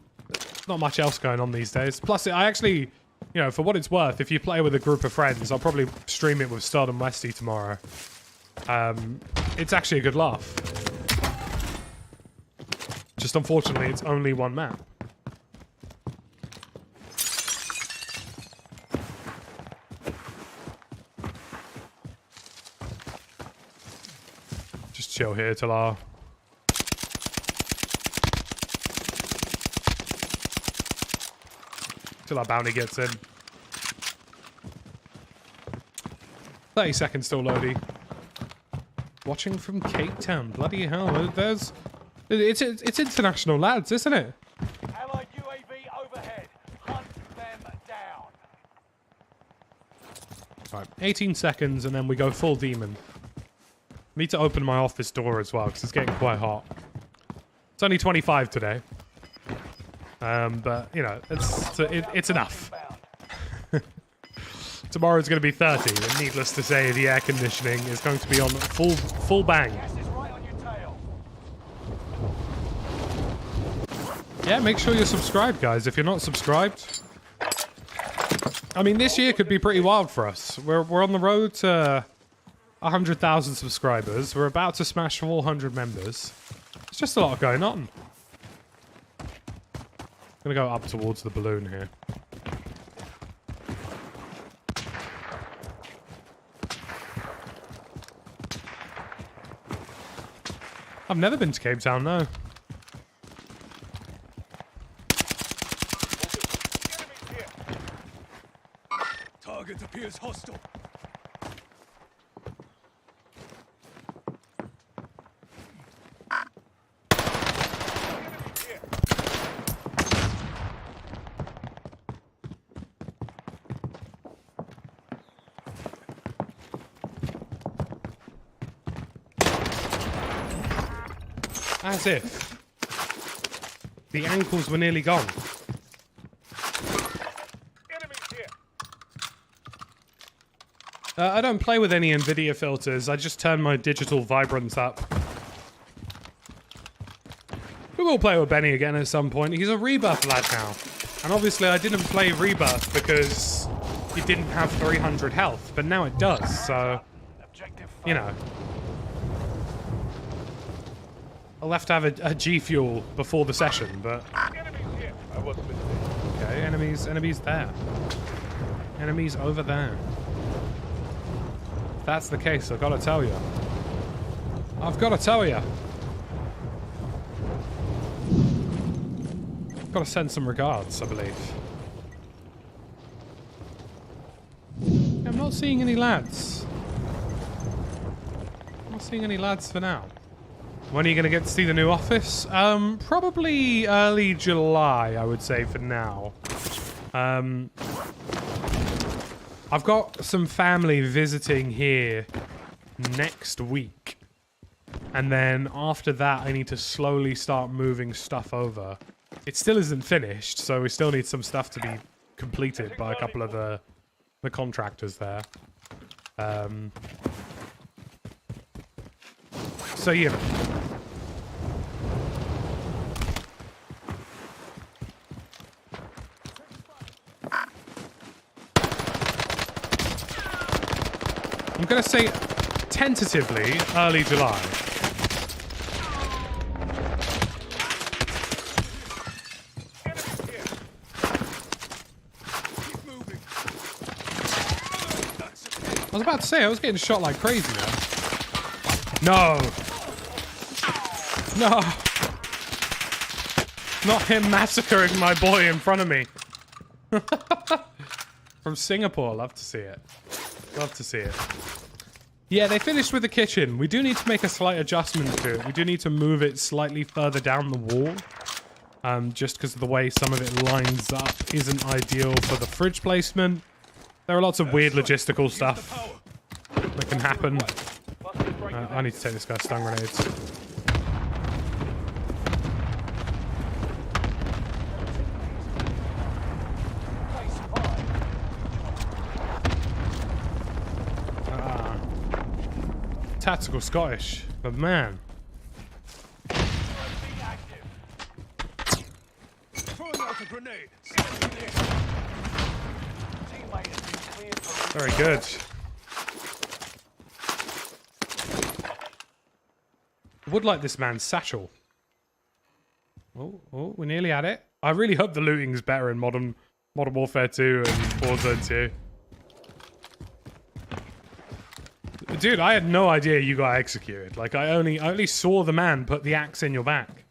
Not much else going on these days. Plus, I actually, you know, for what it's worth, if you play with a group of friends, I'll probably stream it with Stud and Westy tomorrow. It's actually a good laugh. Just unfortunately, it's only one map. Just chill here till our bounty gets in. 30 seconds still loading. Watching from Cape Town. Bloody hell. It's international lads, isn't it? Allied UAV overhead. Hunt them down. Right, 18 seconds and then we go full demon. Need to open my office door as well because it's getting quite hot. It's only 25 today. But, you know, it's enough. Tomorrow's going to be 30, and needless to say, the air conditioning is going to be on full bang. Gas is right on your tail. Yeah, make sure you're subscribed, guys. If you're not subscribed, I mean, this year could be pretty wild for us. We're on the road to 100,000 subscribers. We're about to smash 400 members. It's just a lot going on. I'm gonna go up towards the balloon here. I've never been to Cape Town, no. Target appears hostile. As if the ankles were nearly gone. I don't play with any NVIDIA filters. I just turn my digital vibrance up. We will play with Benny again at some point. He's a Rebirth lad now. And obviously I didn't play Rebirth because it didn't have 300 health. But now it does, so, you know. I'll have to have a G Fuel before the session, but... Okay, enemies there. Enemies over there. If that's the case, I've got to tell you. Got to send some regards, I believe. I'm not seeing any lads. I'm not seeing any lads for now. When are you going to get to see the new office? Probably early July, I would say, for now. I've got some family visiting here next week. And then after that, I need to slowly start moving stuff over. It still isn't finished, so we still need some stuff to be completed by a couple of the contractors there. So, you know. I'm going to say tentatively early July. I was about to say, I was getting shot like crazy now. No. No. Not him massacring my boy in front of me. From Singapore, love to see it. Love to see it. Yeah, they finished with the kitchen. We do need to make a slight adjustment to it. We do need to move it slightly further down the wall. Just because of the way some of it lines up isn't ideal for the fridge placement. There are lots of weird logistical stuff that can happen. I need to take this guy's stun grenades. Tactical Scottish, but man. Very good. I would like this man's satchel. Oh, we're nearly at it. I really hope the looting's better in Modern Warfare 2 and Warzone 2. Dude, I had no idea you got executed. Like, I only saw the man put the axe in your back.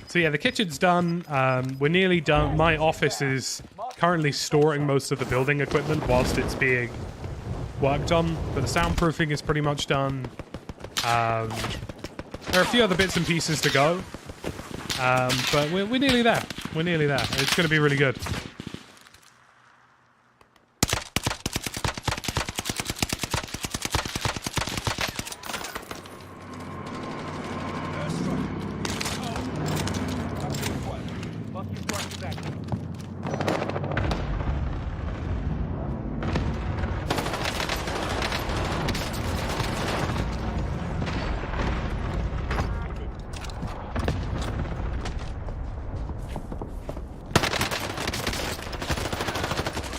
So yeah, the kitchen's done. We're nearly done. My office is currently storing most of the building equipment whilst it's being worked on. But the soundproofing is pretty much done. There are a few other bits and pieces to go. But we're nearly there. We're nearly there. It's going to be really good.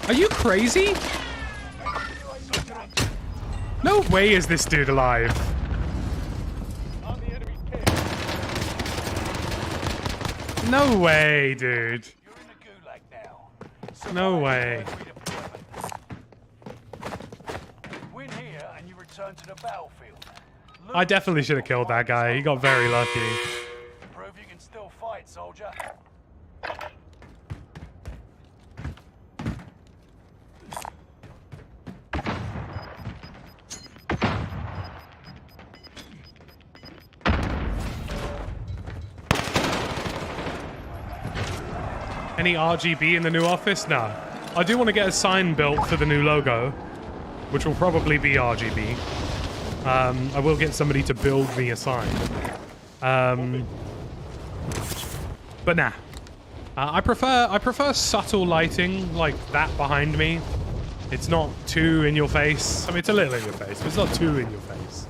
Are you crazy? No way is this dude alive. No way, dude. No way. Win here and you return to the battlefield. I definitely should have killed that guy. He got very lucky. Prove you can still fight, soldier. Any RGB in the new office? No. I do want to get a sign built for the new logo, which will probably be RGB. I will get somebody to build me a sign. But nah. I prefer subtle lighting like that behind me. It's not too in your face. I mean, it's a little in your face, but it's not too in your face.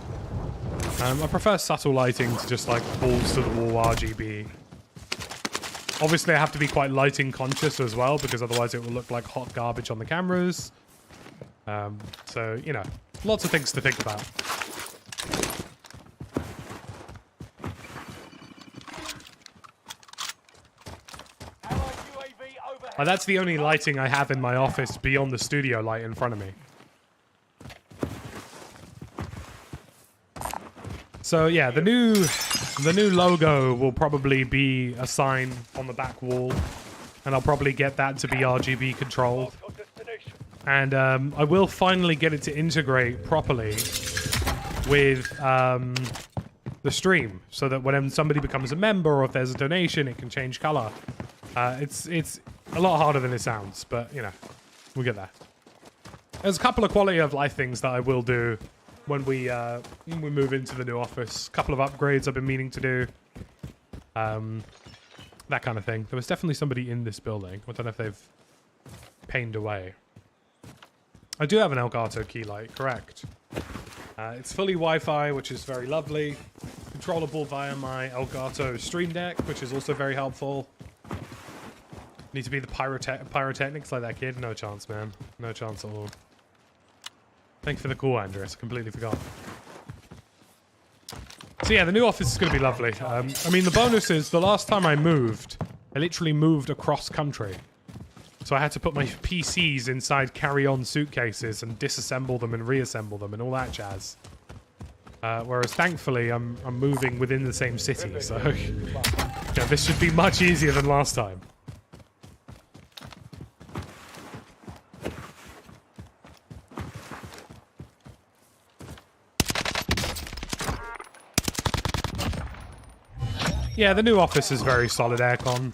I prefer subtle lighting to just like balls to the wall RGB. Obviously, I have to be quite lighting conscious as well, because otherwise it will look like hot garbage on the cameras. So, you know, lots of things to think about. That's the only lighting I have in my office beyond the studio light in front of me. So yeah, the new logo will probably be a sign on the back wall, and I'll probably get that to be RGB controlled. And I will finally get it to integrate properly with the stream, so that when somebody becomes a member or if there's a donation, it can change color. It's a lot harder than it sounds, but you know, we'll get there. There's a couple of quality of life things that I will do when we move into the new office. A couple of upgrades I've been meaning to do. That kind of thing. There was definitely somebody in this building. I don't know if they've pained away. I do have an Elgato key light, correct. It's fully Wi-Fi, which is very lovely. Controllable via my Elgato Stream Deck, which is also very helpful. Need to be the pyrotechnics like that kid? No chance, man. No chance at all. Thank you for the call, Andres. I completely forgot. So yeah, the new office is going to be lovely. I mean, the bonus is the last time I moved, I literally moved across country. So I had to put my PCs inside carry-on suitcases and disassemble them and reassemble them and all that jazz. Whereas thankfully, I'm moving within the same city, so yeah, this should be much easier than last time. Yeah, the new office is very solid aircon.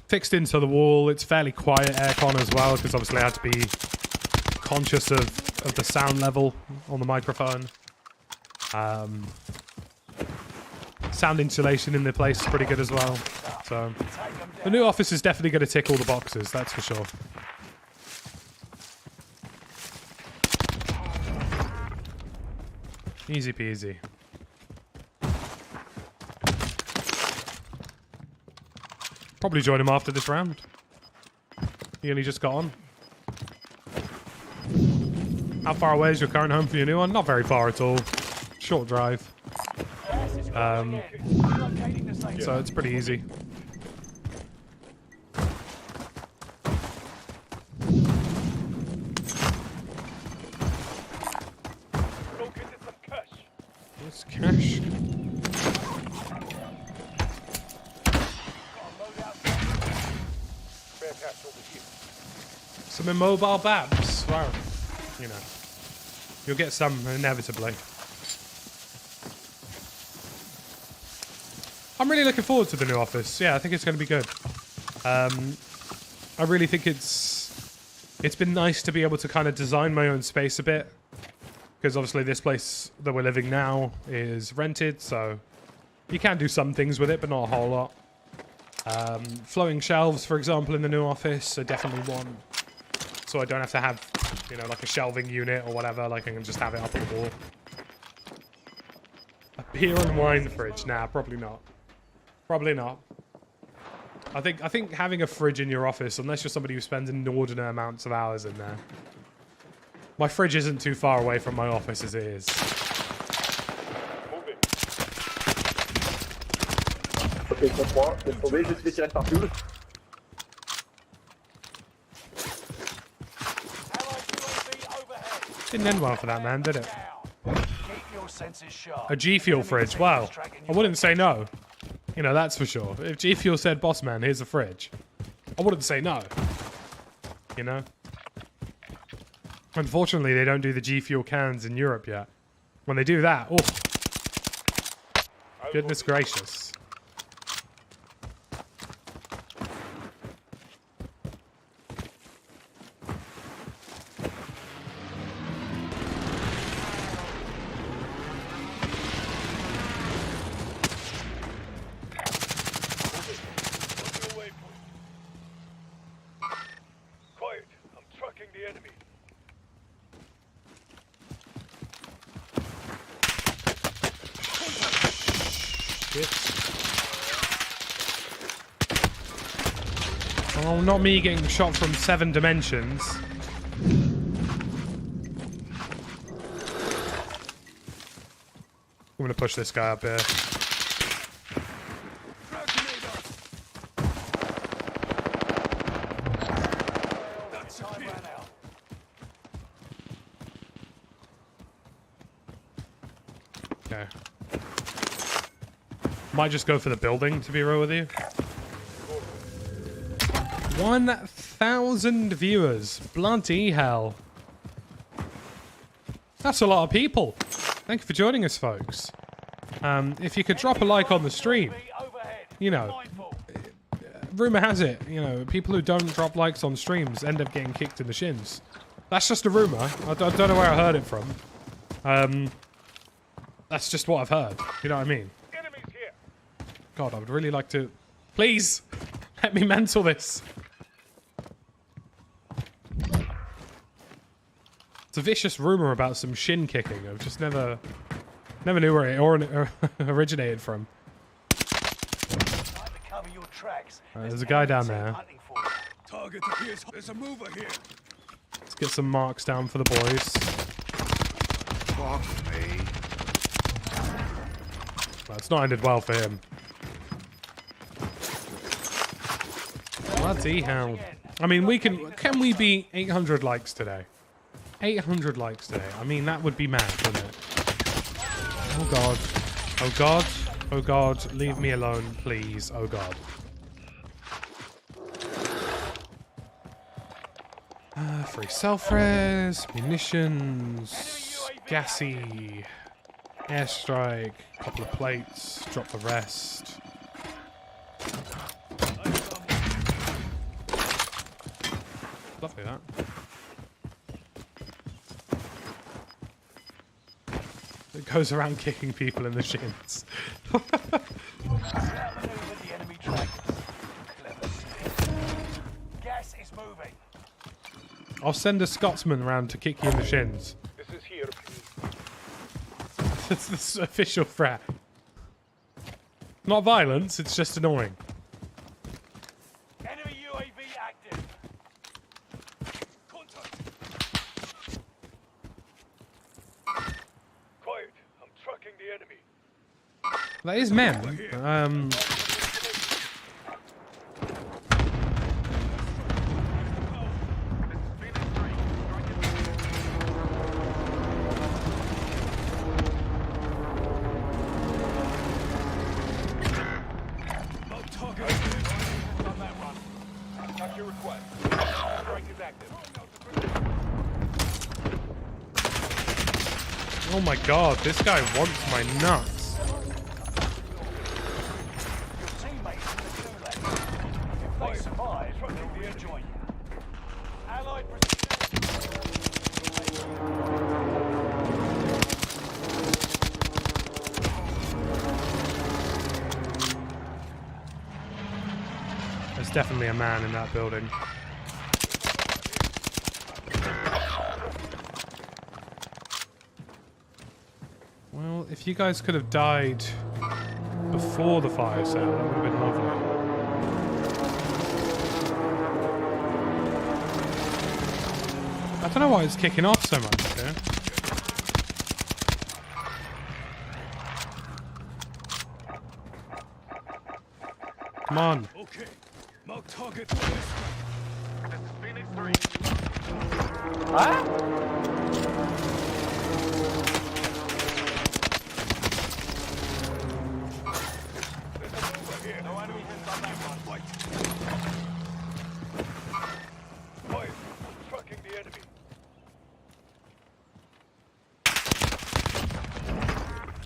Fixed into the wall. It's fairly quiet aircon as well, because obviously I had to be conscious of the sound level on the microphone. Sound insulation in the place is pretty good as well. So the new office is definitely going to tick all the boxes, that's for sure. Easy peasy. Probably join him after this round. He only just got on. How far away is your current home for your new one? Not very far at all. Short drive. So it's pretty easy. What's cash? Some immobile babs. Wow. You know. You'll get some inevitably. I'm really looking forward to the new office. Yeah, I think it's going to be good. I really think it's been nice to be able to kind of design my own space a bit. Because obviously this place that we're living now is rented, so you can do some things with it, but not a whole lot. Floating shelves, for example, in the new office, I definitely want. So I don't have to have, you know, like a shelving unit or whatever. Like I can just have it up on the wall. A beer and wine fridge? Nah, probably not. Probably not. I think having a fridge in your office, unless you're somebody who spends inordinate amounts of hours in there. My fridge isn't too far away from my office as it is. Ok, je comprends. Laisse tomber, je te fais tirer partout. Didn't end well for that man, did it? A G Fuel fridge, wow. I wouldn't say no. You know, that's for sure. If G Fuel said, boss man, here's a fridge, I wouldn't say no. You know? Unfortunately, they don't do the G Fuel cans in Europe yet. When they do that, oh. Goodness gracious. Oh, not me getting shot from 7 dimensions. I'm gonna push this guy up here. Okay. Might just go for the building, to be real with you. 1,000 viewers. Bloody hell. That's a lot of people. Thank you for joining us, folks. If you could drop a like on the stream, you know, rumor has it, you know, people who don't drop likes on streams end up getting kicked in the shins. That's just a rumor. I don't know where I heard it from. That's just what I've heard. You know what I mean? God, I would really like to... Please! Let me mental this. It's a vicious rumor about some shin kicking. I've just never knew where it originated from. There's a guy down there. Target appears. There's a mover here. Let's get some marks down for the boys. Fuck me. Well, it's not ended well for him. Bloody hell. I mean, can we be 800 likes today? 800 likes today. I mean, that would be mad, wouldn't it? Oh god. Oh god. Oh god. Leave me alone, please. Oh god. Free self-res, munitions, gassy, airstrike, couple of plates, drop the rest. Lovely that. It goes around kicking people in the shins. Gas is moving. I'll send a Scotsman around to kick you in the shins. This is here. It's this official threat. Not violence, it's just annoying. Enemy UAV active. Contact. Quiet. I'm tracking the enemy. That is men. Oh my god, this guy wants my nuts. Teammates in the gulag. If they survive, they'll rejoin you. Allied There's definitely a man in that building. Well, if you guys could have died before the fire sale, that would have been lovely. I don't know why it's kicking off so much here. Come on. Okay. Mark target. This is Phoenix 3. No enemy hits on that one. Fight. Quiet. I'm tracking the enemy.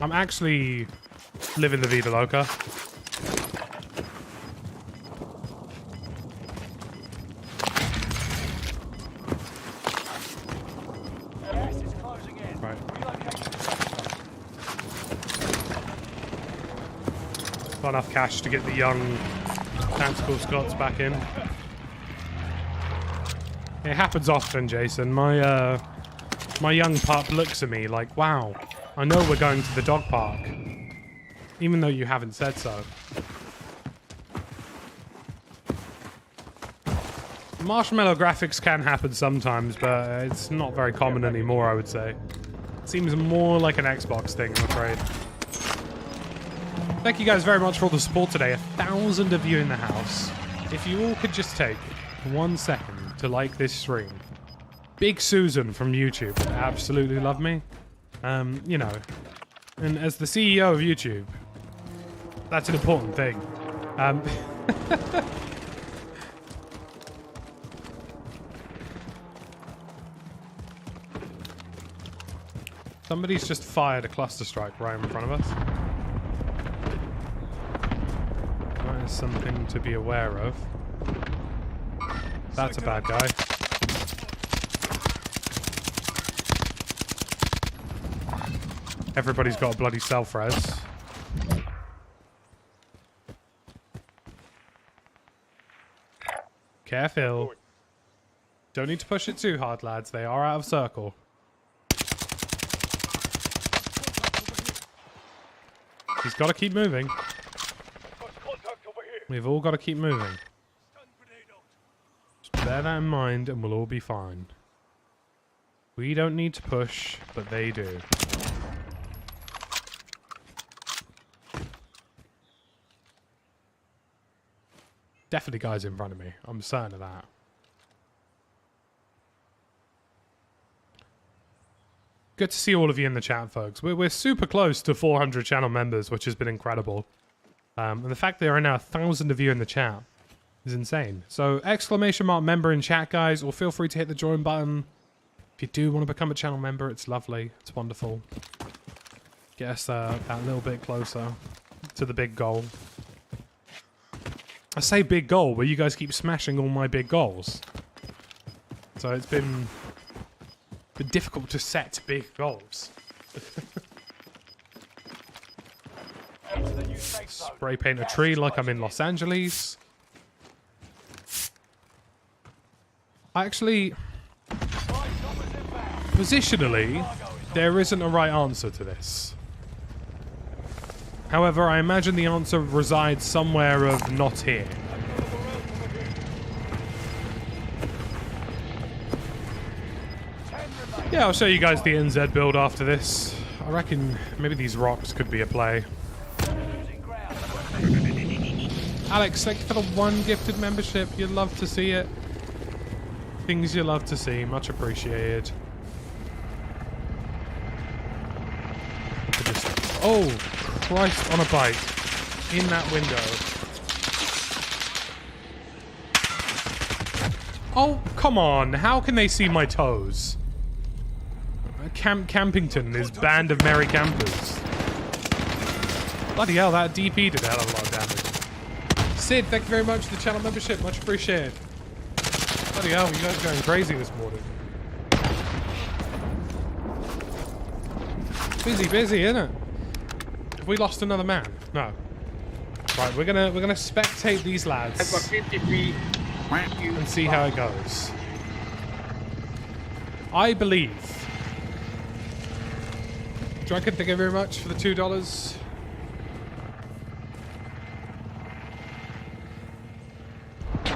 I'm actually living the Vida Loca. gas is closing in. Right. Relocation. Not enough cash to get the young tactical Scots back in. It happens often, Jason. My young pup looks at me like, wow, I know we're going to the dog park. Even though you haven't said so. Marshmallow graphics can happen sometimes, but it's not very common anymore, I would say. It seems more like an Xbox thing, I'm afraid. Thank you guys very much for all the support today. 1,000 of you in the house. If you all could just take 1 second to like this stream. Big Susan from YouTube would absolutely love me. You know, And as the CEO of YouTube, that's an important thing. Somebody's just fired a cluster strike right in front of us. That is something to be aware of. That's a bad guy. Everybody's got a bloody self-res. Careful. Don't need to push it too hard, lads. They are out of circle. He's got to keep moving. We've all got to keep moving. Just bear that in mind and we'll all be fine. We don't need to push, but they do. Definitely guys in front of me. I'm certain of that. Good to see all of you in the chat, folks. We're super close to 400 channel members, which has been incredible. And the fact there are now 1,000 of you in the chat is insane. So, exclamation mark member in chat, guys, or feel free to hit the join button. If you do want to become a channel member, it's lovely. It's wonderful. Get us that little bit closer to the big goal. I say big goal, but you guys keep smashing all my big goals. So it's been difficult to set big goals. Spray paint a tree like I'm in Los Angeles. Actually, positionally, there isn't a right answer to this. However, I imagine the answer resides somewhere of not here. Yeah, I'll show you guys the NZ build after this. I reckon maybe these rocks could be a play. Alex, thank you for the 1 gifted membership. You'd love to see it. Things you love to see. Much appreciated. Oh, Christ on a bike. In that window. Oh, come on. How can they see my toes? Camp Campington is Band of Merry Campers. Bloody hell, that DP did a hell of a lot of damage. Sid, thank you very much for the channel membership. Much appreciated. Bloody hell, you guys are going crazy this morning. Busy, innit? Have we lost another man? No. Right, we're gonna spectate these lads. I've got 53. And see how it goes. I believe. Drunken, thank you very much for the $2.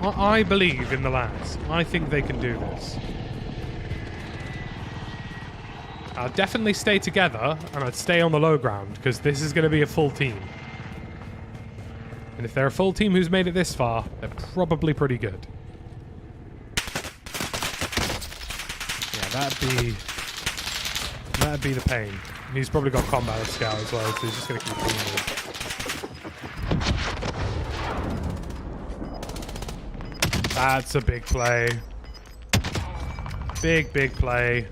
I believe in the lads. I think they can do this. I'll definitely stay together, and I'd stay on the low ground, because this is going to be a full team. And if they're a full team who's made it this far, they're probably pretty good. Yeah, that'd be the pain. And he's probably got combat scout as well, so he's just going to keep doing it. That's a big play. Big play.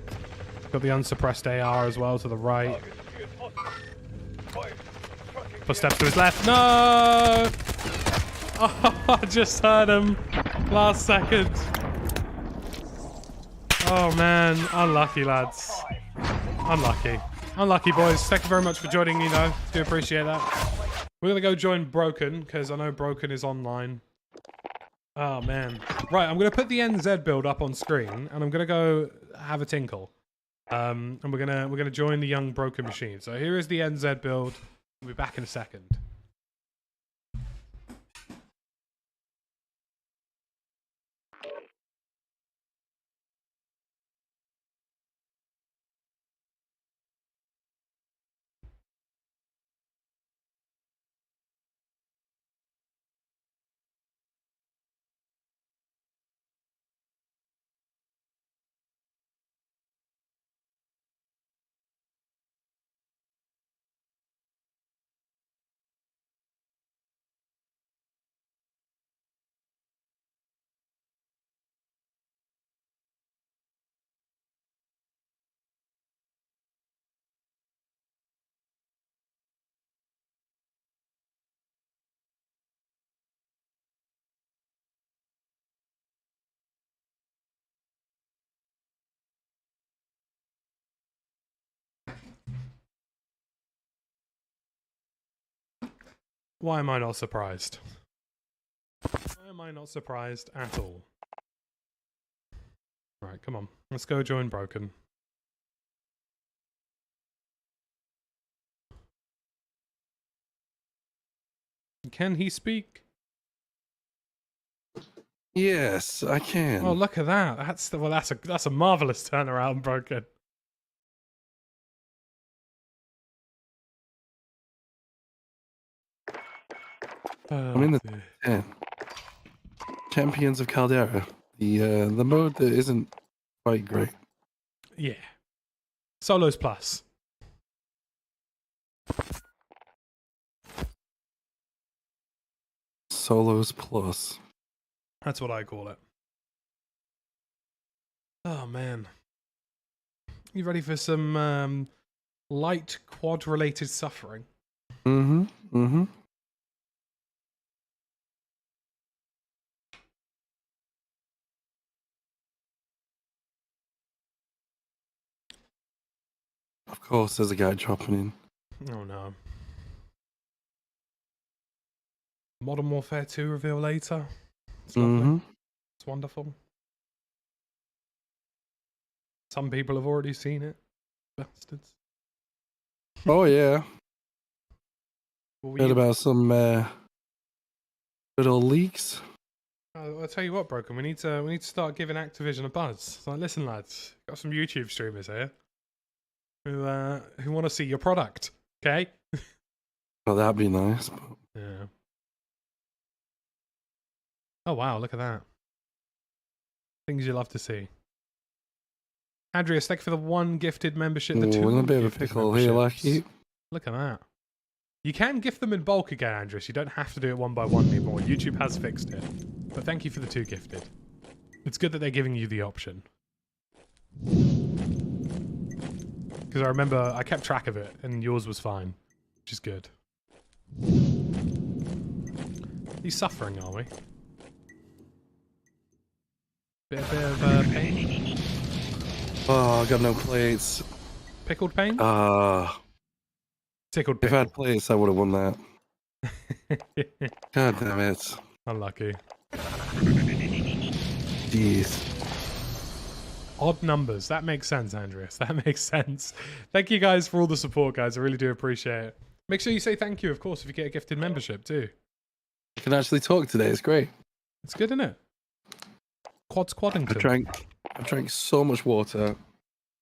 Got the unsuppressed AR as well to the right. Footsteps to his left. No! Oh, I just heard him. Last second. Oh man, unlucky lads. Unlucky. Unlucky boys. Thank you very much for joining me though. Do appreciate that. We're gonna go join Broken, because I know Broken is online. Oh man. Right, I'm gonna put the NZ build up on screen, and I'm gonna go have a tinkle. And we're gonna join the young Broken machine. So here is the NZ build. We'll be back in a second. Why am I not surprised? Why am I not surprised at all? Right, come on. Let's go join Broken. Can he speak? Yes, I can. Oh, look at that. That's a marvelous turnaround, Broken. I'm in the 10. Champions of Caldera. The mode that isn't quite great. Yeah. Solos plus. Solos plus. That's what I call it. Oh man. You ready for some light quad related suffering? Mm-hmm. Mm-hmm. Of course, there's a guy dropping in. Oh no. Modern Warfare 2 reveal later. It's lovely. Mm-hmm. It's wonderful. Some people have already seen it. Bastards. Oh yeah. What were Heard you- about some good old leaks. I'll tell you what, Broken. We need to start giving Activision a buzz. It's like, listen, lads, got some YouTube streamers here who want to see your product. Okay. Oh, that'd be nice. But... Yeah. Oh wow, look at that. Things you love to see. Andreas, thank you for the 1 gifted membership. The 2 in a bit of a gifted pickle here, memberships. Lucky. Look at that. You can gift them in bulk again, Andreas. You don't have to do it one by one anymore. YouTube has fixed it. But thank you for the 2 gifted. It's good that they're giving you the option. Because I remember I kept track of it, and yours was fine, which is good. He's suffering, are we? Bit of pain? Oh, I got no plates. Pickled pain? Tickled If I pickle. had plates, I would have won that. God damn it. Unlucky. Jeez. Odd numbers. That makes sense, Andreas. That makes sense. Thank you guys for all the support, guys. I really do appreciate it. Make sure you say thank you, of course, if you get a gifted membership, too. I can actually talk today. It's great. It's good, isn't it? Quaddington. I drank so much water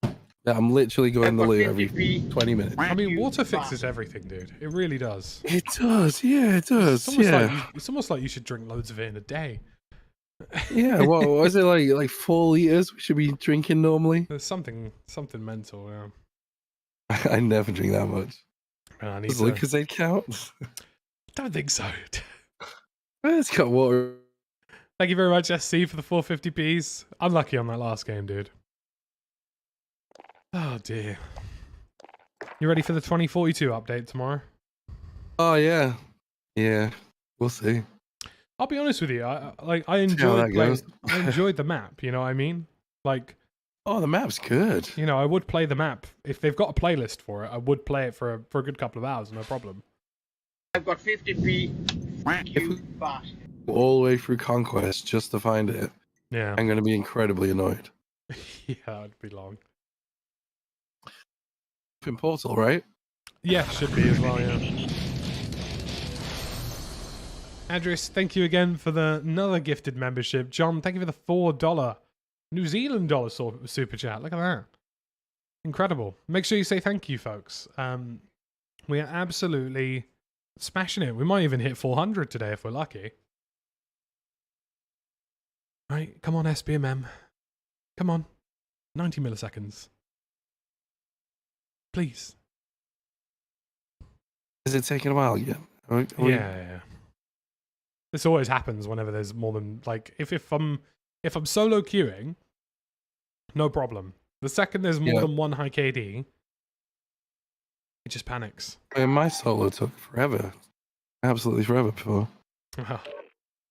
that I'm literally going to the loo every 20 minutes. I mean, water fixes everything, dude. It really does. It does, yeah, it does, It's almost like you should drink loads of it in a day. Yeah, what is it like 4 liters we should be drinking normally? There's something mental, yeah. I never drink that much. Man, I need Does to... Lucozade count? Don't think so. It's got water. Thank you very much, SC, for the 450p's. Unlucky on that last game, dude. Oh, dear. You ready for the 2042 update tomorrow? Oh yeah, yeah. We'll see. I'll be honest with you. I how enjoyed that goes. I enjoyed the map. You know what I mean? Like, oh, the map's good. You know, I would play the map if they've got a playlist for it. I would play it for a good couple of hours, no problem. I've got 50p. Thank you, fast. All the way through Conquest just to find it. Yeah, I'm going to be incredibly annoyed. yeah, that'd be long. In Portal, right? Yeah, should be as well. Yeah. Andres, thank you again for another gifted membership. John, thank you for the $4 New Zealand dollar super chat. Look at that. Incredible. Make sure you say thank you, folks. We are absolutely smashing it. We might even hit 400 today if we're lucky. Right, come on, SBMM. Come on. 90 milliseconds. Please. Is it taking a while yet? Yeah. This always happens whenever there's more than like if I'm solo queuing, no problem. The second there's more than one high KD, it just panics. I mean, my solo took forever, absolutely forever before.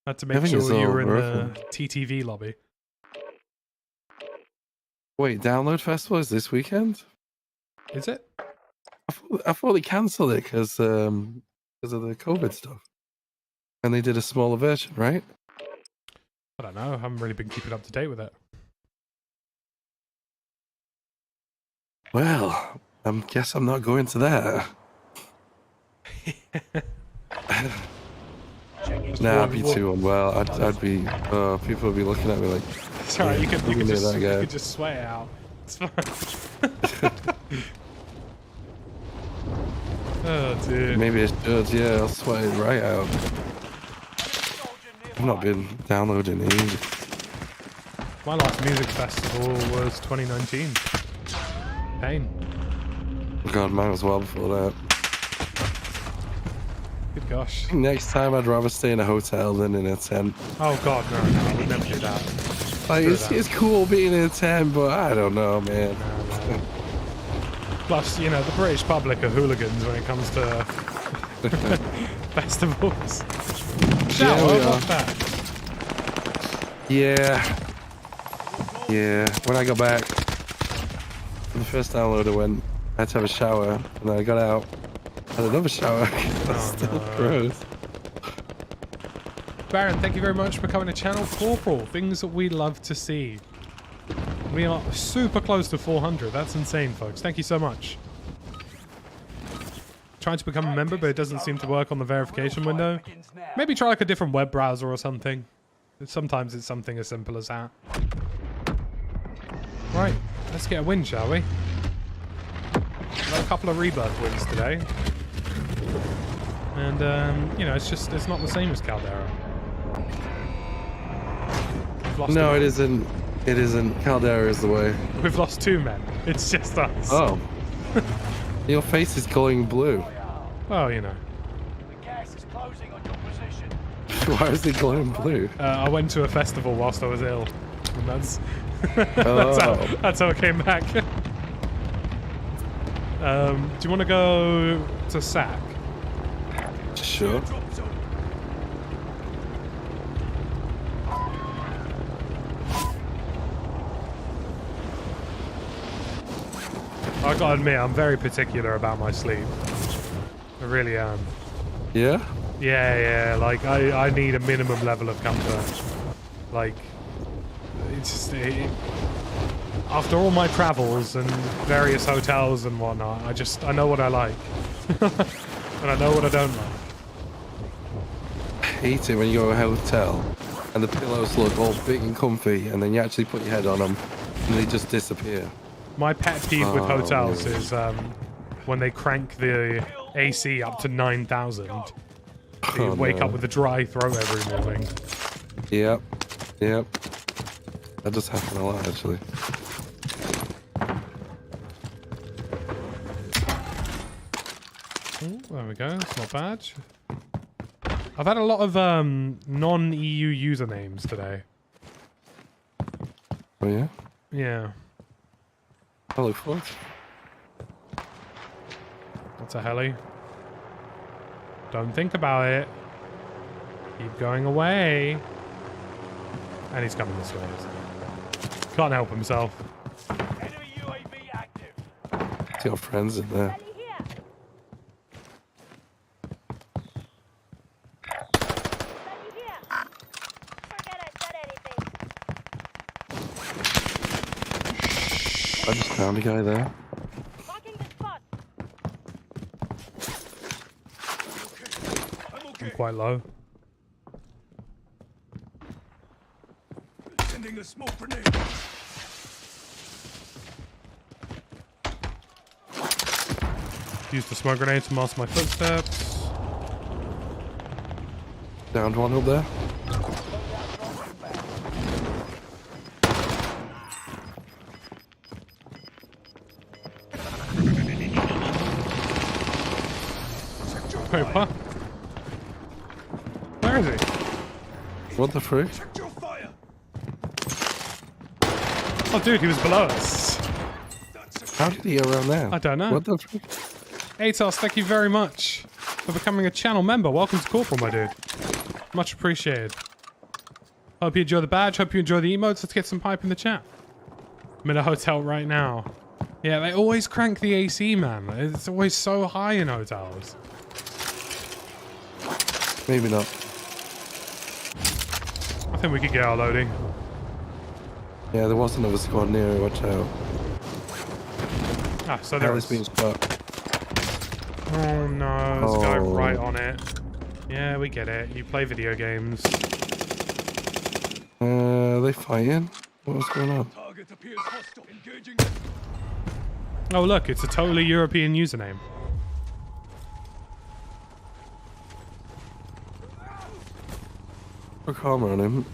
Had to make sure you were in the TTV lobby. Wait, Download Festival is this weekend? Is it? I thought they cancelled it because because of the COVID stuff. And they did a smaller version, right? I don't know. I haven't really been keeping up to date with it. Well, I guess I'm not going to that. Nah, I'd be too unwell. I'd be. People would be looking at me like. It's alright. You could that guy. just sweat it out. It's fine. Oh, dude. Maybe it should. Yeah, I'll sweat it right out. I've not been downloading ages. My last music festival was 2019. Pain. God, mine was well before that. Good gosh. I think next time I'd rather stay in a hotel than in a tent. Oh god, no, I would never do that. Like, it's cool being in a tent, but I don't know, man. No. Plus, you know, the British public are hooligans when it comes to festivals. Shower, what's that? Yeah. Yeah, when I got back, the first download I had to have a shower, and then I got out, had another shower. That's still gross. Baron, thank you very much for becoming a channel corporal. Things that we love to see. We are super close to 400. That's insane, folks. Thank you so much. Trying to become a member, but it doesn't seem to work on the verification window. Maybe try like a different web browser or something. Sometimes it's something as simple as that. Right, let's get a win, shall we? Got a couple of rebirth wins today. And, you know, it's not the same as Caldera. No, it isn't. It isn't. Caldera is the way. We've lost 2 men. It's just us. Oh. Your face is glowing blue. Well, you know. The gas is closing on your position. Why is it glowing blue? I went to a festival whilst I was ill. And that's Oh. that's how I came back. Do you want to go to SAC? Sure. I gotta admit, I'm very particular about my sleep. I really am. Yeah? Yeah, like, I need a minimum level of comfort. Like, it's just... after all my travels and various hotels and whatnot, I know what I like. And I know what I don't like. I hate it when you go to a hotel and the pillows look all big and comfy and then you actually put your head on them and they just disappear. My pet peeve with hotels is when they crank the AC up to 9,000. So you wake up with a dry throat every morning. Yep. That does happen a lot, actually. Ooh, there we go. It's not bad. I've had a lot of non-EU usernames today. Oh, yeah? Yeah. I look forward. What's a heli? Don't think about it. Keep going away. And he's coming this way. Can't help himself. Enemy UAV active. He's got friends in there. I just found a guy there. I'm quite low. Sending a smoke grenade. Use the smoke grenade to mask my footsteps. Downed one up there. Wait, what? Where is he? What the frick? Oh, dude, he was below us. How did he get around there? I don't know. What the frick? Atos, thank you very much for becoming a channel member. Welcome to Corporal, my dude. Much appreciated. Hope you enjoy the badge. Hope you enjoy the emotes. Let's get some pipe in the chat. I'm in a hotel right now. Yeah, they always crank the AC, man. It's always so high in hotels. Maybe not. I think we could get our loading. Yeah, there was another squad near it. Watch out. Ah, so there Alice is. being spot. Oh no, there's a guy Oh. right on it. Yeah, we get it. You play video games. Are they fighting? What's going on? Target appears hostile. Engaging. Oh look, it's a totally European username. Put armor on him.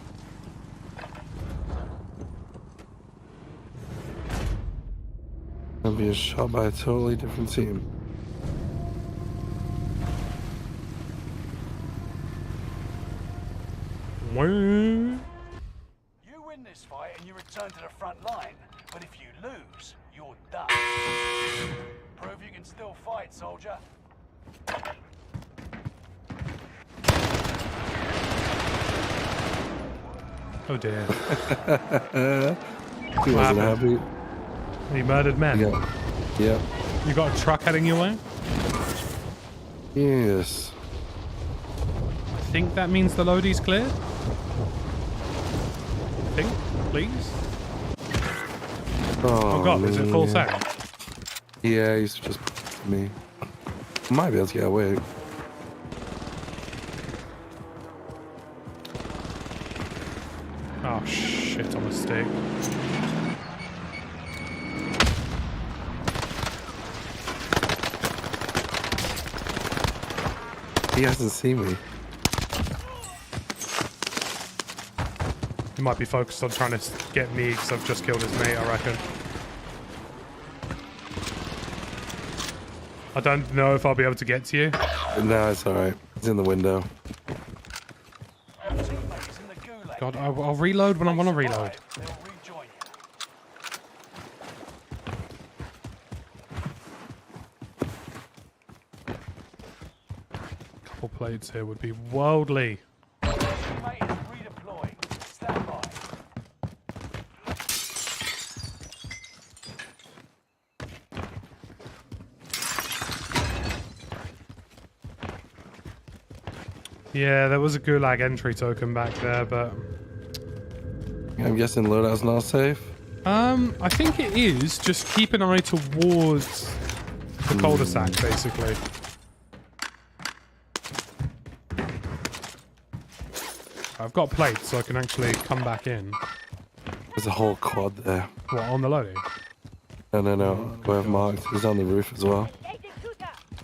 I'll be shot by a totally different team. Wah. You win this fight and you return to the front line, but if you lose, you're done. Prove you can still fight, soldier. Oh dear. He wasn't happy. He murdered men. Yeah. You got a truck heading your way? Yes. I think that means the loadie's cleared. Think, please. Oh god, is it full man. set? Yeah, he's just me. Might be able to get away. Oh shit, on a stick. He hasn't seen me. He might be focused on trying to get me because I've just killed his mate, I reckon. I don't know if I'll be able to get to you. No, it's alright. It's in the window. Your teammate is in the gulag. God, I'll reload when I want to reload. They'll rejoin you. Couple plates here would be worldly. Your teammate is redeploying. Stand by. Yeah, there was a gulag entry token back there, but I'm guessing loadout's not safe. I think it is. Just keep an eye towards the cul-de-sac, basically. I've got plates, so I can actually come back in. There's a whole quad there. What, on the loading? No. Where I've marked. He's on the roof as well.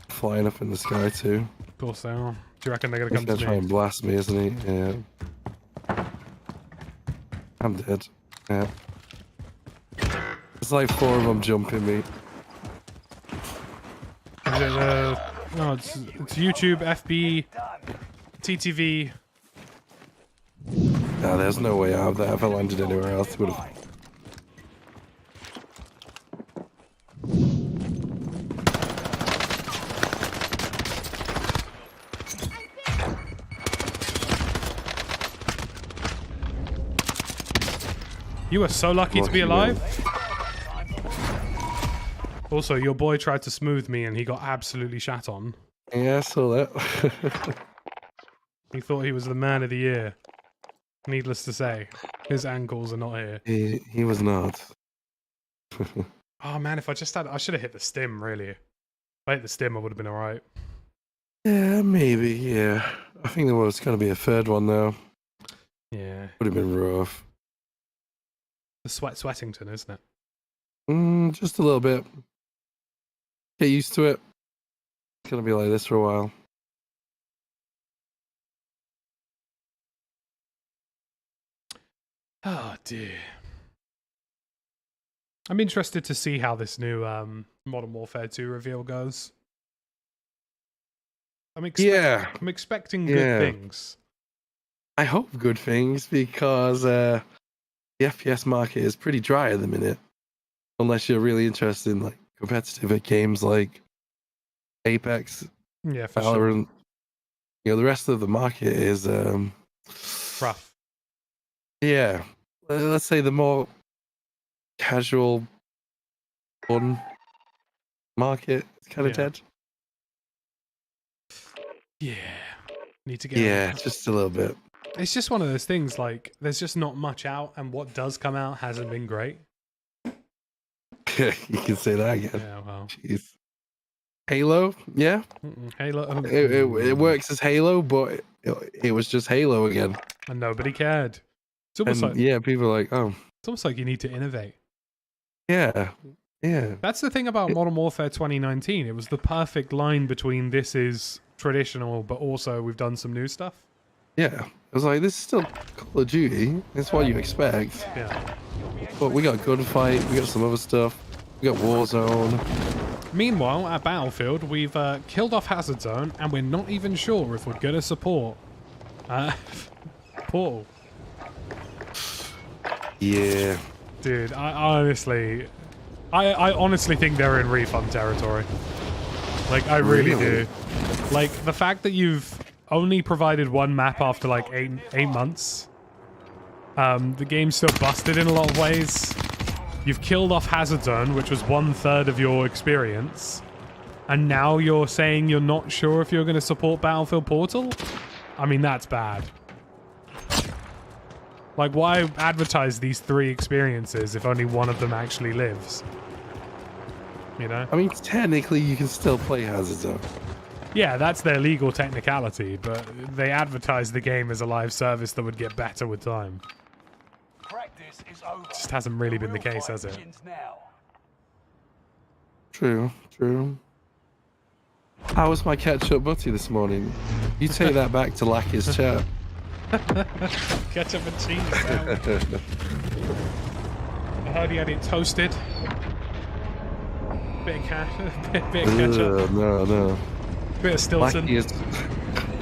Flying up in the sky too. Of course they are. Do you reckon they're He's gonna gonna come try to and me? blast me, isn't he? Yeah. I'm dead. Yeah. It's like 4 of them jumping me. Is it no, it's YouTube, FB, TTV. Nah, there's no way out of that. If I landed anywhere else, it would have. You are so lucky to be Lucky, man. alive. Also, your boy tried to smooth me and he got absolutely shat on. Yeah, I saw that. He thought he was the man of the year. Needless to say, his ankles are not here. he was not. Oh man, if I just had, I should have hit the stim, really. If I hit the stim, I would have been alright. Yeah, maybe. Yeah, I think there was going to be a third one though. Yeah. Would have been rough. The Sweatington, isn't it? Just a little bit. Get used to it. It's going to be like this for a while. Oh dear. I'm interested to see how this new Modern Warfare 2 reveal goes. I'm expecting good things. I hope good things because the FPS market is pretty dry at the minute. Unless you're really interested in like competitive games like Apex, Yeah, for sure. Valorant. You know, the rest of the market is Rough. yeah. Let's say the more casual, fun market is kind of Yeah. dead. Yeah. Need to get Yeah, just a little bit. It's just one of those things, like, there's just not much out, and what does come out hasn't been great. You can say that again. Yeah, well. Jeez. Halo, yeah. Halo. It works as Halo, but it was just Halo again. And nobody cared. It's almost And like, yeah, people are like, oh. it's almost like you need to innovate. Yeah, yeah. That's the thing about Modern Warfare 2019. It was the perfect line between this is traditional, but also we've done some new stuff. Yeah. I was like, this is still Call of Duty. That's what you expect. Yeah. But we got Gunfight, we got some other stuff. We got Warzone. Meanwhile, at Battlefield, we've killed off Hazard Zone, and we're not even sure if we're going to support Portal. Yeah. Dude, I honestly think they're in refund territory. Like, I really do. Like, the fact that you've only provided one map after like eight months. The game's still busted in a lot of ways. You've killed off Hazard Zone, which was 1/3 of your experience. And now you're saying you're not sure if you're going to support Battlefield Portal? I mean, that's bad. Like, why advertise these 3 experiences if only one of them actually lives? You know? I mean, technically, you can still play Hazard Zone. Yeah, that's their legal technicality, but they advertise the game as a live service that would get better with time. Practice is over. Just hasn't really been the case, has it? True, true. How was my ketchup butty this morning? You take that back to Lucky's chat. Ketchup and cheese. I heard he had it toasted. Bit of ketchup. No. Bit of Stilton.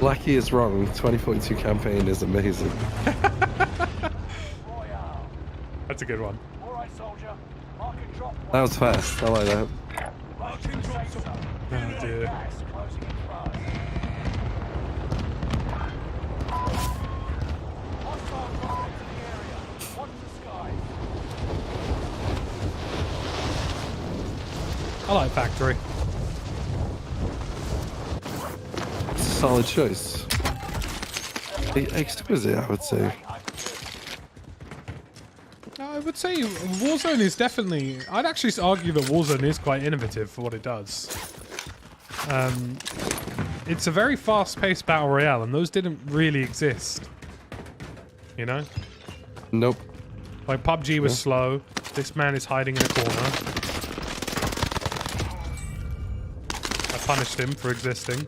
Lucky is wrong. 2042 campaign is amazing. That's a good one. That was fast. I like that. Oh dear. I like Factory. It's a solid choice. Exquisite, I would say. I would say Warzone is definitely... I'd actually argue that Warzone is quite innovative for what it does. It's a very fast-paced battle royale, and those didn't really exist. You know? Nope. Like, PUBG was slow. This man is hiding in a corner. I punished him for existing.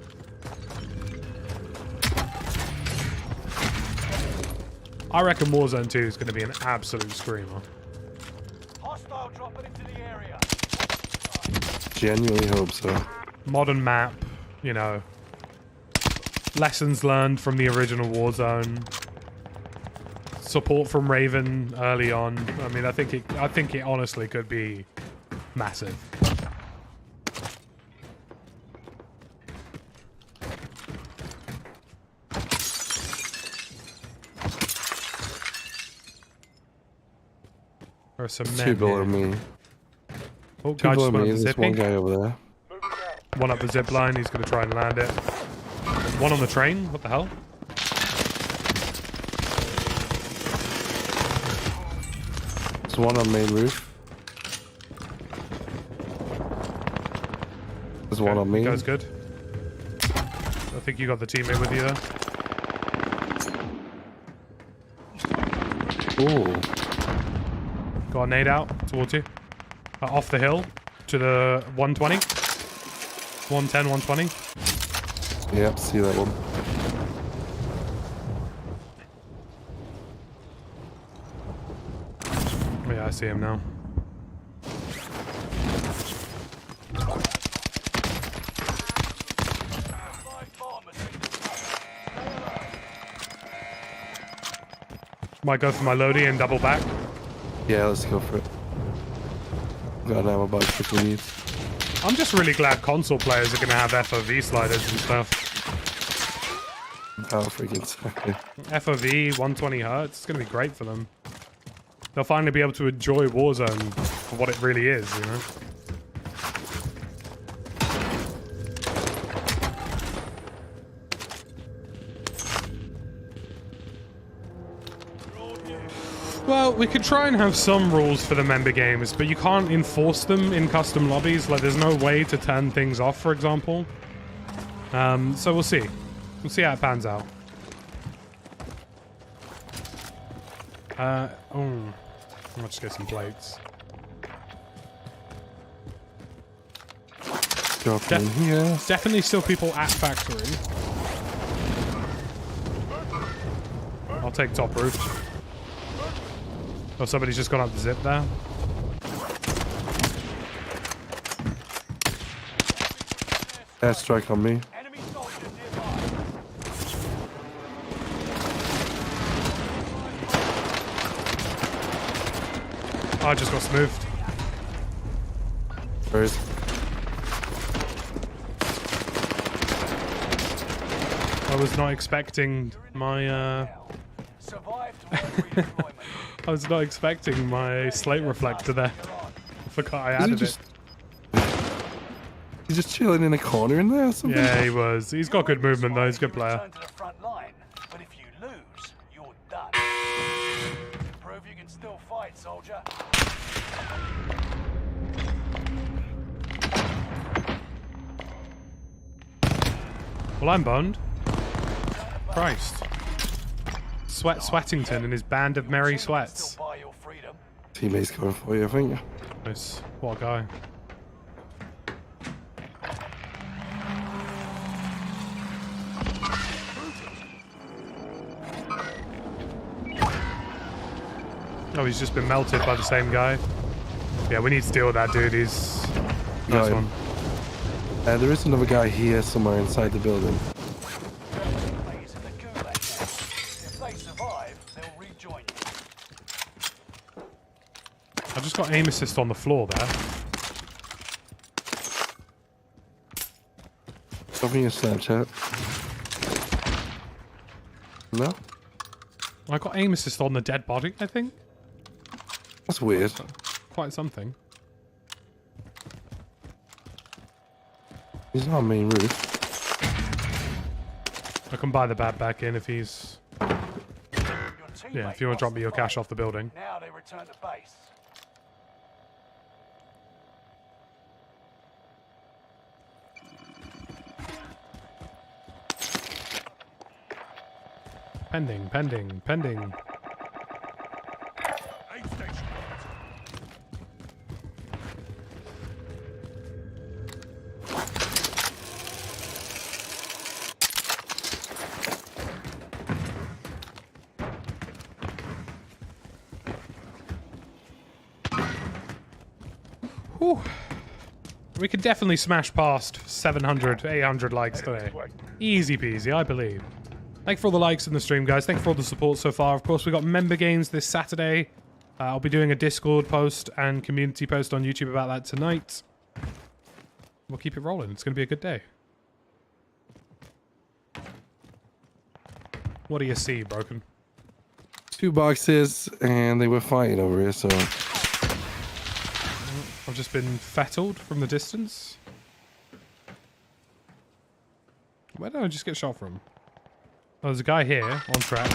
I reckon Warzone 2 is going to be an absolute screamer. Hostile dropping into the area. Genuinely hope so. Modern map, you know. Lessons learned from the original Warzone. Support from Raven early on. I mean, I think it honestly could be massive. There are some men Two below here. me. Oh, Two guy below just went me. up the There's one zippy. guy over there. One up the zip line. He's going to try and land it. One on the train. What the hell? There's one on main roof. There's one on me. Guy's good. I think you got the teammate with you there. Ooh. Got a nade out towards you. Off the hill to the 120. 110, 120. Yep, see that one. Oh, yeah, I see him now. Might go for my loadie and double back. Yeah, let's go for it. Got an ammo box if we need. I'm just really glad console players are going to have FOV sliders and stuff. Oh, freaking sorry. FOV, 120 hertz. It's going to be great for them. They'll finally be able to enjoy Warzone for what it really is, you know? Well, we could try and have some rules for the member games, but you can't enforce them in custom lobbies. Like, there's no way to turn things off, for example. So we'll see. We'll see how it pans out. I'll just get some plates. Definitely still people at factory. I'll take top roof. Oh, somebody's just gone up the zip there. Airstrike on me. Oh, I just got smoothed. Where is? I was not expecting my I was not expecting my slate reflector there. I forgot I added it. He's just chilling in a corner in there or something? Yeah, he was. He's got good movement though, he's a good player. But if you lose, you're done. Prove you can still fight, soldier. Well, I'm boned. Christ. Sweatington and his band of merry sweats. Teammates coming for you, I think. Nice. What a guy. Oh, he's just been melted by the same guy. Yeah, we need to deal with that dude. He's... Nice one. There is another guy here somewhere inside the building. I just got aim assist on the floor there. Drop me a Snapchat. No? I got aim assist on the dead body, I think. That's weird. Quite something. He's not on main roof. I can buy the bat back in if he's... Yeah, if you want to drop me your cash off the building. Now they return to base. Pending, pending, pending. Aid station. Whew. We could definitely smash past 700, 800 likes today. Easy peasy, I believe. Thank you for all the likes in the stream, guys. Thank you for all the support so far. Of course, we got member games this Saturday. I'll be doing a Discord post and community post on YouTube about that tonight. We'll keep it rolling. It's going to be a good day. What do you see, Broken? 2 boxes, and they were fighting over here, so... I've just been fettled from the distance. Where did I just get shot from? Oh, there's a guy here on track.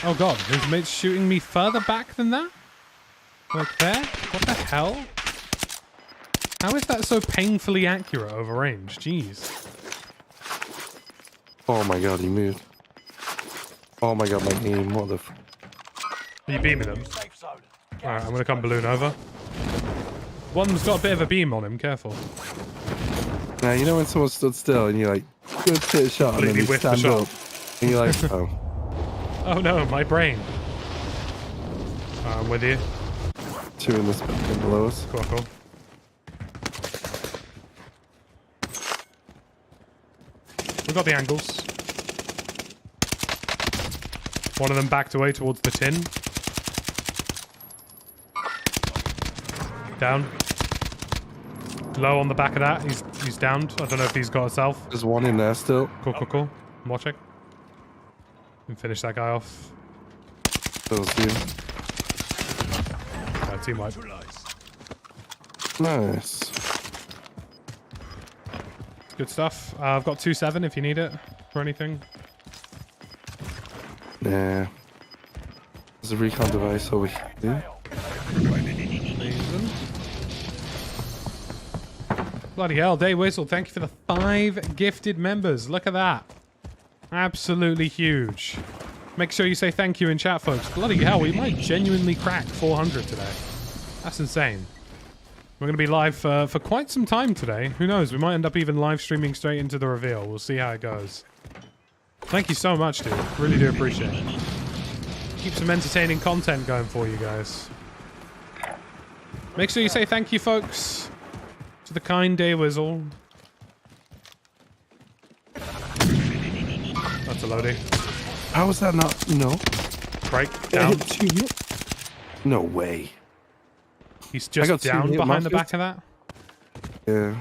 Oh god, his mate's shooting me further back than that? Like there? What the hell? How is that so painfully accurate over range? Jeez. Oh my god, he moved. Oh my god, my aim, what the f... Are you beaming them? Alright, I'm gonna come balloon over. One's got a bit of a beam on him, careful. Now, you know when someone stood still and you're like, good hit a shot, and then you stand up, and you're like, oh. Oh no, my brain. I'm with you. 2 in this building below us. Cool, cool. We got the angles. One of them backed away towards the tin. Down. Low on the back of that. He's downed. I don't know if he's got a self. There's one in there still. Cool, cool, cool. I'm watching. And finish that guy off. Still see him. Team wipe. Nice. Good stuff. I've got 2-7 if you need it for anything. Nah. There's a recon device over here. Amazing. Bloody hell, Day Whistle, thank you for the 5 gifted members. Look at that. Absolutely huge. Make sure you say thank you in chat, folks. Bloody hell, we might genuinely crack 400 today. That's insane. We're going to be live for quite some time today. Who knows? We might end up even live streaming straight into the reveal. We'll see how it goes. Thank you so much, dude. Really do appreciate it. Keep some entertaining content going for you guys. Make sure you say thank you, folks, to the kind Day Whistle. That's a loadie. How was that not? No. Break down. No way. He's just down behind the back of that. Yeah.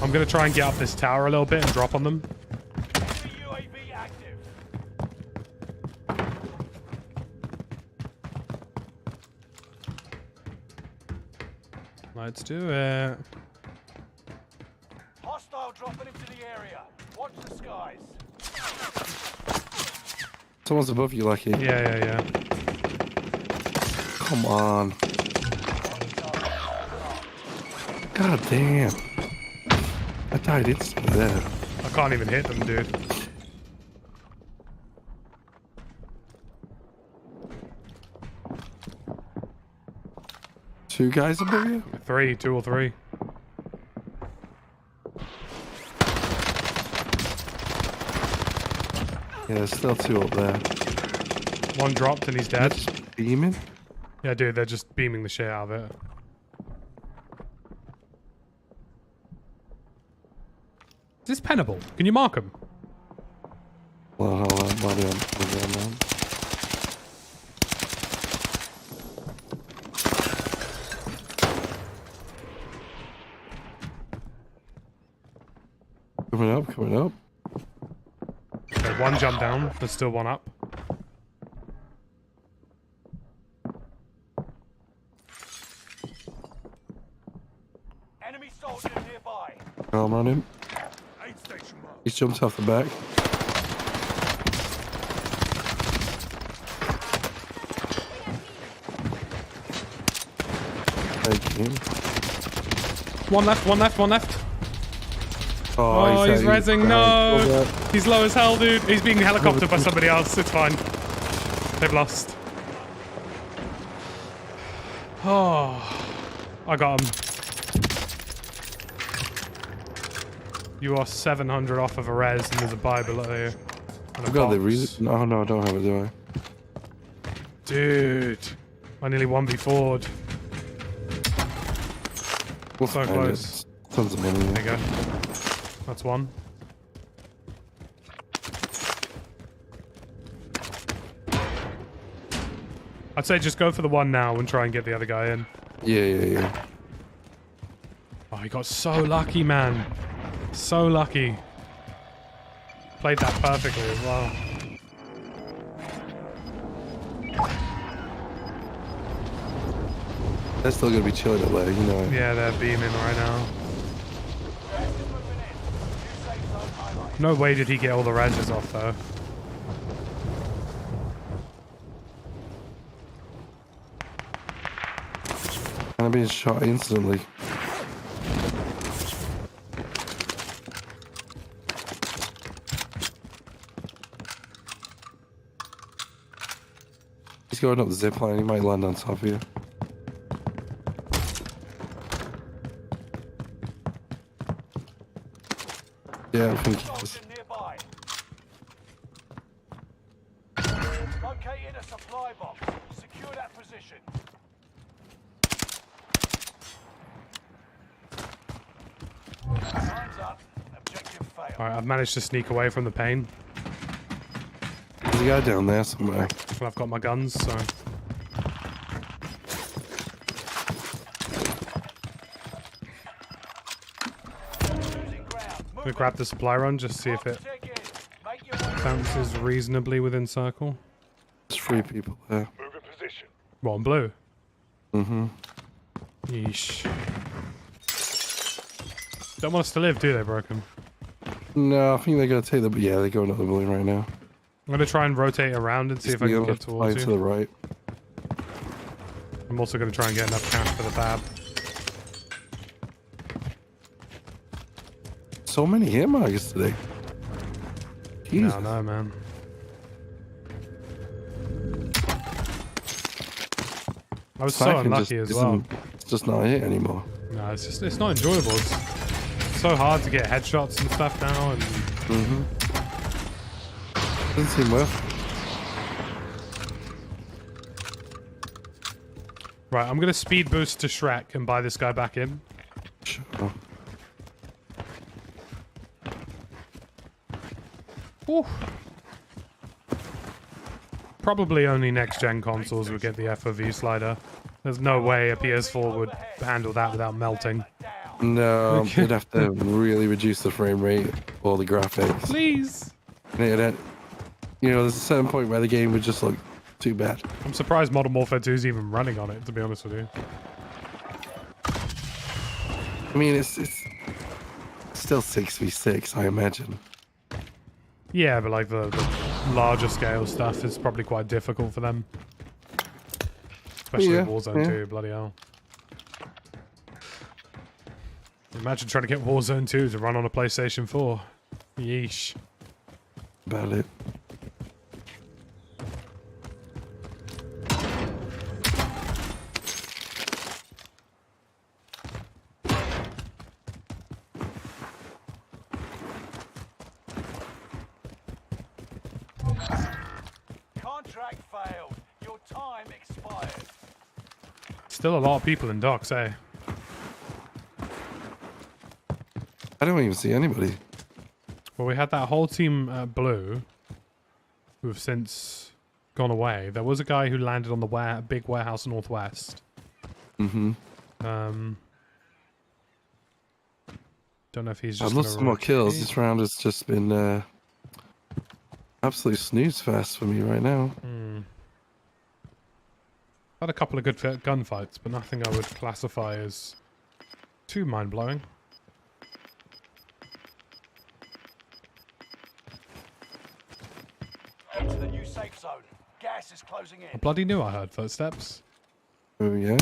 I'm gonna try and get up this tower a little bit and drop on them. UAV active. Let's do it. Hostile dropping into the area. Watch the skies. Someone's above you, Lucky. Yeah. Come on. God damn. I died instantly there. I can't even hit them, dude. Two guys above you? 2 or 3. Yeah, there's still 2 up there. One dropped and he's dead. Just beaming? Yeah, dude, they're just beaming the shit out of it. Is this pennable? Can you mark him? Well, hold on, buddy, I'm going down. Coming up. Okay, one jump down. There's still one up. Enemy soldier nearby. I'm on him. Aid station mark. He's jumped off the back. Thank you. One left. Oh, He's rezzing. No! Well, He's low as hell, dude. He's being helicoptered by somebody else. It's fine. They've lost. Oh, I got him. You are 700 off of a res, and there's a buy below you. I've got the reason. No, I don't have it, do I? Dude, I nearly 1v4'd. We'll So find close. it. Tons of money. There you go. That's one. I'd say just go for the one now and try and get the other guy in. Yeah. Oh, he got so lucky, man. So lucky. Played that perfectly as well. They're still gonna be chilling up there, you know. Yeah, they're beaming right now. No way did he get all the reses off, though. I'm being shot instantly. He's going up the zip line. He might land on top of you. Yeah, I think he is. Nearby. Located a supply box. Secure that position. Time's up. Objective failed. Alright, I've managed to sneak away from the pain. There's a guy down there somewhere. Well, I've got my guns, so... I'm gonna grab the supply run, just see if it bounces reasonably within circle. There's 3 people there. Move in position. What, in blue? Mm-hmm. Yeesh. Don't want us to live, do they, Broken? No, I think they're gonna take the... Yeah, they're going up the balloon right now. I'm gonna try and rotate around and see if I can get towards you. To the right. I'm also gonna try and get enough cash for the fab. So many hit markers today. Jesus. No, no, man. I was so unlucky as well. It's just not a hit anymore. No, it's not enjoyable. It's so hard to get headshots and stuff now, and doesn't seem worth it. Right, I'm gonna speed boost to Shrek and buy this guy back in. Sure. Ooh. Probably only next-gen consoles would get the FOV slider. There's no way a PS4 would handle that without melting. No, you'd have to really reduce the frame rate or the graphics. Please! You know, there's a certain point where the game would just look too bad. I'm surprised Modern Warfare 2 is even running on it, to be honest with you. I mean, it's still 6v6, I imagine. Yeah, but like the larger scale stuff is probably quite difficult for them. Especially Warzone 2, bloody hell. Imagine trying to get Warzone 2 to run on a PlayStation 4. Yeesh. About it. Contract failed. Your time expired. Still a lot of people in docks, eh? I don't even see anybody. Well, we had that whole team blue, who have since gone away. There was a guy who landed on the big warehouse northwest. Mm-hmm. Don't know if he's just. I've lost some more kills. This round has just been absolute snooze fest for me right now. Had a couple of good gunfights, but nothing I would classify as too mind-blowing. Head to the new safe zone. Gas is closing in. I bloody knew I heard footsteps. Oh, yeah?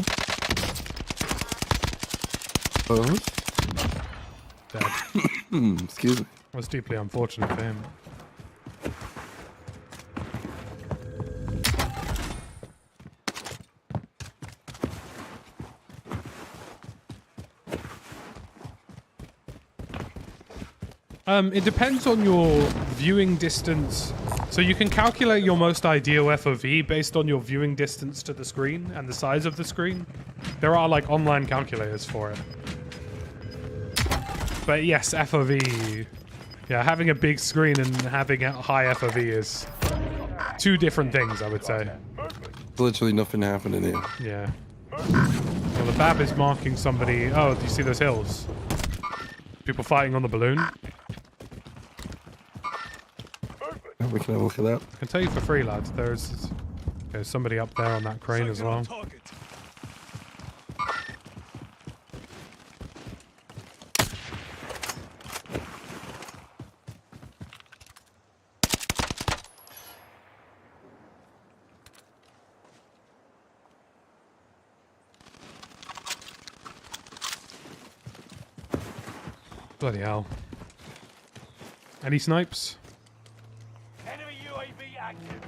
Oh? Dead. Excuse me. That was deeply unfortunate for him. It depends on your viewing distance. So you can calculate your most ideal FOV based on your viewing distance to the screen and the size of the screen. There are like online calculators for it. But yes, FOV. Yeah, having a big screen and having a high FOV is two different things, I would say. There's literally nothing happening here. Yeah. Well, the BAB is marking somebody. Oh, do you see those hills? People fighting on the balloon. We can have a look at that. I can tell you for free, lads. There's somebody up there on that crane as well. Bloody hell. Any snipes? Enemy UAV active.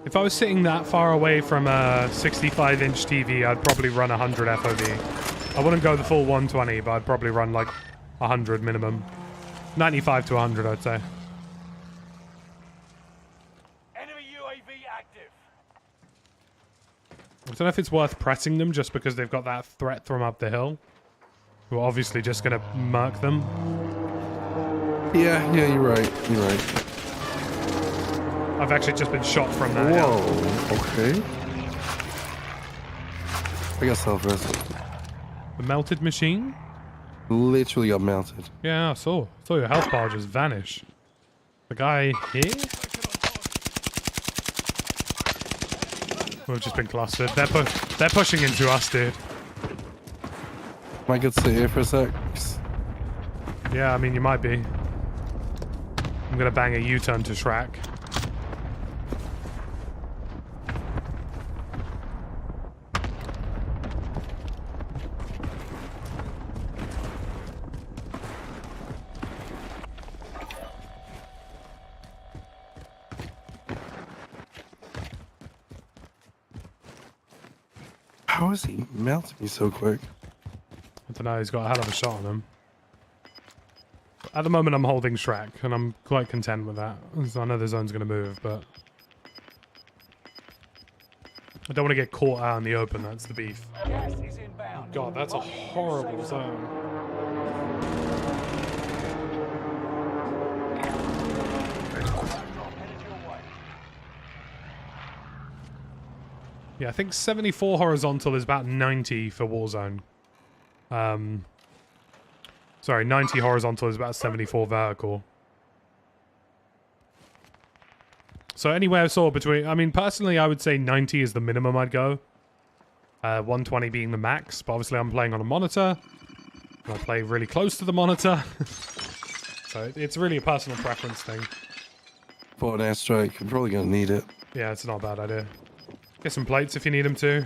If I was sitting that far away from a 65-inch TV, I'd probably run 100 FOV. I wouldn't go the full 120, but I'd probably run like 100 minimum. 95 to 100, I'd say. Enemy UAV active. I don't know if it's worth pressing them just because they've got that threat from up the hill. We're obviously just going to murk them. Yeah, you're right. You're right. I've actually just been shot from that hill. Whoa, okay. I got self-rest. The melted machine? Literally got melted. Yeah, I saw your health bar just vanish. The guy here? We've just been clustered. They're pushing into us, dude. Might get to sit here for a sec. Yeah, I mean, you might be. I'm gonna bang a U-turn to Shrek. How is he melting me so quick? I don't know, he's got a hell of a shot on him. At the moment, I'm holding Shrek, and I'm quite content with that. I know the zone's going to move, but... I don't want to get caught out in the open, that's the beef. Gas is inbound. God, that's a horrible zone. Yeah, I think 74 horizontal is about 90 for Warzone. Sorry, 90 horizontal is about 74 vertical. So anywhere sort of between... I mean, personally, I would say 90 is the minimum I'd go. 120 being the max. But obviously, I'm playing on a monitor. And I play really close to the monitor. So it's really a personal preference thing. For an airstrike, I'm probably going to need it. Yeah, it's not a bad idea. Get some plates if you need them to.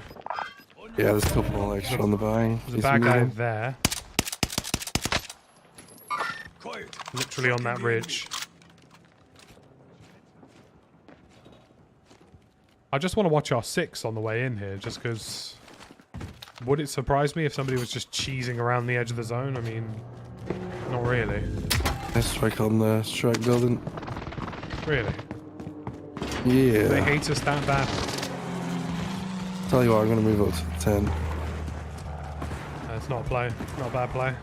Yeah, there's a couple more extra on the buy. There's a bad guy there. Literally on that ridge. I just want to watch our 6 on the way in here, just because... Would it surprise me if somebody was just cheesing around the edge of the zone? I mean, not really. Airstrike on the strike building. Really? Yeah. They hate us that bad. Tell you what, I'm going to move up to 10. It's not a play. Not a bad play.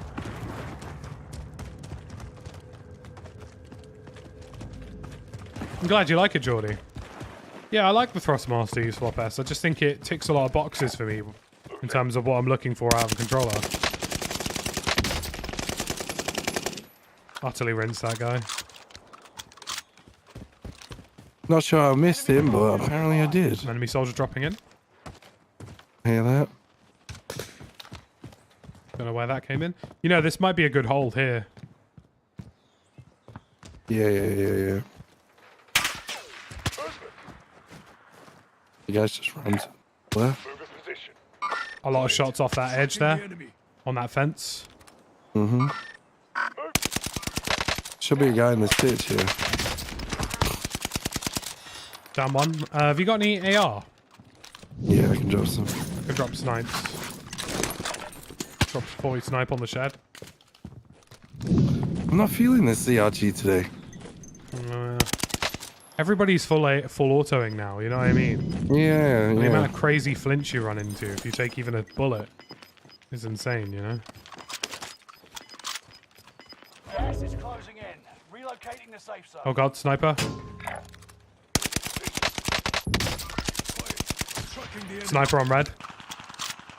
I'm glad you like it, Geordie. Yeah, I like the Thrustmaster you swap S. I just think it ticks a lot of boxes for me in terms of what I'm looking for out of a controller. Utterly rinsed that guy. Not sure I missed him, but apparently I did. Enemy soldier dropping in. Hear that? Don't know where that came in. You know, this might be a good hold here. Yeah. You guys just ran to left. A lot of shots off that edge there. On that fence. Mm-hmm. Should be a guy in this ditch here. Down one. Have you got any AR? Yeah, I can drop some. I can drop snipes. Drop 40 snipe on the shed. I'm not feeling this CRG today. Everybody's full autoing now, you know what I mean? Yeah, The amount of crazy flinch you run into if you take even a bullet is insane, you know? Gas is closing in. Relocating the safe zone. Oh god, sniper. Sniper on red.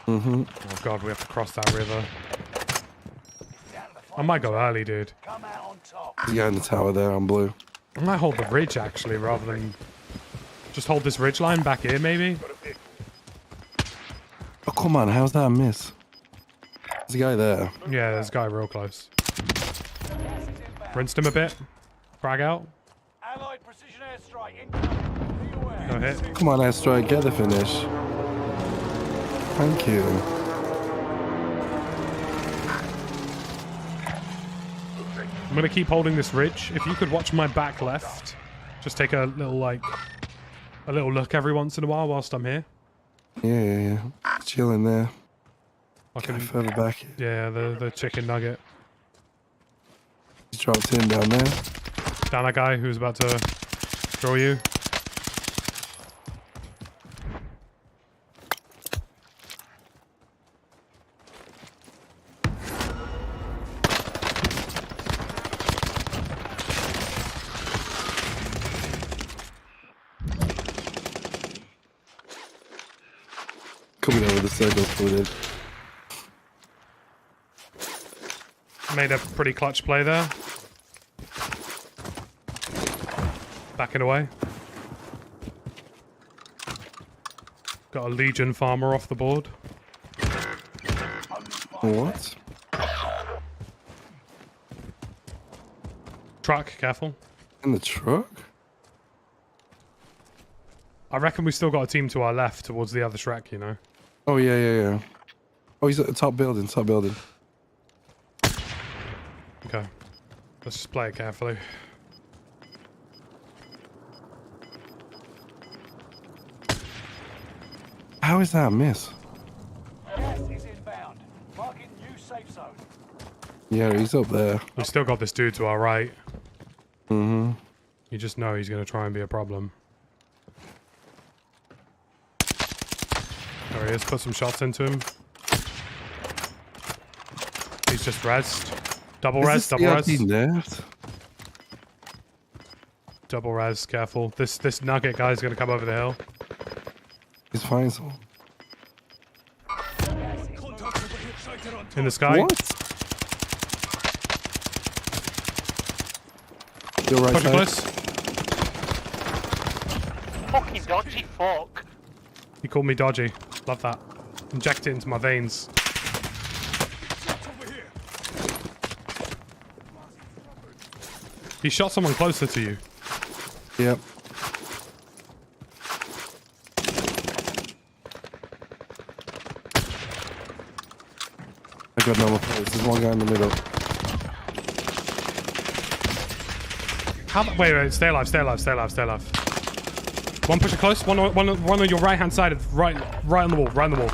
Mm-hmm. Oh god, we have to cross that river. I might go early, dude. Come out on top. The guy in the tower there on blue. I might hold the ridge, actually, rather than... Just hold this ridge line back here, maybe? Oh, come on. How's that a miss? There's a guy there. Yeah, there's a guy real close. Rinsed him a bit. Frag out. Allied precision airstrike incoming. Be aware. No hit. Come on, airstrike. Get the finish. Thank you. I'm gonna keep holding this ridge. If you could watch my back left, just take a little look every once in a while whilst I'm here. Yeah. Chilling there. I can, further back. yeah, the chicken nugget. He's dropped in down there. Down that guy who's about to throw you. Coming over the circle footed. Made a pretty clutch play there. Backing away. Got a Legion farmer off the board. What? Truck, careful. In the truck? I reckon we still got a team to our left towards the other Shrek, you know. Oh, yeah. Oh, he's at the top building, Okay. Let's just play it carefully. How is that a miss? Yeah, he's up there. We still got this dude to our right. Mm-hmm. You just know he's going to try and be a problem. There he is. Put some shots into him. He's just rezzed. Double res, double res. Nerfed? Double res, careful. This nugget guy's going to come over the hill. He's fine, so. In the sky. What? You're right Push it side. close. Fucking dodgy fuck. He called me dodgy. Love that. Inject it into my veins. He shot someone closer to you. Yep. I got normal place. There's one guy in the middle. Wait, stay alive, stay alive, stay alive, stay alive. One pusher close, one on your right hand side, right on the wall, right on the wall.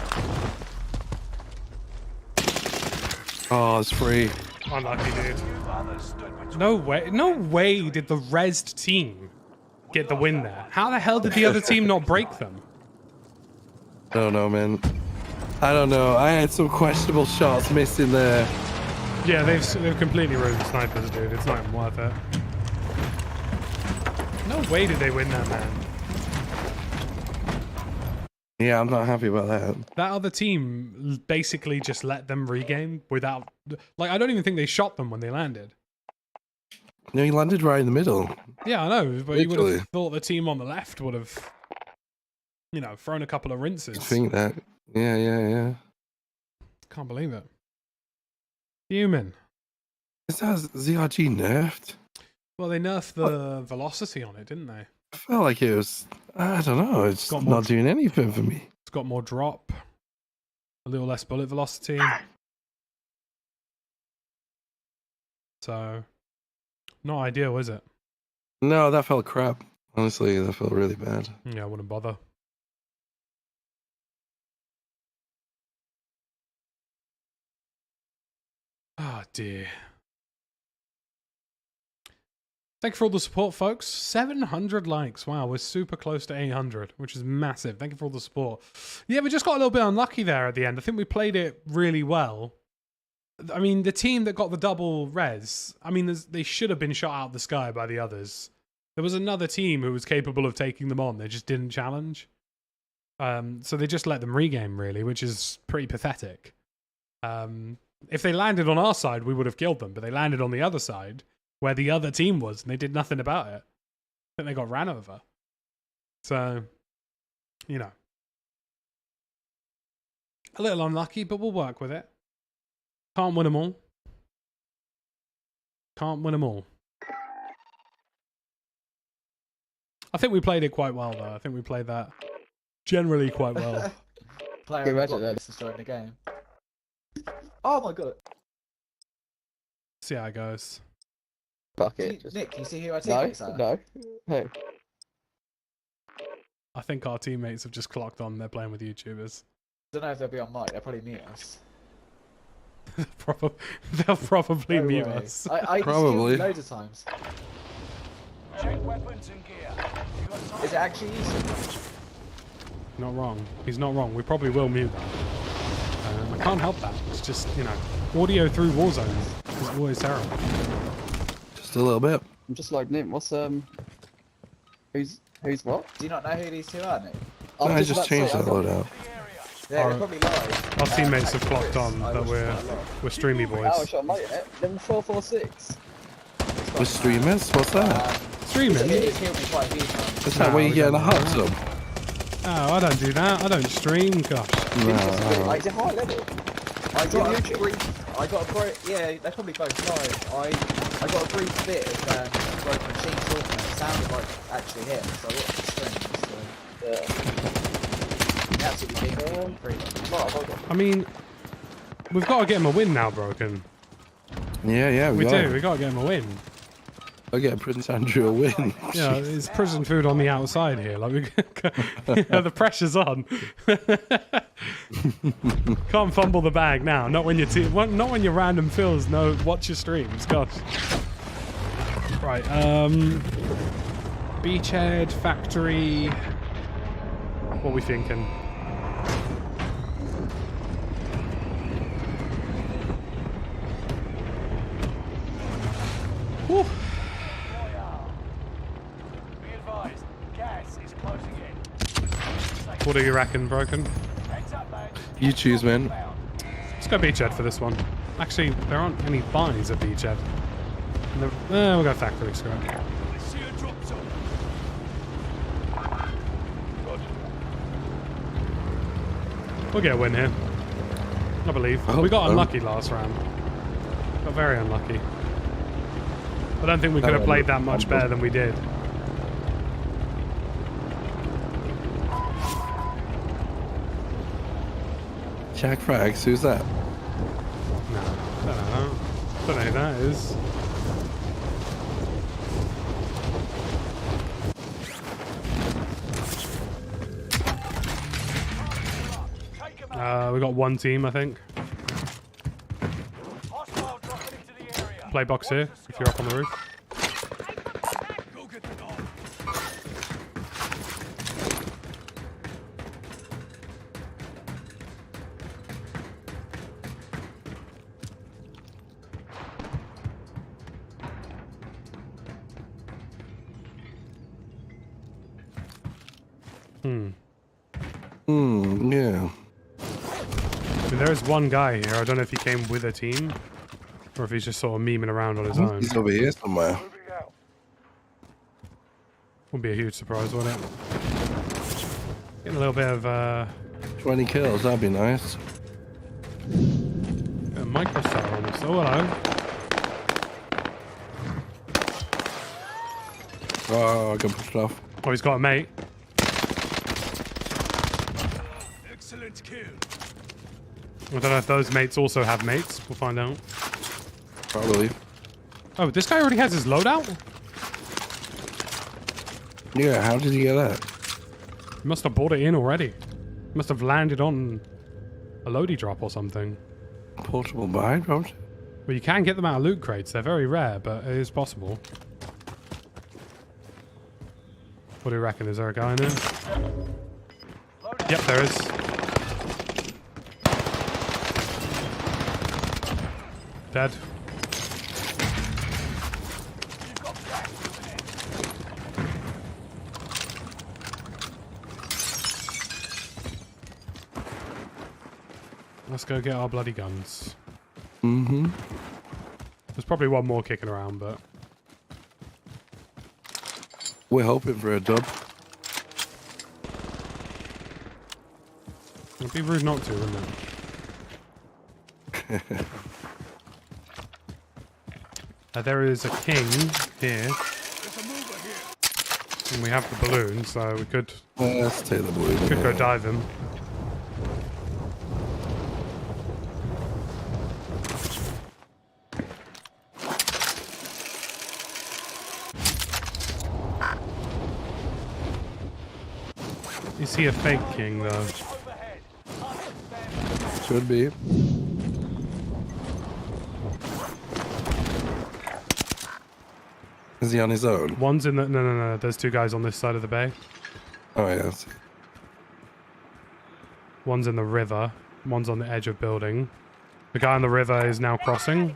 Oh, it's free. Unlucky, dude. No way did the rezzed team get the win there. How the hell did the other team not break them? I don't know, man. I don't know. I had some questionable shots missing there. Yeah, they've completely ruined the snipers, dude. It's not even worth it. No way did they win that, man. Yeah, I'm not happy about that. That other team basically just let them regame without... Like, I don't even think they shot them when they landed. No, he landed right in the middle. Yeah, I know, but you would Literally. have thought the team on the left would have, you know, thrown a couple of rinses. I think that. Yeah. Can't believe it. Human. Is that ZRG nerfed? Well, they nerfed the velocity on it, didn't they? I felt like it was. I don't know. It's Got not more- doing anything for me. It's got more drop, a little less bullet velocity. So, not ideal, is it? No, that felt crap. Honestly, that felt really bad. Yeah, I wouldn't bother. Oh dear. Thank you for all the support, folks. 700 likes. Wow, we're super close to 800, which is massive. Thank you for all the support. Yeah, we just got a little bit unlucky there at the end. I think we played it really well. I mean, the team that got the double res, I mean, they should have been shot out of the sky by the others. There was another team who was capable of taking them on. They just didn't challenge. So they just let them regame, really, which is pretty pathetic. If they landed on our side, we would have killed them. But they landed on the other side, where the other team was, and they did nothing about it. I think they got ran over. So, you know. A little unlucky, but we'll work with it. Can't win them all. Can't win them all. I think we played it quite well, though. I think we played that generally quite well. Player Reddit there, this is starting the game. Oh my god. See how it goes. Fuck it. Nick, you see who our teammates are? No. Hey. I think our teammates have just clocked on. They're playing with YouTubers. I don't know if they'll be on mic. They'll probably mute us. They'll probably No mute way. us. I Probably. loads of times. Check weapons and gear. You got time? Is it actually useful? Not wrong. He's not wrong. We probably will mute that. I can't help that. It's just, you know, audio through Warzone is always terrible. Just a little bit. I'm just like, Nick, what's who's what? Do you not know who these two are, Nick? I just changed that loadout. Yeah, Our- they're probably live. Our teammates have Tactical clocked Brits. on I that watch we're quite a lot. streamy Oh, I boys. shot mate, level 446. We're streamers? What's that? Streaming? It's killed me quite a few times. Is that No, where you we get in a don't hot do tub? Oh, I don't do that. I don't stream. Gosh. No. Like, is it high level? I got a YouTube? brief. I got a brief. Yeah, they're probably both live. I got a brief bit of broken machine talking. And it sounded like actually him, so I watched the stream. So Yeah. absolutely big. Pretty much. Hold on. I mean, we've got to get him a win now, Broken. Yeah, We got do. it. We got to get him a win. I'll get Prince Andrew a win. Yeah, it's prison food on the outside here. Like, the pressure's on. Can't fumble the bag now. Not when not when your random fills. No, watch your streams. Gosh. Right. Beachhead factory. What are we thinking? Whew. What do you reckon, Broken? You choose, man. Let's go Beachhead for this one. Actually, there aren't any buys at Beachhead. We'll go factory, screw it. We'll get a win here. I believe. We got unlucky last round. Got very unlucky. I don't think we could have played that much better than we did. Jack Frags, who's that? No, I don't know. Don't know who that is. We got one team, I think. Play box here, if you're up on the roof. Yeah. I mean, there is one guy here. I don't know if he came with a team or if he's just sort of memeing around on his own. He's over here somewhere. Wouldn't be a huge surprise, would it? Getting a little bit of 20 kills, that'd be nice. a microstar on this. Oh, hello. Oh, I got pushed off. Oh, he's got a mate. Excellent kill. I don't know if those mates also have mates. We'll find out. Probably. Oh, this guy already has his loadout? Yeah, how did you get that? He must have bought it in already. Must have landed on a loadie drop or something. Portable buy, don't? Well, you can get them out of loot crates. They're very rare, but it is possible. What do you reckon? Is there a guy in there? Yep, there is. Dead. Let's go get our bloody guns. Mm-hmm. There's probably one more kicking around, but... We're hoping for a dub. It'd be rude not to, wouldn't it? There is a king here. And we have the balloon, so we could... Let's take the balloon. Could go dive him. Is he a fake king, though? Should be. Is he on his own? One's in the... No. There's two guys on this side of the bay. Oh, yes. One's in the river. One's on the edge of building. The guy on the river is now crossing.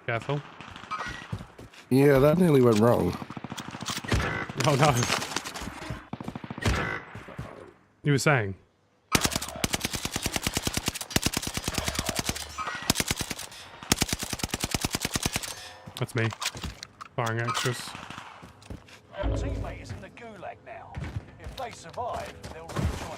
Careful. Yeah, that nearly went wrong. Oh no. You were saying? That's me. Firing extras. Your teammate is in the gulag now. If they survive, they'll rejoin.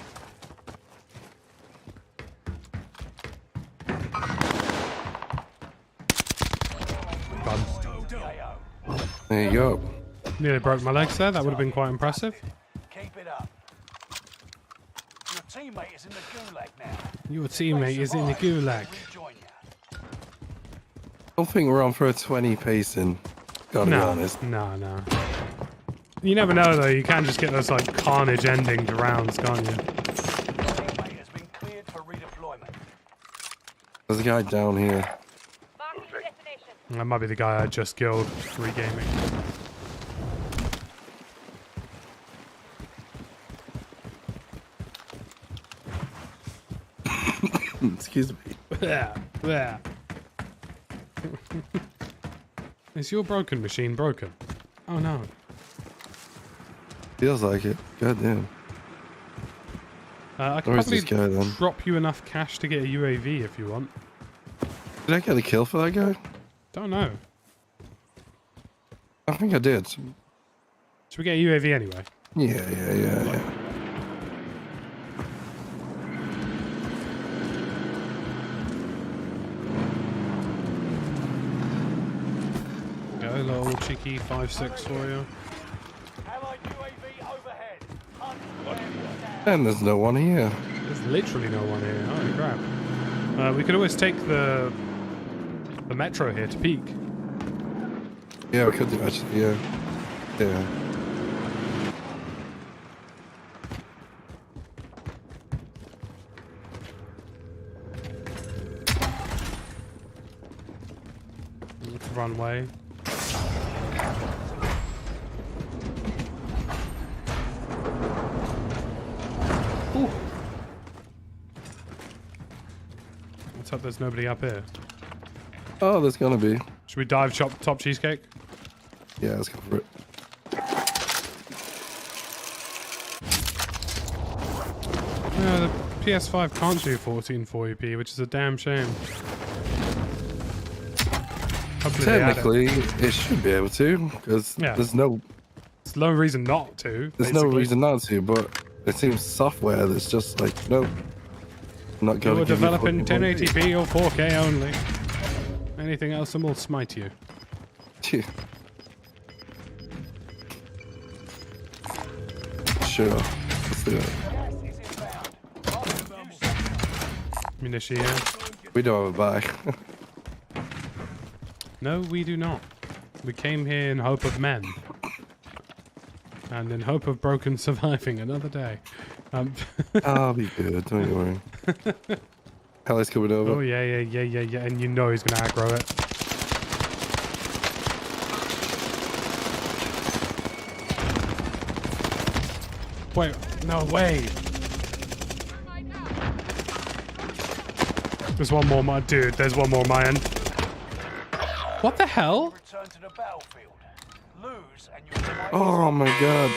There you go. Nearly broke my legs there. That would have been quite impressive. Keep it up. teammate is in the gulag now. Your teammate is in the gulag. Rejoin you. I don't think we're on for a 20 pacing. Gotta be honest. No. You never know though. You can just get those like carnage ending to rounds, can't you? Teammate has been cleared for redeployment. There's a guy down here. That might be the guy I just killed. Regaming. Excuse me. Yeah. Is your broken machine broken? Oh no. Feels like it. God damn. I can Where's probably this guy then? drop you enough cash to get a UAV if you want. Did I get a kill for that guy? Don't know. I think I did. Should we get a UAV anyway? Yeah. Go, little cheeky 5.6 for you. Allied UAV overhead. Hunt them down. And there's no one here. There's literally no one here. Holy crap. We could always take the metro here to peak. Yeah, we could do actually. Yeah. Runway. Ooh. Let's hope there's nobody up here. Oh, there's gonna be. Should we dive top cheesecake? Yeah, let's go for it. The PS5 can't do 1440p, which is a damn shame. Hopefully they add it. Technically, it should be able to, because there's no reason not to. There's no reason not to, but it seems software that's just like, nope. I'm not going You're to give you developing 1440p. 1080p or 4K only. Anything else and we'll smite you. Sure. Let's do it. Munition. We don't have a bag. No, we do not. We came here in hope of men. And in hope of Broken surviving another day. I'll be good, don't you worry. Hell's coming over. Oh, yeah. And you know he's going to aggro it. Wait, no way. There's one more, dude. There's one more on my end. What the hell? Return to the battlefield. Lose and you'll fight Oh my god.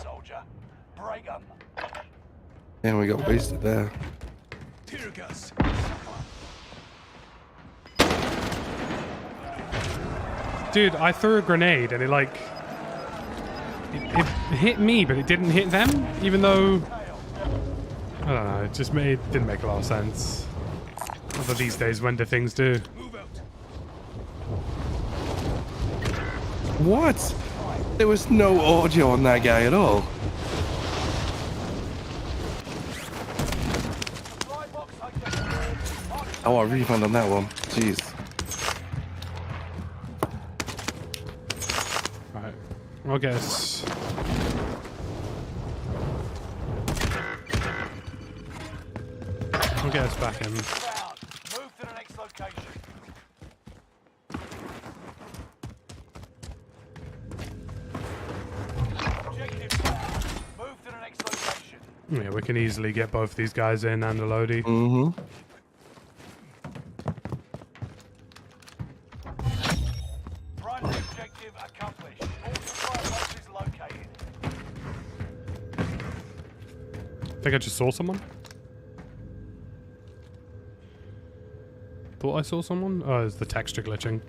soldier. Break 'em. Damn, we got wasted there. Tear gas. Dude, I threw a grenade and it like... It hit me, but it didn't hit them, even though... I don't know, it didn't make a lot of sense. Although these days, when do things do? Move out. What? There was no audio on that guy at all. Oh, I refund on that one. Jeez. Alright, I guess... I'll get us back in. Move to the next location. Objective down. Move to the next location. Yeah, we can easily get both these guys in and a loadie. Mm-hmm. Primary objective accomplished. All supply boxes located. I think I just saw someone. Thought I saw someone? Oh, it's the texture glitching.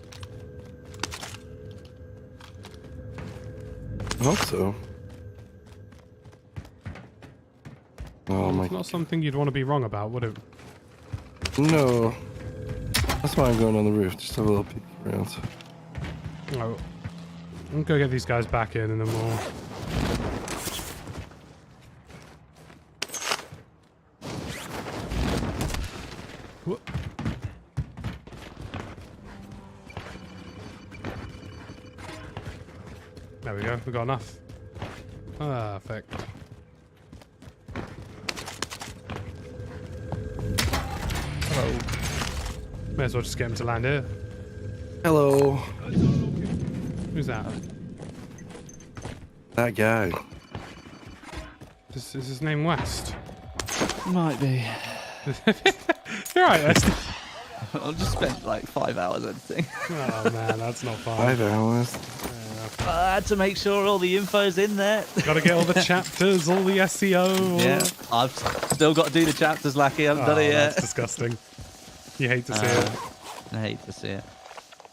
I hope so. Oh my. It's not something you'd want to be wrong about, would it? No. That's why I'm going on the roof. Just have a little peek around. Oh. I'll go get these guys back in and then we'll... We got enough. Perfect. Hello. May as well just get him to land here. Hello. Who's that? That guy. Is his name West? Might be. You're right, West. I just spent like 5 hours editing. Oh man, that's not fun. 5 hours. I had to make sure all the info's in there. Gotta get all the chapters, all the SEO. Yeah, I've still got to do the chapters, Lackey. I haven't done it yet. That's disgusting. You hate to see it. I hate to see it.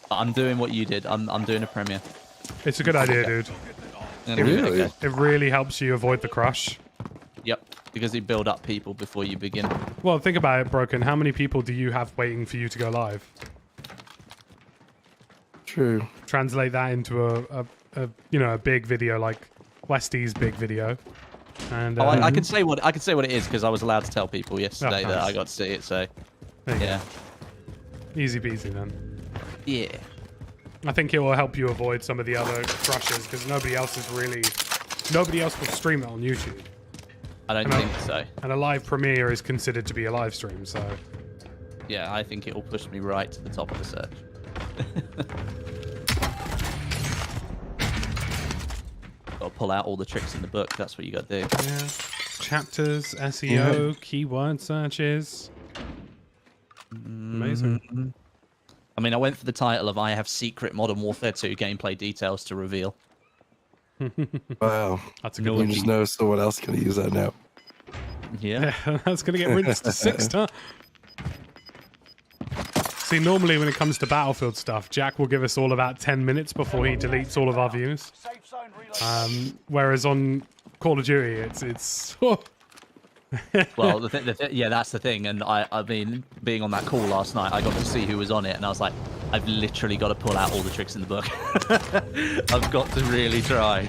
But I'm doing what you did. I'm doing a premiere. It's a good idea, dude. Really? It really helps you avoid the crush. Yep, because you build up people before you begin. Well, think about it, Broken. How many people do you have waiting for you to go live? True. Translate that into a big video like Westy's big video. And I can say what it is because I was allowed to tell people yesterday that nice. I got to see it. So there you yeah, go. Easy peasy then. yeah. I think it will help you avoid some of the other crushes because nobody else will stream it on YouTube. I don't think so. And a live premiere is considered to be a live stream, so Yeah, I think it will push me right to the top of the search. Got to pull out all the tricks in the book. That's what you got to do. yeah. Chapters, SEO, keyword searches. Amazing. I mean, I went for the title of I have secret Modern Warfare 2 gameplay details to reveal. Wow. That's a good We one. just know someone else can use that now. Yeah. That's gonna get rinsed to 6, huh? See, normally when it comes to Battlefield stuff, Jack will give us all about 10 minutes before he deletes all of our views. Safe zone reload. Whereas on Call of Duty, it's Well, yeah, that's the thing. And I mean, being on that call last night, I got to see who was on it, and I was like, I've literally got to pull out all the tricks in the book. I've got to really try.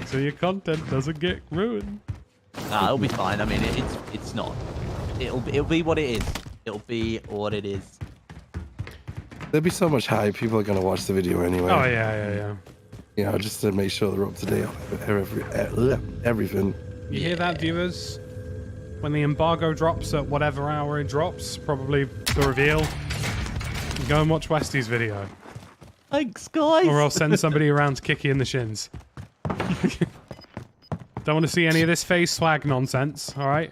so your content doesn't get ruined. Nah, it'll be fine. I mean, it's not. It'll be what it is. It'll be what it is. There'll be so much hype. People are going to watch the video anyway. Oh yeah. You know, just to make sure they're up to date on everything. You hear that, viewers? When the embargo drops at whatever hour it drops, probably the reveal, go and watch Westy's video. Thanks, guys. Or I'll send somebody around to kick you in the shins. Don't want to see any of this face swag nonsense, alright?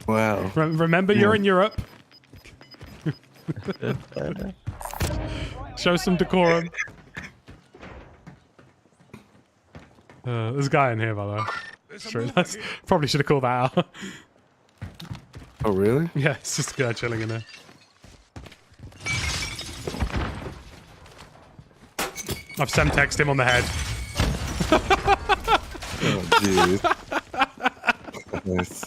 Wow. Remember, you're in Europe. Show some decorum. There's a guy in here, by the way. True. Probably should have called that out. Oh, really? Yeah, it's just a guy chilling in there. I've Semtexed him on the head. Oh, jeez. Nice.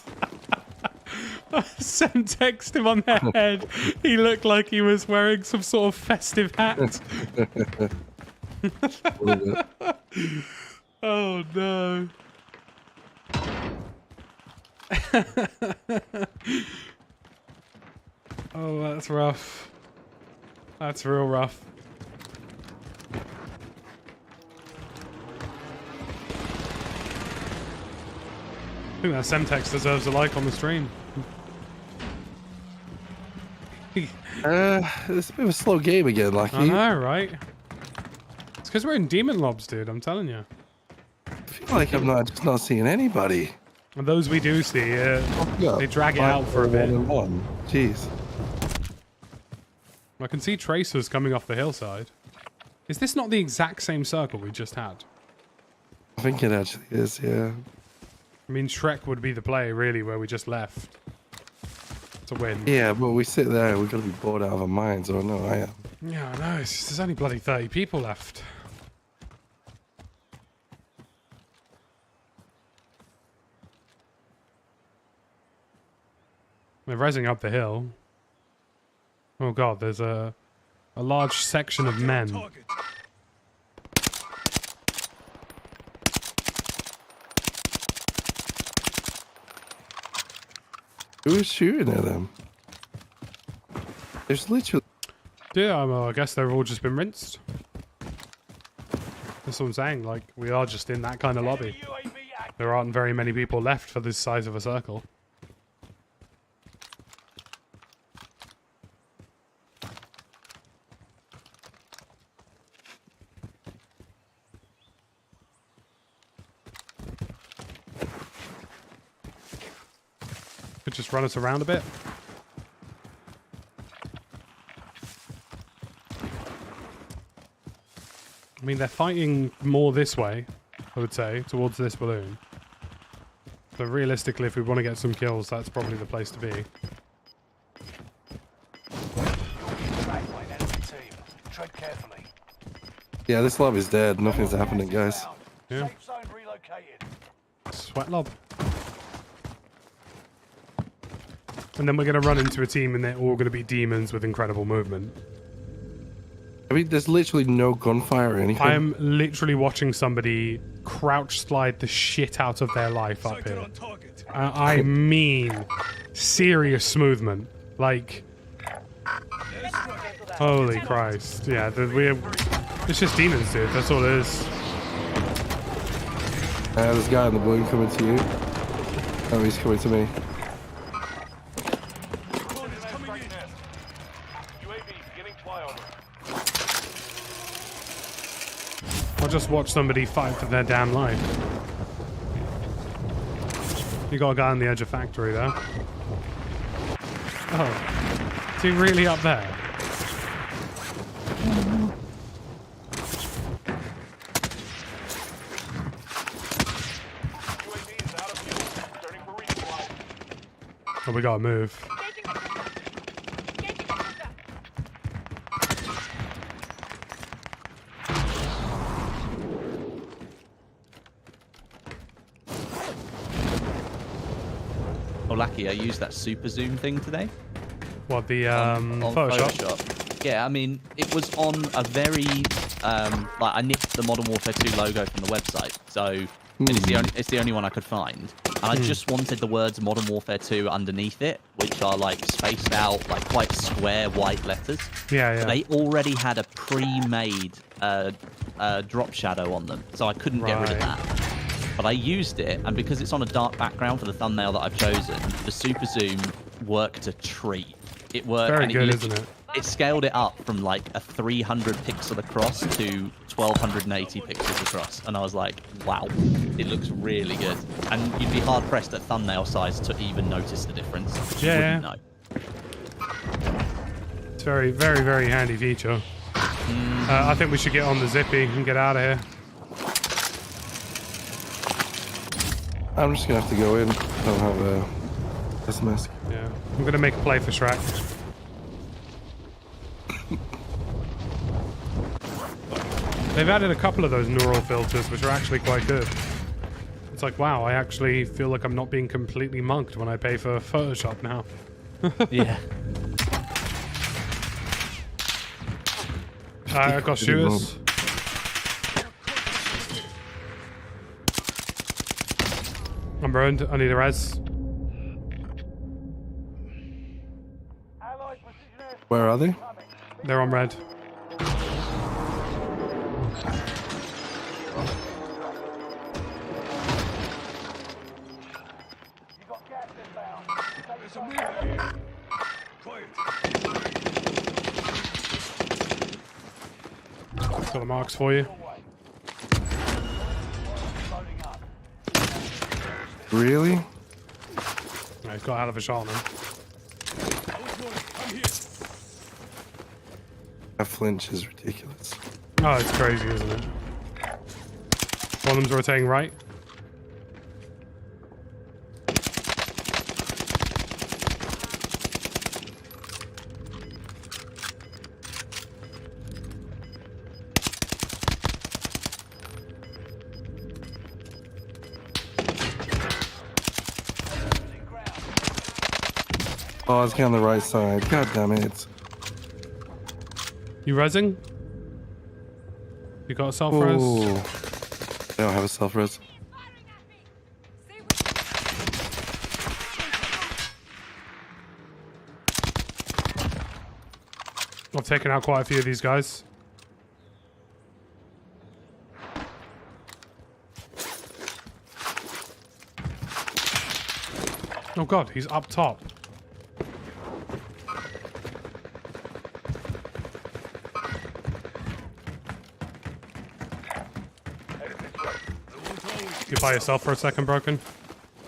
Semtexed him on the head. He looked like he was wearing some sort of festive hat. Oh no. Oh, that's rough. That's real rough. I think that Semtex deserves a like on the stream. It's a bit of a slow game again, Lucky. I know, right? It's because we're in Demon Lobs, dude, I'm telling you. I feel like I'm just not seeing anybody. And those we do see, they drag it out for a bit. One. Jeez. I can see tracers coming off the hillside. Is this not the exact same circle we just had? I think it actually is, yeah. I mean, Shrek would be the play, really, where we just left to win. Yeah, but we sit there, we're going to be bored out of our minds, or no, I am. Yeah, I know. It's just, there's only bloody 30 people left. They're rising up the hill. Oh god, there's a large section of men. Who's shooting at them? There's literally... Yeah, well, I guess they've all just been rinsed. That's what I'm saying. Like, we are just in that kind of lobby. UAV active. There aren't very many people left for this size of a circle. Could just run us around a bit. I mean, they're fighting more this way, I would say, towards this balloon. So realistically, if we want to get some kills, that's probably the place to be. Tread carefully. Yeah, this lobby's dead. Nothing's happening, guys. Yeah. Safe zone relocated. Sweat lob. And then we're going to run into a team and they're all going to be demons with incredible movement. I mean, there's literally no gunfire or anything. I'm literally watching somebody crouch slide the shit out of their life up here. I mean, serious movement. Like, holy Christ. Yeah, it's just demons, dude. That's all it is. There's a guy in the balloon coming to you. Oh, he's coming to me. I'll just watch somebody fight for their damn life. You got a guy on the edge of factory there. Oh, is he really up there? Oh, we gotta move. Oh, lucky I used that super zoom thing today. What, the on Photoshop? Yeah, I mean, it was on a very like I nicked the Modern Warfare 2 logo from the website, so and it's the only one I could find. And I just wanted the words Modern Warfare 2 underneath it, which are like spaced out, like quite square white letters. Yeah, yeah. But they already had a pre-made drop shadow on them, so I couldn't get rid of that. But I used it, and because it's on a dark background for the thumbnail that I've chosen, the super zoom worked a treat. It worked. Very good, isn't it? It scaled it up from like a 300 pixel across to 1280 pixels across, and I was like, wow, it looks really good. And you'd be hard pressed at thumbnail size to even notice the difference. Yeah. No. It's very, very, very handy feature. I think we should get on the zippy and get out of here. I'm just gonna have to go in. I don't have a gas mask. Yeah, I'm gonna make a play for Shrek. They've added a couple of those neural filters, which are actually quite good. It's like, wow, I actually feel like I'm not being completely mugged when I pay for Photoshop now. Yeah. I got shooters. I'm burned. I need a res. Where are they? They're on red. Got the marks for you. Really? Yeah, he's got a hell of a shot on him. That flinch is ridiculous. Oh, it's crazy, isn't it? One of them's rotating right. Oh, it's on the right side. God damn it. You rezzing? You got a self-res? Ooh. I don't have a self-res. I've taken out quite a few of these guys. Oh god, he's up top. You by yourself for a second, Broken?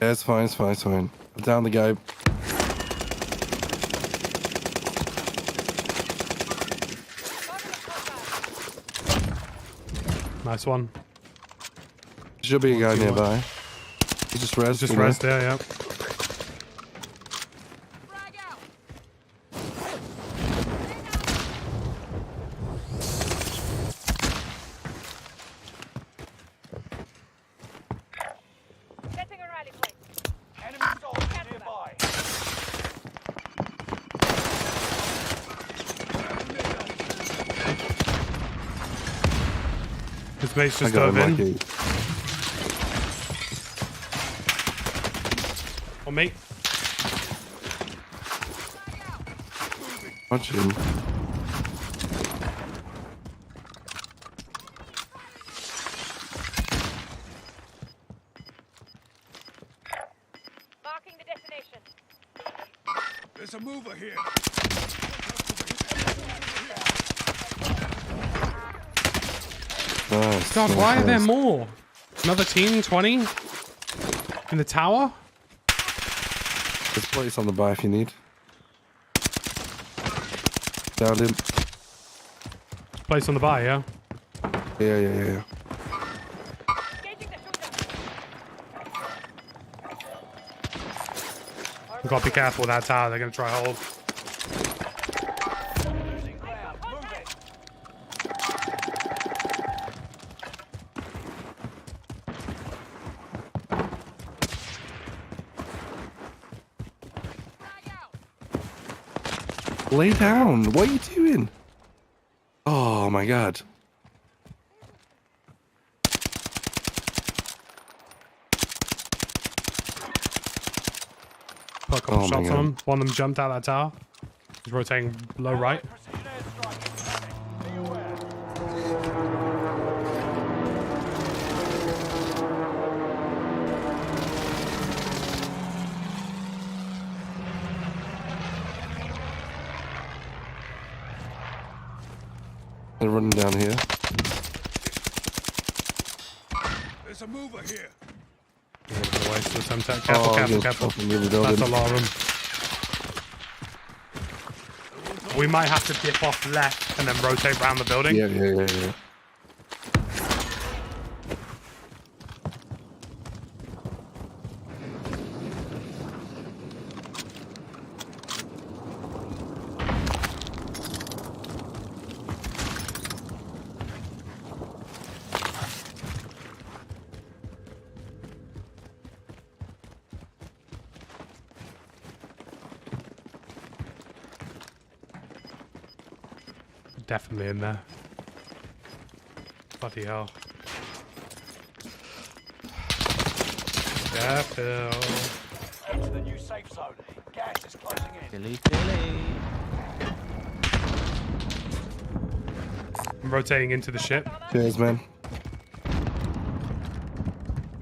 Yeah, it's fine, it's fine, it's fine. I'm down the guy. Nice one. Should be a guy nearby. He just rezzed. Just rest, yeah. Enemy soldiers nearby. His mate's I just got dove him in. like Oh, mate. watch him. Marking the destination. There's a mover here. Nice. God, nice, why are there nice. more? Another team, 20? In the tower? There's plates on the bar if you need. Downed him. Place on the bar, yeah? Yeah. Engaging the shooter. We've got to be careful with that tower. They're going to try hold. Losing ground. Move it. Lay down. What are you doing? Oh my god. Put a couple Oh my shots God. on him. One of them jumped out that tower. He's rotating low right. Precision airstrike incoming. Be aware. They're running down here. There's a mover here. Away to the Semtech. Oh, Careful, I'm careful, gonna careful. fucking really build That's a him. lot of them. We might have to dip off left and then rotate around the building. Yeah. Definitely in there. Bloody hell. Careful. Head to the new safe zone. Gas is closing in. Dilly. I'm rotating into the ship. Cheers, man. I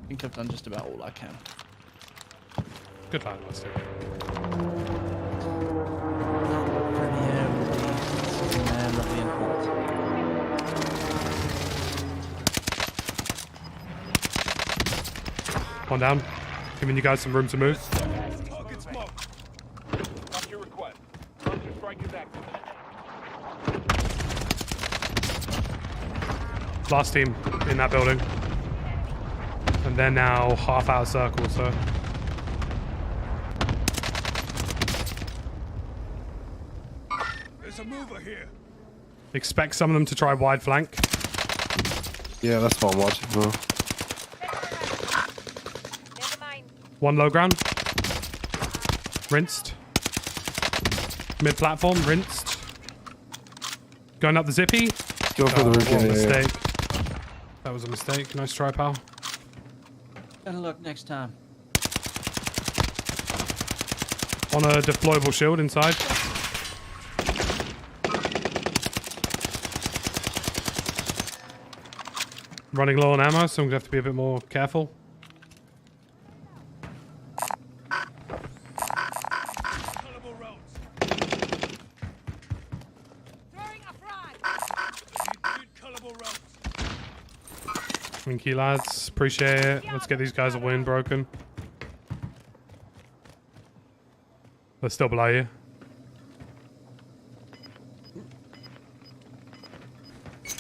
think I've done just about all I can. Good lad, let's do it. Lovely and hot. One down. Giving you guys some room to move. Target smoke. Got your request. Hunter strike is active. Last team in that building. And they're now half out of circle, so. There's a mover here. Expect some of them to try wide flank. Yeah, that's what I'm watching for. Never mind. One low ground. Rinsed. Mid platform, rinsed. Going up the zippy. Go for the Oh, roof. what a Yeah. mistake. That was a mistake. Nice try, pal. Better luck next time. On a deployable shield inside. Running low on ammo, so I'm gonna have to be a bit more careful. Thank you, lads. Appreciate it. Let's get these guys a win broken. They're still below you.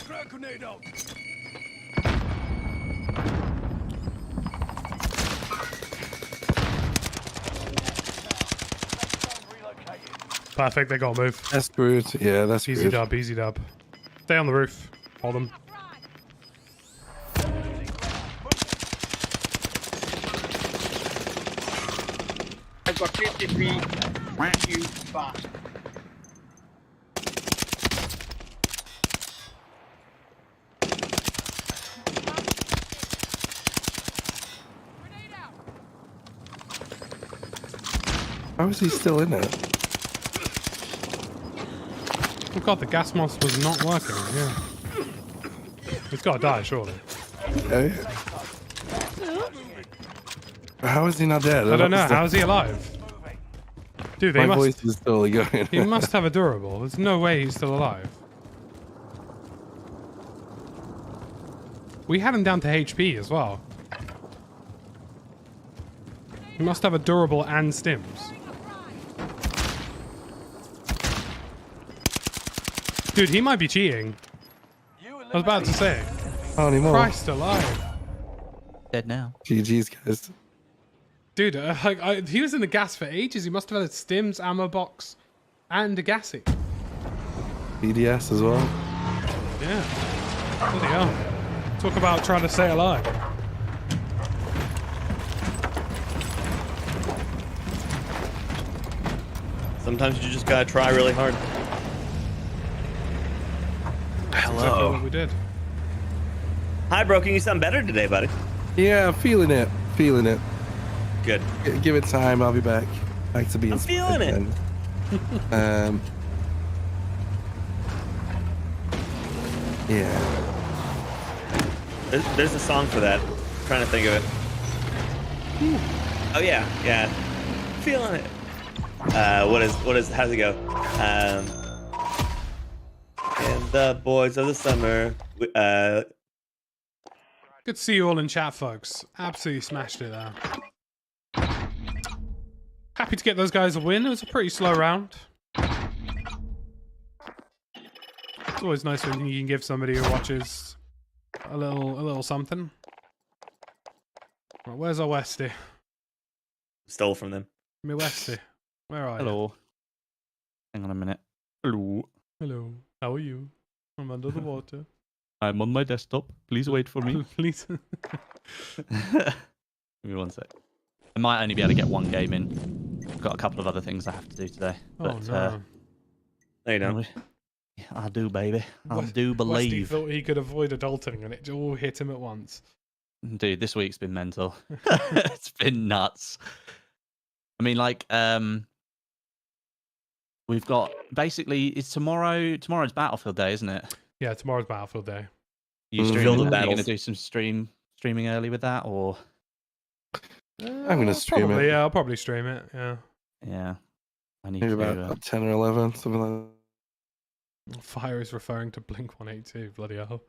Crack grenade out. Perfect, they got to move. That's good. Yeah, that's Easy good. dub, easy dub. Stay on the roof. Hold them. I've got 50 feet. Thank you fast. How is he still in it? Oh god, the gas mask was not working. Yeah. He's got to die, surely. Okay. How is he not dead? I don't know. How is he alive? Dude, they My must. voice is totally going. He must have a durable. There's no way he's still alive. We had him down to HP as well. He must have a durable and stims. Dude, he might be cheating. I was about to say. Not anymore. Christ alive. Dead now. GG's, guys. Dude, he was in the gas for ages. He must have had a stims, ammo box, and a gassy. BDS as well. Yeah. Bloody hell. Talk about trying to stay alive. Sometimes you just gotta try really hard. Exactly what we did. Hi, Broken. You sound better today, buddy. Yeah, I'm feeling it. Feeling it. Good. Give it time. I'll be back. Back to being. I'm feeling it. Yeah. There's a song for that. I'm trying to think of it. Oh yeah, yeah. Feeling it. How's it go? And the boys of the summer. Good to see you all in chat, folks. Absolutely smashed it there. Happy to get those guys a win. It was a pretty slow round. It's always nice when you can give somebody who watches a little something. Right, where's our Westy? Stole from them. Me Westy, where are you? Hello. Hang on a minute. Hello. Hello. How are you? I'm under the water. I'm on my desktop. Please wait for me. Please. Give me one sec. I might only be able to get one game in. I've got a couple of other things I have to do today. Oh But, no. No, you don't. Yeah, I do, baby. I do believe. Westy thought he could avoid adulting and it all hit him at once. Dude, this week's been mental. It's been nuts. I mean, like, we've got basically it's tomorrow. Tomorrow's Battlefield Day, isn't it? Yeah, tomorrow's Battlefield Day. You Field streaming? of Are you battles. gonna do some streaming early with that, or? I'm gonna stream probably, it. Yeah, I'll probably stream it. Yeah. Yeah, I need Maybe to. about 10 or 11, something like that. Fire is referring to Blink 182. Bloody hell.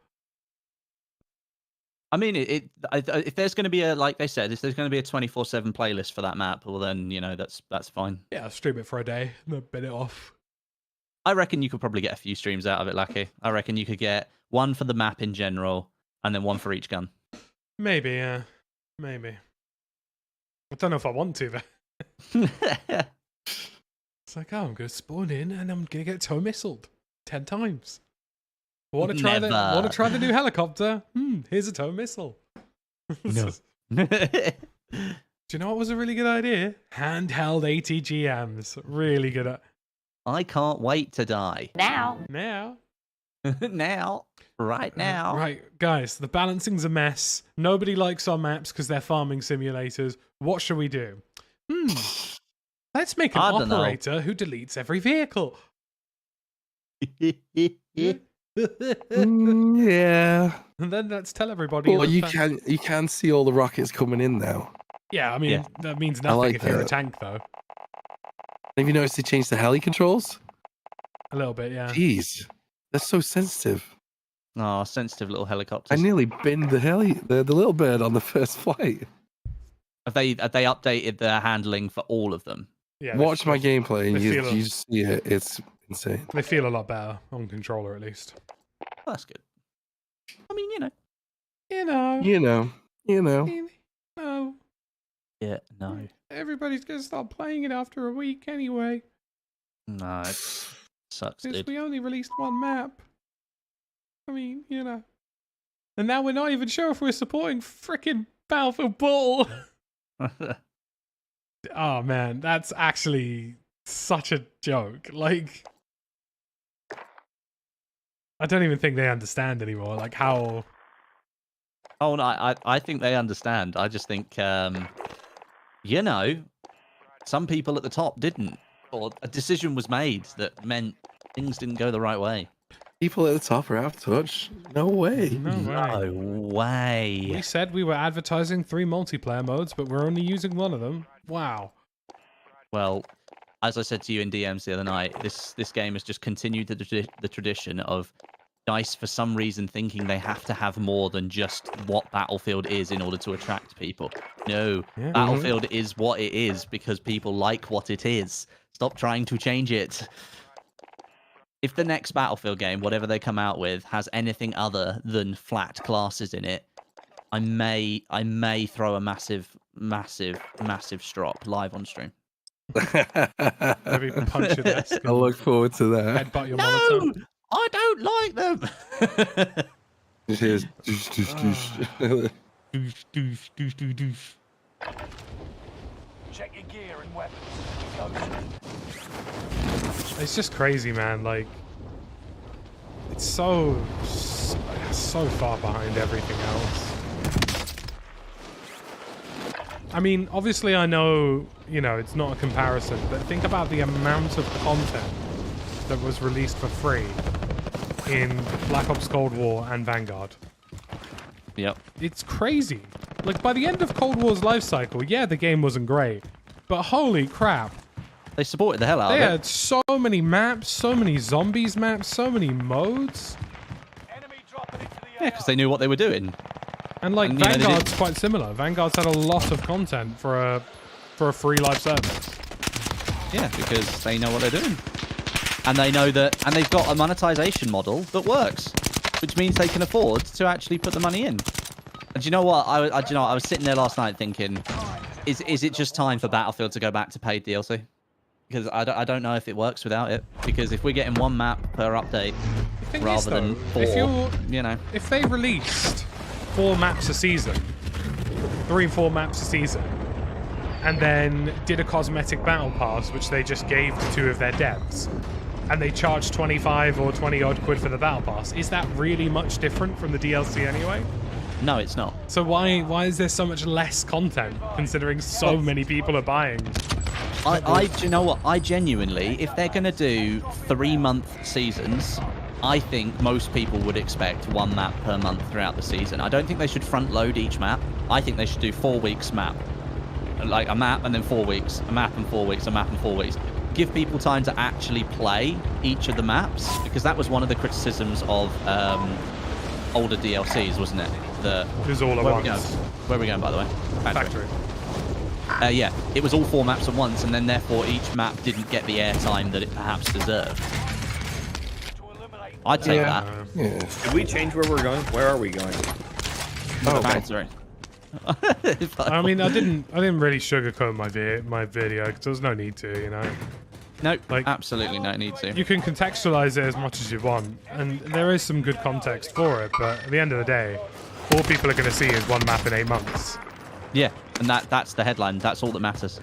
I mean, if there's going to be a, like they said, if there's going to be a 24/7 playlist for that map, well then, you know, that's fine. Yeah, I'll stream it for a day and then bin it off. I reckon you could probably get a few streams out of it, Lucky. I reckon you could get one for the map in general, and then one for each gun. Maybe, yeah. Maybe. I don't know if I want to, though. It's like, oh, I'm going to spawn in and I'm going to get toe missiled 10 times. Want to try the new helicopter? Here's a tow missile. No. Do you know what was a really good idea? Handheld ATGMs. Really good at. I can't wait to die. Now. Now. Now. Right now. Right, guys, the balancing's a mess. Nobody likes our maps because they're farming simulators. What should we do? Let's make an operator who deletes every vehicle. Yeah. And then let's tell everybody. Well, you can see all the rockets coming in now. Yeah, I mean, Yeah. that means nothing like if you're a that. tank, though. Have you noticed they changed the heli controls? A little bit, yeah. Jeez, that's so sensitive. Oh, sensitive little I helicopters. nearly binned the little bird on the first flight. Have they updated their handling for all of them? Yeah, Watch my gameplay and they you feel- just see it. It's insane. They feel a lot better on controller, at least. Oh, that's good. I mean, you know. You know. You know. You know. No. Yeah, no. Everybody's gonna start playing it after a week anyway. No, it sucks, Since dude. we only released one map. I mean, you know. And now we're not even sure if we're supporting frickin' Battlefield Bull. Oh man, that's actually such a joke. Like, I don't even think they understand anymore. Like how. Oh no, I think they understand. I just think, you know, some people at the top didn't, or a decision was made that meant things didn't go the right way. People at the top are out of touch. No way. No way. No way. We said we were advertising 3 multiplayer modes, but we're only using one of them. Wow. Well, as I said to you in DMs the other night, this game has just continued the tradition of DICE for some reason thinking they have to have more than just what Battlefield is in order to attract people. No, Yeah. Battlefield is what it is because people like what it is. Stop trying to change it. If the next Battlefield game, whatever they come out with, has anything other than flat classes in it, I may throw a massive strop live on stream. Maybe punch your desk. I look forward to that. Headbutt your No, monitor. I don't like them. Here's doosh. Check your gear and weapons. Go. It's just crazy, man. Like, it's so far behind everything else. I mean, obviously I know, you know, it's not a comparison, but think about the amount of content that was released for free in Black Ops Cold War and Vanguard. Yep. It's crazy. Like, by the end of Cold War's life cycle, yeah, the game wasn't great, but holy crap. They supported the hell out They of it. had so many maps, so many zombies maps, so many modes. Yeah, because they knew what they were doing. And like, And, you know, they Vanguard's quite similar. Vanguard's had a lot of content for a free live service. Yeah, because they know what they're doing. And they know that, and they've got a monetization model that works, which means they can afford to actually put the money in. And do you know what? I was sitting there last night thinking, is it just time for Battlefield to go back to paid DLC? Because I don't know if it works without it. Because if we're getting 1 map per update rather than 4, you know. If they released 4 maps a season, 3 and 4 maps a season, and then did a cosmetic battle pass, which they just gave to 2 of their devs, and they charged 25 or 20 odd quid for the battle pass, is that really much different from the DLC anyway? No, it's not. So why is there so much less content, considering so many people are buying? Do you know what? I genuinely, if they're going to do 3-month seasons, I think most people would expect 1 map per month throughout the season. I don't think they should front load each map. I think they should do 4 weeks map. Like a map and then 4 weeks, a map and 4 weeks, a map and 4 weeks. Give people time to actually play each of the maps, because that was one of the criticisms of older DLCs, wasn't it? It was all at once. Where are we going, by the way? Factory. Yeah, it was all 4 maps at once, and then therefore each map didn't get the airtime that it perhaps deserved. I'd take that. Yeah. Did we change where we're going? Where are we going? Oh, sorry. I mean, I didn't really sugarcoat my video because there was no need to, you know. No, like, absolutely no need to. You can contextualize it as much as you want, and there is some good context for it. But at the end of the day, all people are going to see is 1 map in 8 months. Yeah, and that's the headline. That's all that matters.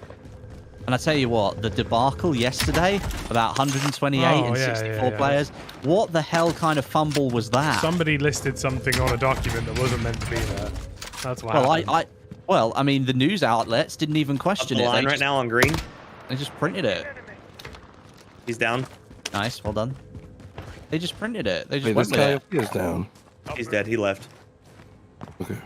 And I tell you what, the debacle yesterday about 128 and 64 players. What the hell kind of fumble was that? Somebody listed something on a document that wasn't meant to be there. That's what happened. Well, I mean, the news outlets didn't even question Up the it. line right now on green. They just printed it. He's down. Nice, well done. They just printed it. They just Wait, went this with guy it. is down. He's dead. He left. Okay.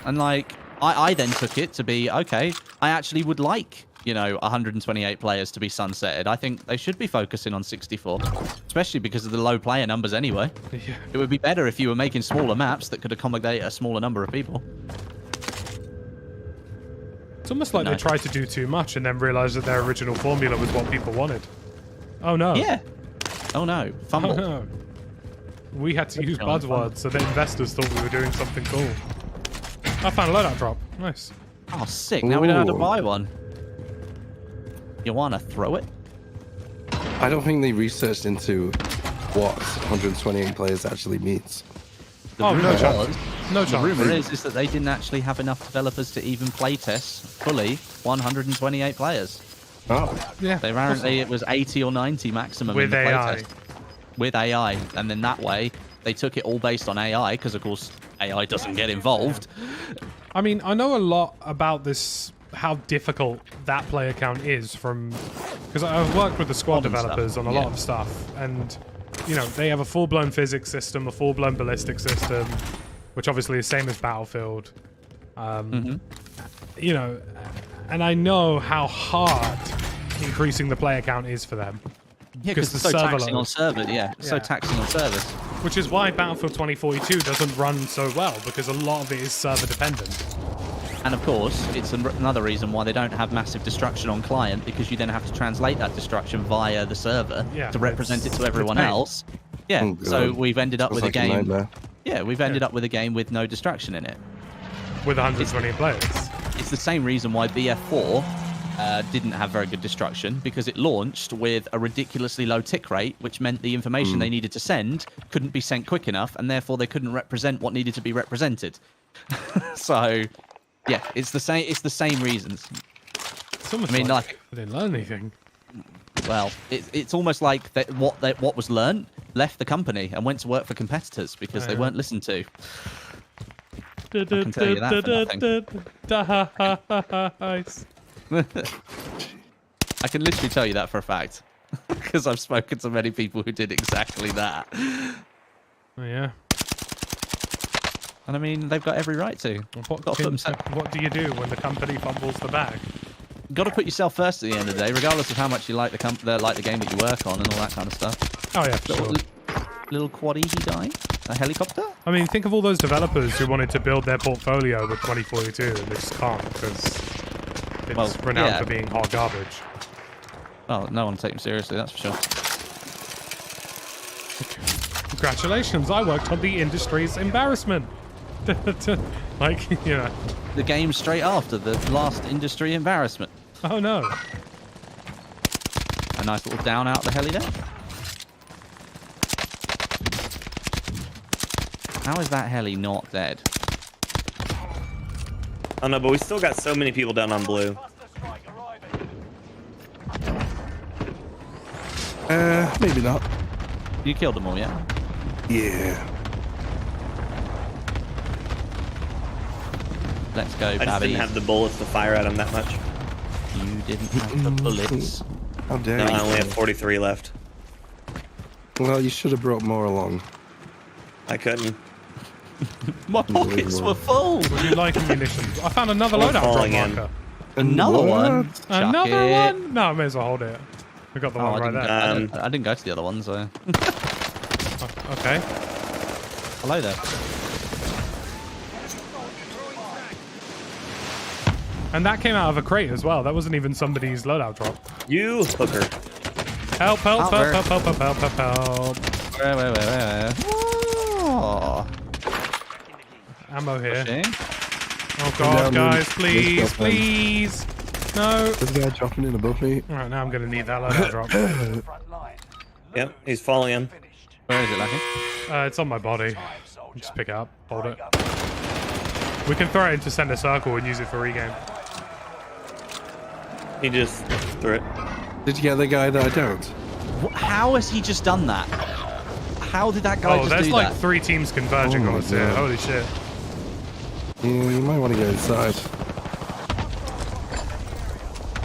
And like, I then took it to be, okay, I actually would like you know, 128 players to be sunsetted. I think they should be focusing on 64, especially because of the low player numbers anyway. Yeah. It would be better if you were making smaller maps that could accommodate a smaller number of people. It's almost like they tried to do too much and then realized that their original formula was what people wanted. Oh no. Yeah. Oh no. Fumble. Oh no. We had to use buzzwords so that investors thought we were doing something cool. I found a loadout drop. Nice. Oh, sick. Now we don't have to Ooh. buy one. You want to throw it? I don't think they researched into what 128 players actually means. Oh, no chance. No The chance. rumor is that they didn't actually have enough developers to even playtest fully 128 players. Oh. Yeah. They apparently it was 80 or 90 maximum With in the AI. playtest. With AI, and then that way they took it all based on AI because of course AI doesn't get involved. I mean, I know a lot about this, how difficult that player count is from, because I've worked with the squad Modern developers stuff, on a yeah. lot of stuff, and you know, they have a full-blown physics system, a full-blown ballistic system, which obviously is same as Battlefield. You know, and I know how hard increasing the player count is for them. Yeah, because it's so taxing on server. Yeah, it's so taxing on servers. Which is why Battlefield 2042 doesn't run so well, because a lot of it is server dependent. And of course, it's another reason why they don't have massive destruction on client, because you then have to translate that destruction via the server to represent it to everyone else. Yeah, Oh, so God. we've ended up Sounds with like a game. nightmare. Yeah, we've ended up with a game with no destruction in it. With 120 players. It's the same reason why BF4 didn't have very good destruction, because it launched with a ridiculously low tick rate, which meant the information they needed to send couldn't be sent quick enough, and therefore they couldn't represent what needed to be represented. So, yeah, it's the same. It's the same reasons. It's almost I mean, like I didn't learn anything. Well, it's almost like what was learned left the company and went to work for competitors because they weren't listened to. I can tell you that for nothing. Nice. I can literally tell you that for a fact because I've spoken to many people who did exactly that. Oh, yeah. And I mean, they've got every right to. What do you do when the company fumbles the bag? Got to put yourself first at the end of the day, regardless of how much you like the game that you work on and all that kind of stuff. Oh yeah, sure. Little quad easy die, a helicopter. I mean, think of all those developers who wanted to build their portfolio with 2042 and they just can't because it's renowned for being hot garbage. Well, no one take them seriously, that's for sure. Congratulations, I worked on the industry's embarrassment. Like, you know. The game straight after the last industry embarrassment. Oh no. A nice little down out the heli there. How is that heli not dead? Oh no, but we still got so many people down on blue. Maybe not. You killed them all, yeah? Yeah. Let's go, I just didn't have the bullets to fire at them that much. You didn't have the bullets. How dare No, you? I only have 43 left. Well, you should have brought more along. I couldn't. My pockets were full. Would you like munitions? I found another loadout drop marker. Another one? Another Chuck it. one? No, I may as well hold it. We got the one right there. I didn't go to the other one, so. Okay. Hello there. And that came out of a crate as well. That wasn't even somebody's loadout drop. You hooker. Help, help, help, help, help, help, help, help, help. Where? Oh. Ammo here. Pushing. Oh god, down, guys, please, please. No. There's a guy dropping in above me. Alright, now I'm gonna need that loadout drop. Yep, he's falling in. Where is it, Lucky? It's on my body. Just pick it up, hold it. We can throw it into center circle and use it for regame. He just threw it. Did you get the guy that I don't? How has he just done that? How did that guy just there's do like that? 3 teams converging on us here. God. Holy shit. Yeah, you might want to go inside.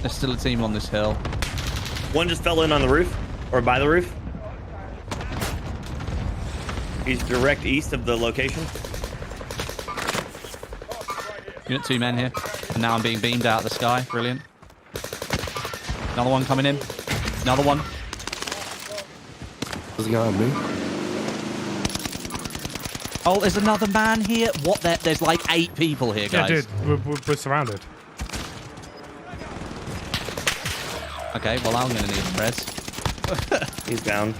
There's still a team on this hill. One just fell in on the roof, or by the roof. He's direct east of the location. You got 2 men here. And now I'm being beamed out of the sky. Brilliant. Another one coming in. Another one. There's a guy on me. Oh, there's another man here. What? There's like 8 people here, guys. Yeah, dude, we're surrounded. Okay, well, I'm going to need some reds. He's down.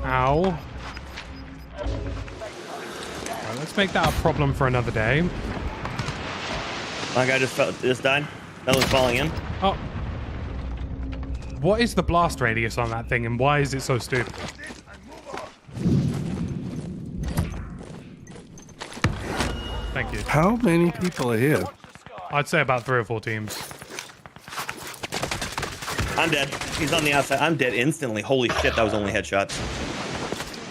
Ow. Right, let's make that a problem for another day. My guy just died. That was falling in. Oh. What is the blast radius on that thing, and why is it so stupid? Thank you. How many people are here? I'd say about 3 or 4 teams. I'm dead. He's on the outside. I'm dead instantly. Holy shit, that was only headshots.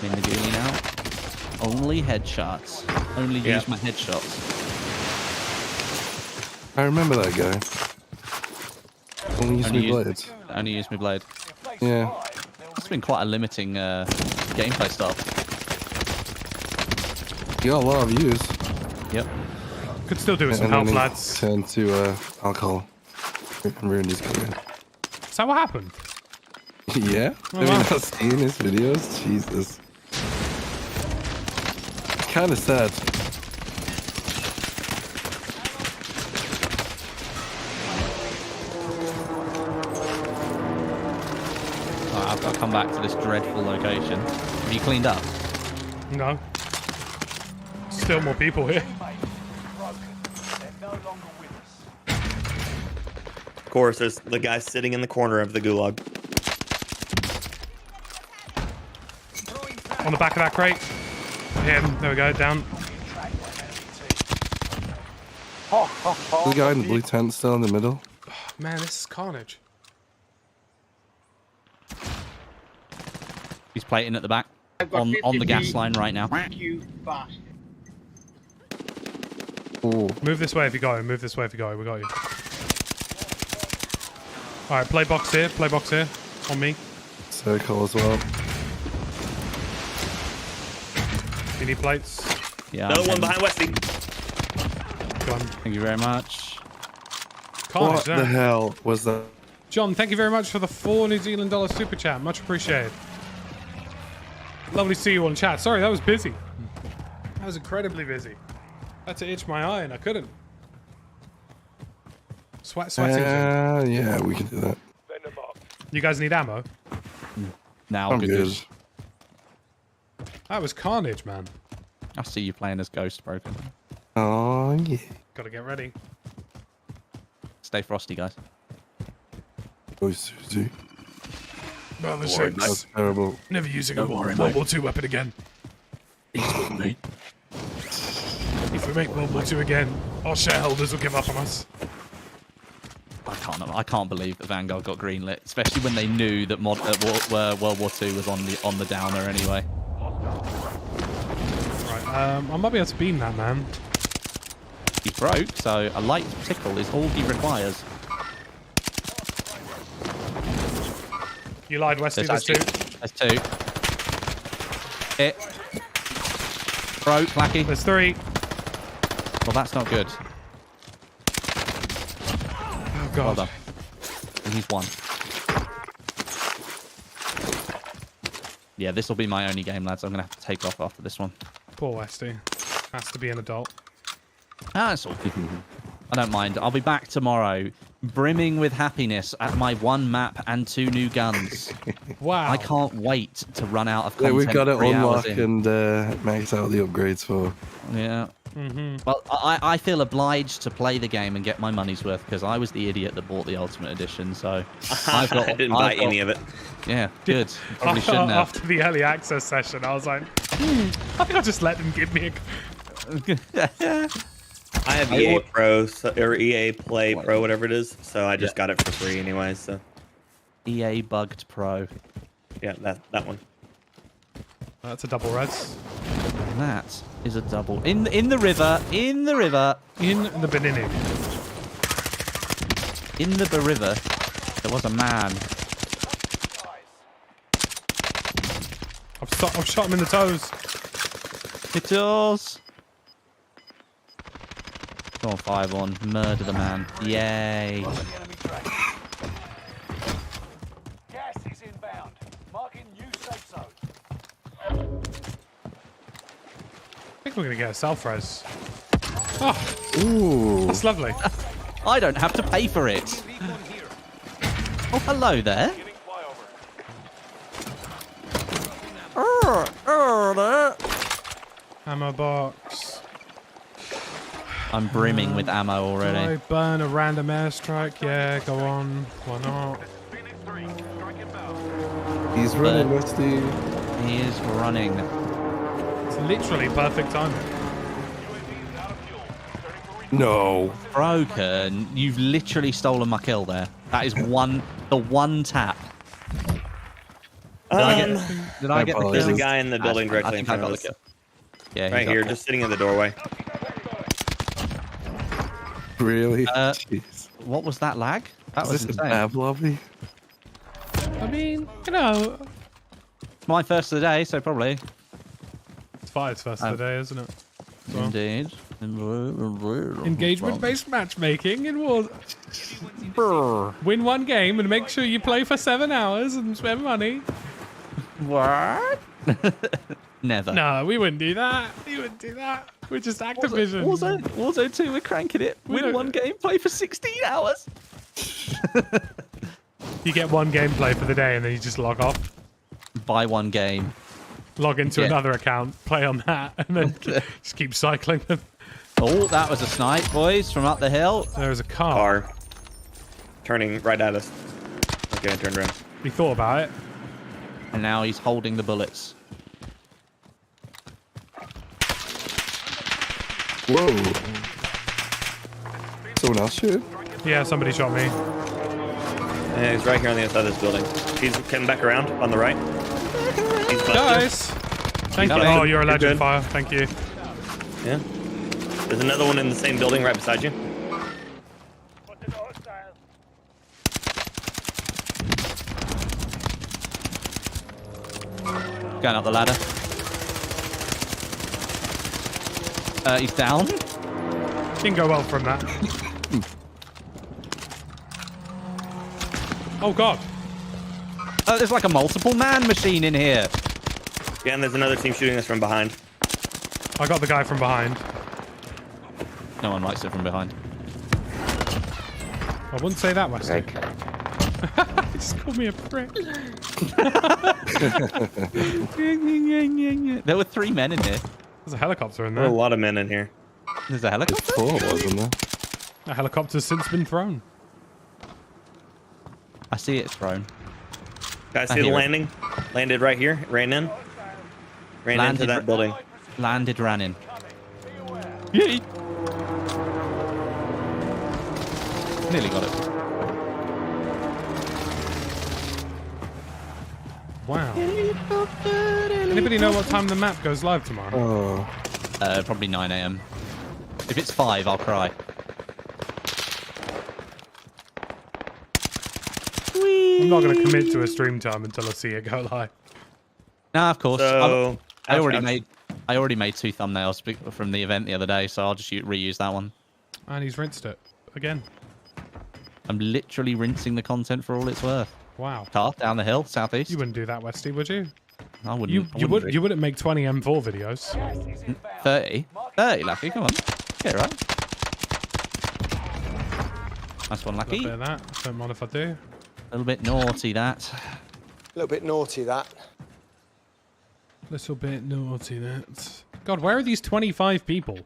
In the ghoulie now. Only headshots. Only use my headshots. I remember that guy. Only use me blades. Only use me blade. Yeah. It's been quite a limiting gameplay style. You got a lot of views. Yep. Could still do with some And help, then he lads. turned to alcohol and ruined his career. Is that what happened? Yeah? Oh, Have you wow. not seen his videos? Jesus. Kind of sad. Alright, I've got to come back to this dreadful location. Have you cleaned up? No. Still more people here. Of course, there's the guy sitting in the corner of the gulag. On the back of that crate. Him. There we go. Down. The guy in the blue tent still in the middle. Man, this is carnage. He's plating at the back. I've got On the 50 gas line right now. You bastard. Ooh. Move this way if you go. Move this way if you go. We got you. Alright, play box here. Play box here. On me. Circle as well. You need plates? Yeah. Another one behind Westy. Go on. Thank you very much. Carnage, What yeah. the hell was that? John, thank you very much for the $4 New Zealand super chat. Much appreciated. Lovely to see you on chat. Sorry, that was busy. That was incredibly busy. I had to itch my eye and I couldn't. Sweating. Yeah, we can do that. You guys need ammo? Now, I'm good. good. That was carnage, man. I see you playing as Ghost Broken. Oh, yeah. Gotta get ready. Stay frosty, guys. Oh, Susie. Well, the That was terrible. Never using a World War II weapon again. If we make World War II again, our shareholders will give up on us. I can't believe that Vanguard got greenlit, especially when they knew that World War II was on the downer anyway. Right, I might be able to beam that man. He broke, so a light tickle is all he requires. You lied, Westy. There's 2. There's 2. Hit. Broke, Lackey. There's 3. Well, that's not good. Oh, God. Well done. And he's 1. Yeah, this will be my only game, lads. I'm going to have to take off after this one. Poor Westy. Has to be an adult. Ah, it's all good. I don't mind. I'll be back tomorrow, brimming with happiness at my 1 map and 2 new guns. Wow. I can't wait to run out of Yeah, content. we've got to 3 hours unlock in. and max out the upgrades for. Yeah. Well, I feel obliged to play the game and get my money's worth because I was the idiot that bought the Ultimate Edition. So I didn't buy any of it. Yeah, good. Probably shouldn't have. After the early access session, I was like, I think I'll just let them give me a... I have EA Pro or EA Play Pro, whatever it is. So I just got it for free anyway. So EA Bugged Pro. yeah, that one. That's a double res. That is a double in the river. In the river. In the Benini. In the river. There was a man. I've shot him in the toes. It does. Go on, 5-1. Murder the man. Yay. The enemy track. Gas is inbound. Marking new safe zone. I think we're gonna get a self-res. Oh, Ooh. that's lovely. I don't have to pay for it. Oh, hello there. Ammo box. I'm brimming with ammo Do I already. burn a random airstrike? Yeah, go on. Why not? He's running, Rusty. He is running. It's literally perfect timing. No. Broken. You've literally stolen my kill there. That is the one tap. Did I get the kill? There's a guy in the building directly in front of us. Yeah, Right here, just sitting in the doorway. Really? Jeez. What was that lag? That was Is this a insane. bab lobby? I mean, you know, It's my first of the day, so probably. it's Fire's first of the day, isn't it? So, Indeed. engagement-based matchmaking in War. Win one game and make sure you play for 7 hours and spend money. What? Never. No, we wouldn't do that. We wouldn't do that. We're just Activision. Warzone 2, we're cranking it. We Win don't- one game, play for 16 hours. You get one gameplay for the day and then you just log off. Buy one game. Log into Yeah. another account, play on that, and then just keep cycling them. Oh, that was a snipe, boys, from up the hill. There's a car. Turning right at us. Okay, I turned around. He thought about it. And now he's holding the bullets. Whoa. Someone else shoot? Yeah, somebody shot me. Yeah, he's right here on the outside of this building. He's coming back around on the right. He's busted. Guys! Thank you. Oh, you're a legend, good. Fire. Thank you. Yeah. There's another one in the same building right beside you. Going up the ladder. He's down. Didn't go well from that. Oh, God. There's like a multiple man machine in here. Yeah, and there's another team shooting us from behind. I got the guy from behind. No one likes it from behind. I wouldn't say that, Wesley. He just called me a prick. There were 3 men in here. There's a helicopter in There are there. a lot of men in here. There's a helicopter? There's 4, wasn't there? A helicopter's since been thrown. I see it thrown. Guys, I see the hear it. landing? Landed right here. Ran in. Ran into Landed that building. Landed, ran in. Yay! Nearly got it. Wow. Anybody know what time the map goes live tomorrow? Oh. Probably 9 AM. If it's 5, I'll cry. I'm not going to commit to a stream time until I see it go live. Nah, of course. So, I already made 2 thumbnails from the event the other day, so I'll just reuse that one. And he's rinsed it again. I'm literally rinsing the content for all it's worth. Wow. Car down the hill, southeast. You wouldn't do that, Westy, would you? I wouldn't. You wouldn't make 20 M4 videos. 30. 30, Lucky. Come on. Get it right. Nice one, A Lucky. bit of that. Don't mind if I do. A little bit naughty, that. A little bit naughty, that. Little bit naughty, that. God, where are these 25 people?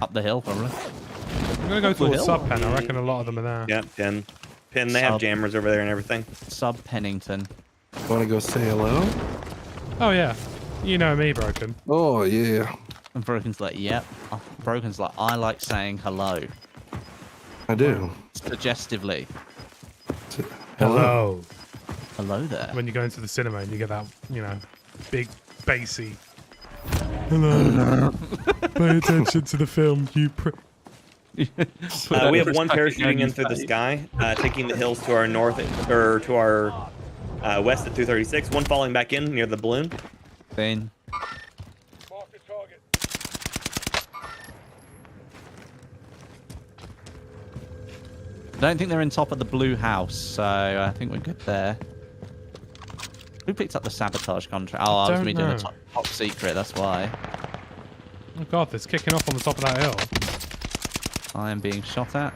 Up the hill, probably. I'm going to go the towards hill? Sub Pen. I reckon a lot of them are there. Yeah, Pin. Pin, they have Sub. jammers over there and everything. Sub Pennington. Want to go say hello? Oh, yeah. You know me, Broken. Oh, yeah. And Broken's like, yep. Oh, Broken's like, I like saying hello. I do. Suggestively. Hello. Hello there. When you go into the cinema and you get that, you know, big, bassy. Hello. Pay attention to the film, you prick. We have one parachuting in through the sky, taking the hills to our north, or to our west at 236. One falling back in near the balloon. Then. Mark the target. I don't think they're in top of the blue house, so I think we're good there. Who picked up the sabotage contract? Oh, I was me doing the top secret, that's why. Oh god, it's kicking off on the top of that hill. I am being shot at.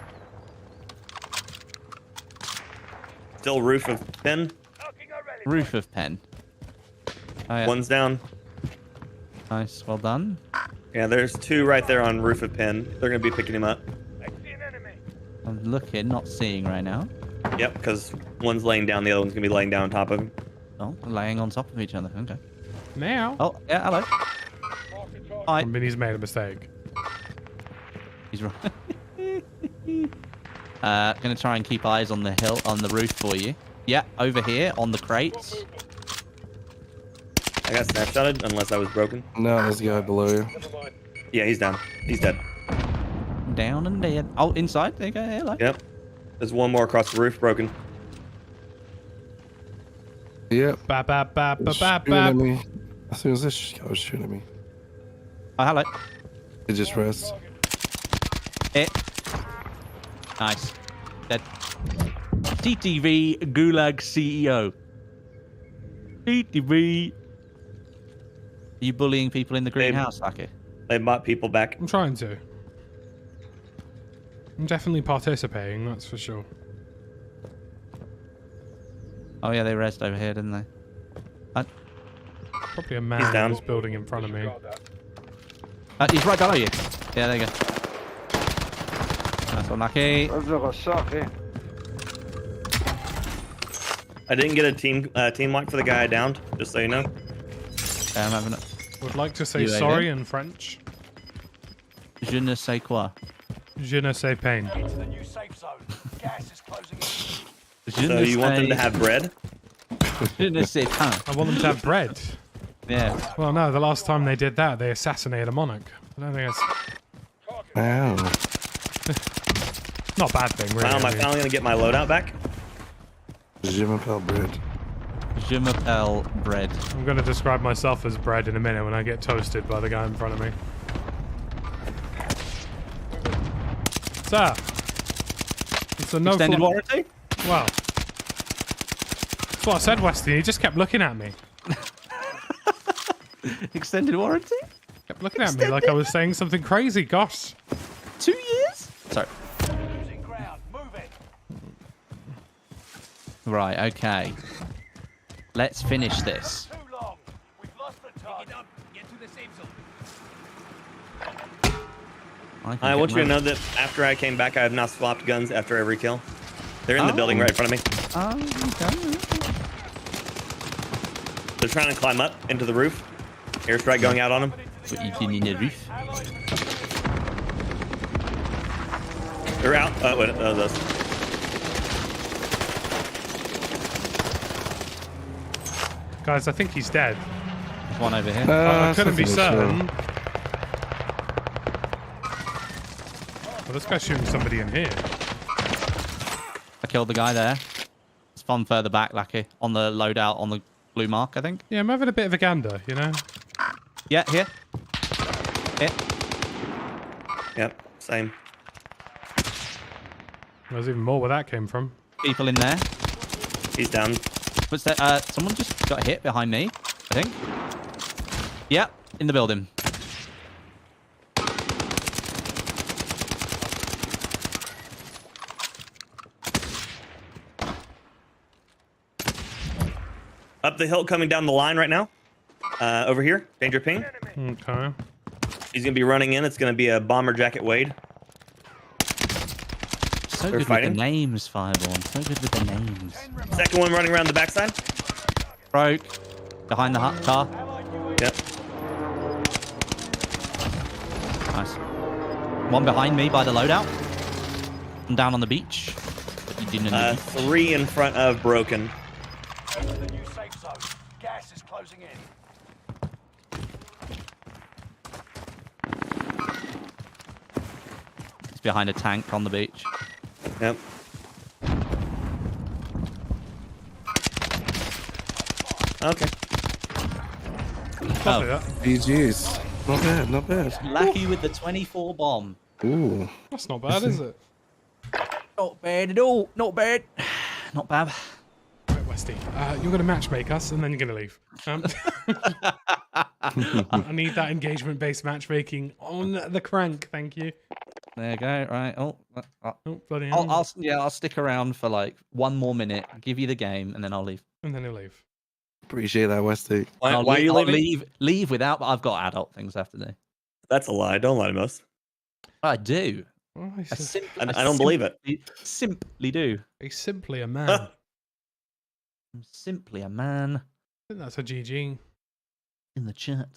Still roof of pen. Roof of pen. Oh, yeah. One's down. Nice, well done. Yeah, there's 2 right there on roof of pen. They're gonna be picking him up. I'm looking, not seeing right now. Yep, because one's laying down, the other one's gonna be laying down on top of him. Oh, laying on top of each other. Okay. Now. Oh, yeah, hello. Hi. I mean, he's made a mistake. He's right. Gonna try and keep eyes on the hill, on the roof for you. Yeah, over here on the crates. I got snapshotted, unless I was broken. No, there's a guy below you. Yeah, he's down. He's dead. Down and dead. Oh, inside. There you go. Hello. Yep. There's one more across the roof, broken. Yep. Bap, bap, bap, bap, bap, Shooting at bap. me. As soon as this guy was shooting at me. Oh, hello. It just rests. Hit. Nice. Dead. TTV Gulag CEO. TTV. Are you bullying people in the greenhouse, Lucky? They bought people back. I'm trying to. I'm definitely participating, that's for sure. Oh yeah, they rezzed over here, didn't they? Probably a man who's building in front of me. He's right below you. Yeah, there you go. That's unlucky. I didn't get a team lock for the guy I downed, just so you know. I'm having it. Would like to say sorry in French. Je ne sais quoi. Je ne sais pain. Into the new safe zone. Gas is closing in. So you want them to have bread? Je ne sais pas. I want them to have bread. Yeah. Well, no, the last time they did that, they assassinated a monarch. I don't think it's... Wow. Not a bad thing, really. Am I finally going to get my loadout back? Je m'appelle bread. Je m'appelle bread. I'm going to describe myself as bread in a minute when I get toasted by the guy in front of me. Sir! It's a no Extended warranty? Well. That's what I said, Westy. He just kept looking at me. Extended warranty? Kept looking at me like I was saying something crazy. Gosh. 2 years? Sorry. Losing ground. Move it. Right, okay. Let's finish this. Too long. We've lost the target. Get to the safe zone. I want you to know that after I came back, I have not swapped guns after every kill. They're in the building right in front of me. Oh, okay. They're trying to climb up into the roof. Airstrike going out on them. What you doing in the roof? They're out. Oh, wait, those. Guys, I think he's dead. There's one over here. I couldn't be something certain. Well, this guy's shooting somebody in here. I killed the guy there. It's one further back, Lucky. On the loadout on the blue mark, I think. Yeah, I'm having a bit of a gander, you know? Yeah, here. Here. Yep, same. There's even more where that came from. People in there. He's down. What's that? Someone just got hit behind me, I think. Yeah, in the building. Up the hill, coming down the line right now. Over here, danger ping. Okay. He's gonna be running in. It's gonna be a bomber jacket Wade. So They're good fighting. with the names, Fireborn. So good with the names. Second one running around the backside. Broke. Behind the car. Yep. Nice. One behind me by the loadout. I'm down on the beach. But you didn't know. 3 in front of broken. Into the new safe zone. Gas is closing in. It's behind a tank on the beach. Yep. Okay. Oh. GG's. Not bad, not bad. Lucky with the 24 bomb. Ooh. That's not bad, is it? Not bad at all. Not bad. Not bad. Right, Westy, you're going to matchmake us, and then you're going to leave. I need that engagement-based matchmaking on the crank. Thank you. There you go. Right. Oh, Oh, bloody hell. I'll stick around for like 1 more minute. Give you the game, and then I'll leave. And then he'll leave. Appreciate that, Westy. Why are you leaving? Leave without. I've got adult things I have to do. That's a lie. Don't lie to us. I do. Oh, I don't believe it. Simply do. He's simply a man. I I'm simply a man. think that's a GG. In the chat.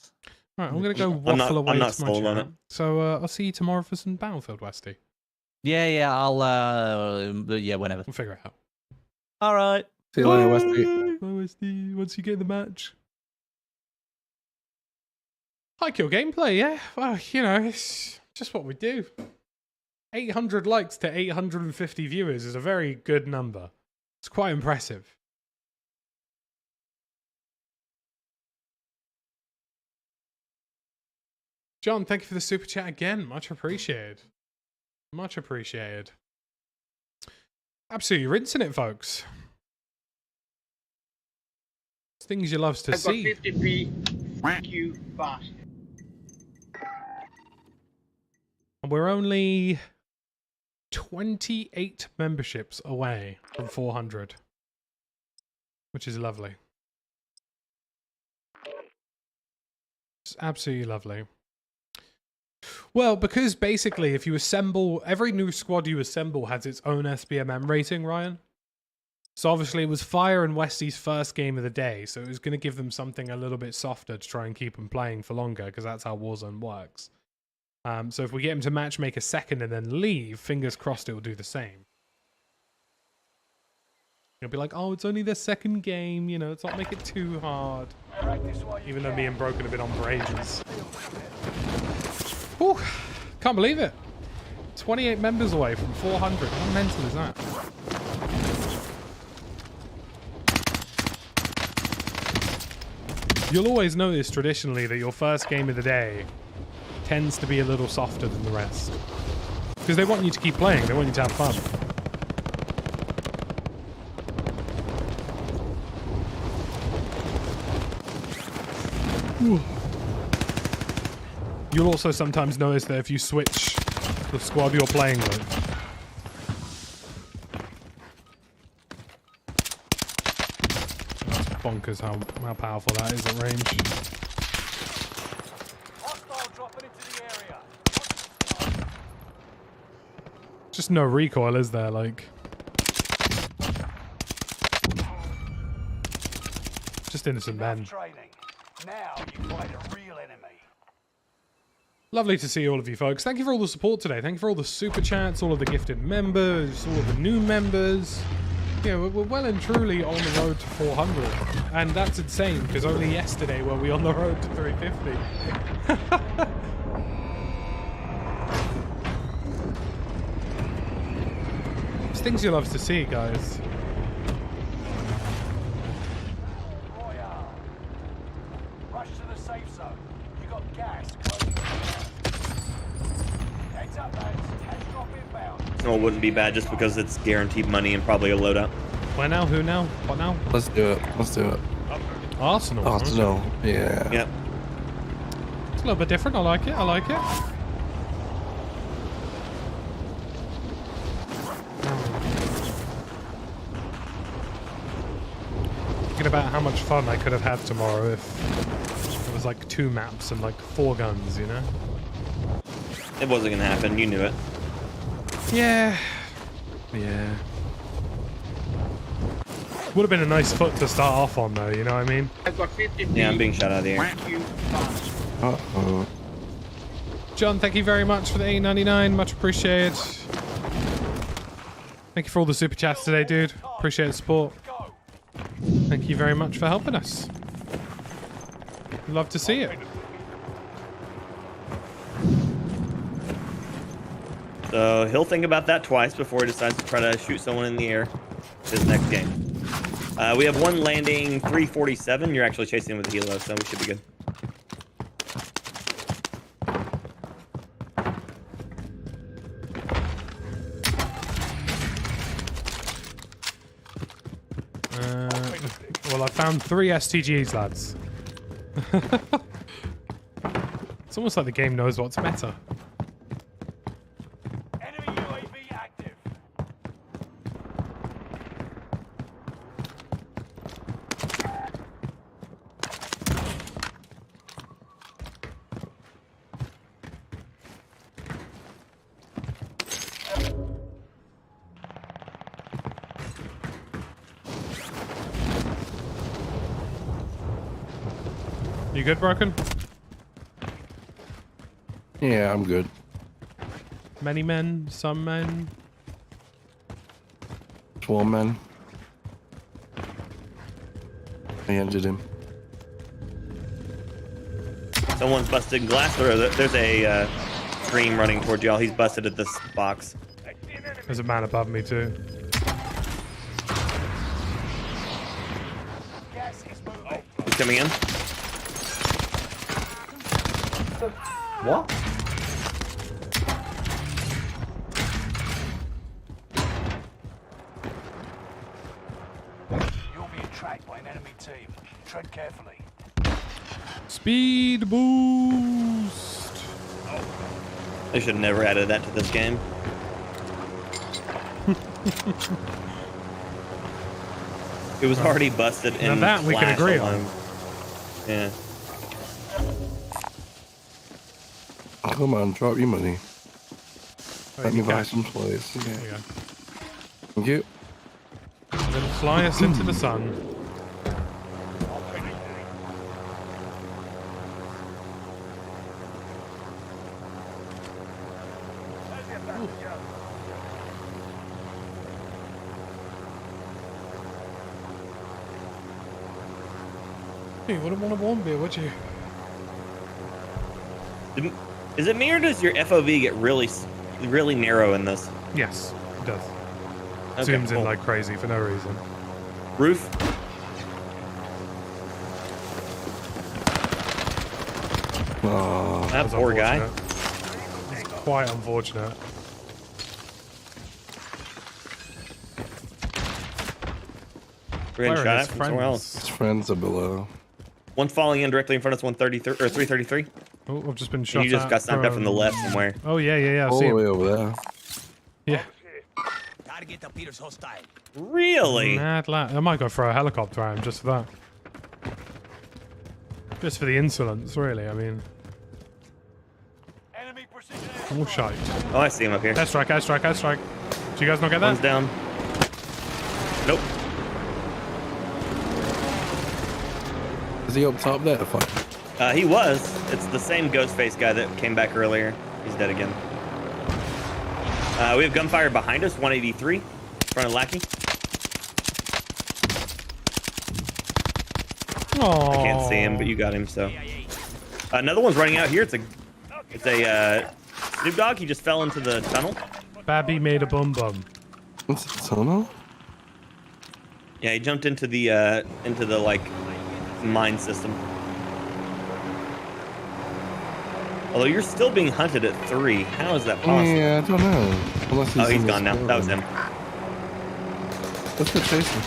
Right, I'm going to go waffle away I'm not to my sold on chat. it. So I'll see you tomorrow for some Battlefield, Westy. Yeah. I'll. Whenever. We'll figure it out. All right. See you later, Westy. Bye, Westy. Once you get in the match. High kill gameplay, yeah. Well, you know, it's just what we do. 800 likes to 850 viewers is a very good number. It's quite impressive. John, thank you for the super chat again. Much appreciated. Much appreciated. Absolutely rinsing it, folks. It's things you love to I've got see. 50p. Thank you, fast. And we're only 28 memberships away from 400, which is lovely. It's absolutely lovely. Well, because basically if you assemble, every new squad you assemble has its own SBMM rating, Ryan. So obviously it was Fire and Westy's first game of the day, so it was going to give them something a little bit softer to try and keep them playing for longer, because that's how Warzone works. So if we get him to matchmake a second and then leave, fingers crossed it will do the same. He'll be like, oh, it's only their second game, you know, let's not make it too hard. Even though me and Broken have been on for ages. Whew, can't believe it. 28 members away from 400. How mental is that? You'll always notice traditionally that your first game of the day tends to be a little softer than the rest. Because they want you to keep playing, they want you to have fun. Ooh. You'll also sometimes notice that if you switch the squad you're playing with, that's bonkers how powerful that is at range. Just no recoil, is there? Like, just innocent men. Now you fight a real enemy. Lovely to see all of you folks. Thank you for all the support today. Thank you for all the super chats, all of the gifted members, all of the new members. Yeah, we're well and truly on the road to 400. And that's insane, because only yesterday were we on the road to 350. It's things you love to see, guys. Rush to the safe zone. You got gas. Heads up, lads. Cash drop inbound. No, it wouldn't be bad just because it's guaranteed money and probably a loadout. Where now? Who now? What now? Let's do it. Let's do it. Arsenal. Arsenal. Yeah. Yep. It's a little bit different. I like it. I like it. Thinking about how much fun I could have had tomorrow if it was like 2 maps and like 4 guns, you know? It wasn't gonna happen. You knew it. Yeah. Yeah. Would have been a nice foot to start off on, though, you know what I mean? I've got 50p. Yeah, I'm being shot out of the air. Thank you, fast. Uh-oh. John, thank you very much for the $8.99. Much appreciated. Thank you for all the super chats today, dude. Appreciate the support. Thank you very much for helping us. Love to see it. So he'll think about that twice before he decides to try to shoot someone in the air this next game. We have one landing 347. You're actually chasing him with a helo, so we should be good. found 3 STGs, lads. It's almost like the game knows what's meta. Enemy UAV active. You good, Broken? Yeah, I'm good. Many men, some men. Just one man. I injured him. Someone's busted glass. There's a stream running towards y'all. He's busted at this box. There's a man above me too. He's coming in. What? You'll be tracked by an enemy team. Tread carefully. Speed boost. They should have never added that to this game. It was already busted Now in that we can Flash agree alone. on. Yeah. Come on, drop your money. Oh, Let you me buy can. some toys. There you Yeah. go. Thank you. Then fly us into the sun. You wouldn't want a warm beer, would you? Is it me or does your FOV get really narrow in this? Yes, it does. Okay, Zooms in cool. like crazy for no reason. Roof. Oh, That That's poor guy. unfortunate. It's quite unfortunate. We're getting Where are shot his at from somewhere else. his friends are below. One's falling in directly in front of us, 133 or 333. Oh, I've just been shot And you just at got sniped up from the left somewhere. Oh, yeah, yeah, yeah. I All see the him. way over there. Yeah. Target appears hostile. Really? Mad lad. I might go throw a helicopter at him just for that. Just for the insolence, really. I mean, Enemy precision all shite. Oh, I see him up here. Airstrike, airstrike, airstrike. Did you guys not get One's that? down. Nope. Is he up top there? Fine. He was. It's the same Ghostface guy that came back earlier. He's dead again. We have gunfire behind us, 183. In front of Lackey. Oh. I can't see him, but you got him, so. Another one's running out here. It's a Snoop Dogg. He just fell into the tunnel. Babby made a bum bum. What's the tunnel? Yeah, he jumped into the like mine system. Although you're still being hunted at 3. How is that possible? Yeah, I don't know. Unless Oh, he's in gone this now. That was him. Let's go chase him.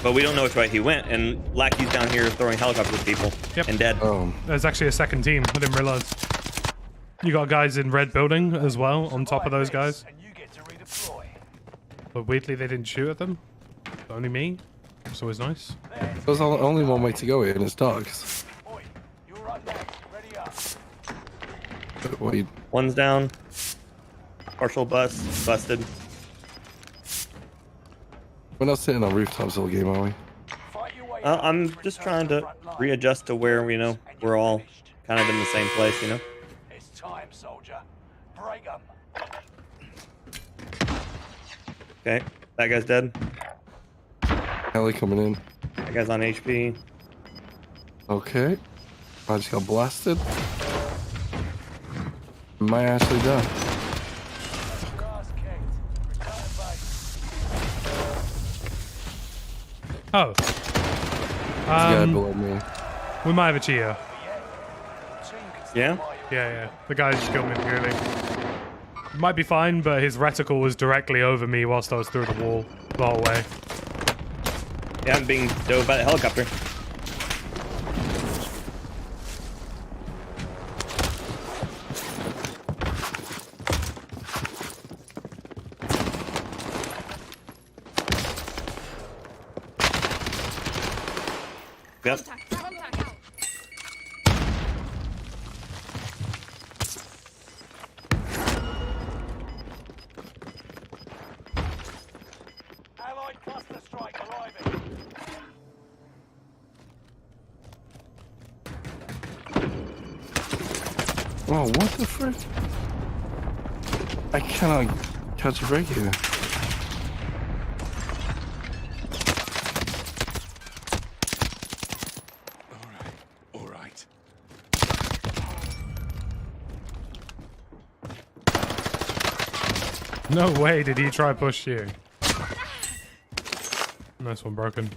But we don't know which way he went, and Lackey's down here throwing helicopters at people. Yep. And dead. Oh, There's actually a second team. I didn't realize. You got guys in red building as well, on top of those guys. and you get to redeploy. But weirdly, they didn't shoot at them. Only me. It's always nice. there's only one way to go here, and it's dogs. Boy, you're up next. Ready up. But wait, One's down. Partial bust. Busted. we're not sitting on rooftops all game, are we? Fight your way I'm just trying to readjust to where, we're all kind of in the same place, you know? It's time, soldier. Break 'em. Okay. That guy's dead. Heli coming in. That guy's on HP. Okay. I just got blasted. Am I actually done? Last kicked. Return base. Oh. There's a guy below me. We might have a cheater. Yeah? Yeah, yeah. The guy just killed me purely. Might be fine, but his reticle was directly over me whilst I was through the wall the whole way. Yeah, I'm being dove by the helicopter. Yep. Allied cluster strike arriving. Oh, what the frick? I cannot catch a break here. All right. No way did he try push you. Nice one, broken.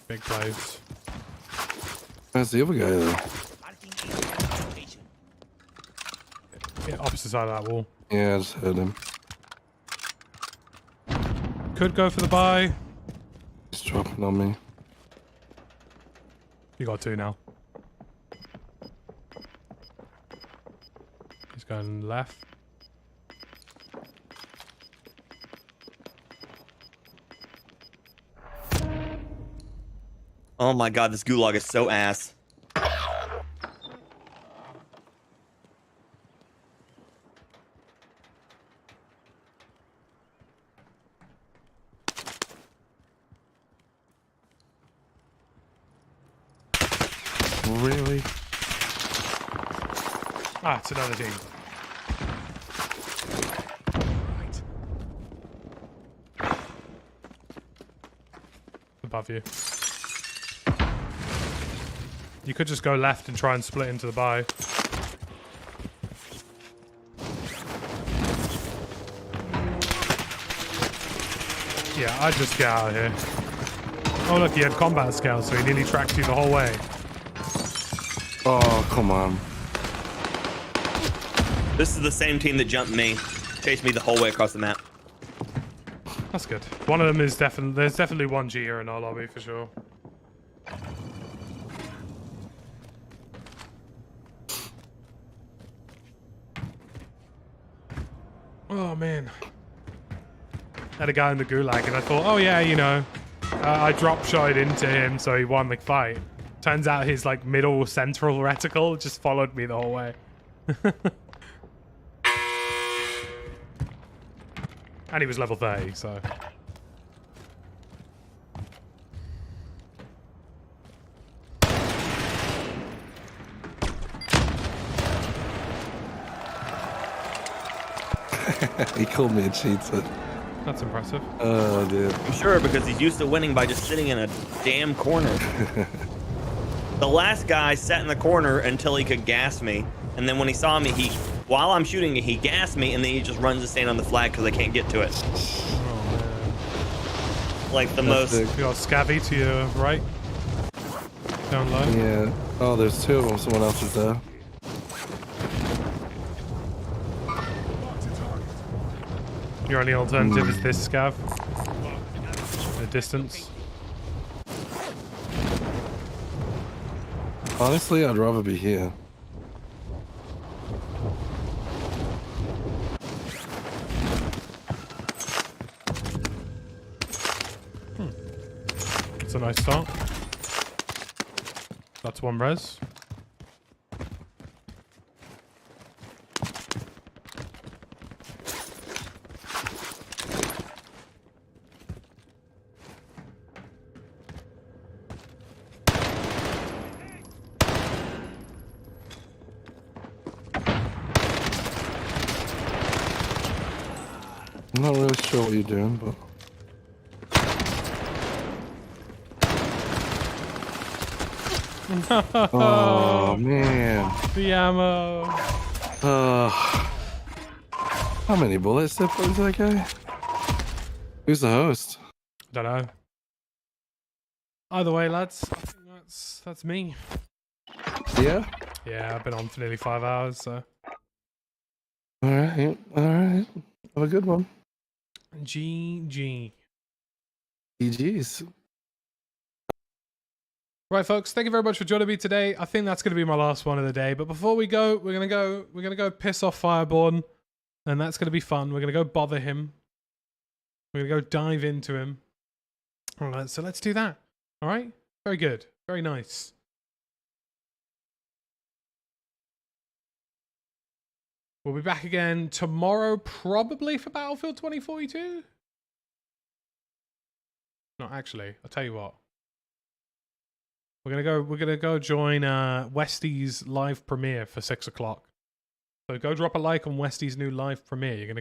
Big plays. Where's the other guy though? Yeah, opposite side of that wall. Yeah, I just heard him. Could go for the buy. He's dropping on me. You got 2 now. He's going left. Oh my god, this gulag is so ass. Really? Ah, it's another team. Above you. You could just go left and try and split into the buy. Yeah, I'd just get out of here. Oh look, he had combat scales, so he nearly tracked you the whole way. Oh, come on. This is the same team that jumped me. Chased me the whole way across the map. That's good. One of them is definitely... There's definitely one cheater in our lobby, for sure. Oh, man. Had a guy in the gulag, and I thought, oh, yeah, you know, I drop shot into him, so he won the fight. Turns out his, like, middle central reticle just followed me the whole way. And he was level 30, so... He called me a cheater. That's impressive. Oh, dude. I'm sure, because he's used to winning by just sitting in a damn corner. The last guy sat in the corner until he could gas me, and then when he saw me, while I'm shooting, he gassed me, and then he just runs to stand on the flag because I can't get to it. Oh, man. Like the most... You got Scabby to your right. Down low. Yeah. Oh, there's 2 of them. Someone else is there. Your only alternative is this scav. The distance. Honestly, I'd rather be here. It's a nice start. That's 1 res. I'm not really sure what you're doing, but... Oh, man. The ammo. How many bullets did I put into that guy? Who's the host? Don't know. Either way, lads, I think that's me. Yeah? Yeah, I've been on for nearly 5 hours, so... Alright, alright. Have a good one. GG. GG's. Right, folks, thank you very much for joining me today. I think that's going to be my last one of the day. But before we go, we're going to go piss off Fireborn, and that's going to be fun. We're going to go bother him. We're going to go dive into him. All right, so let's do that. All right? Very good. Very nice. We'll be back again tomorrow, probably for Battlefield 2042. No, actually, I'll tell you what. We're gonna go join Westy's live premiere for 6 o'clock. So go drop a like on Westy's new live premiere. You're gonna go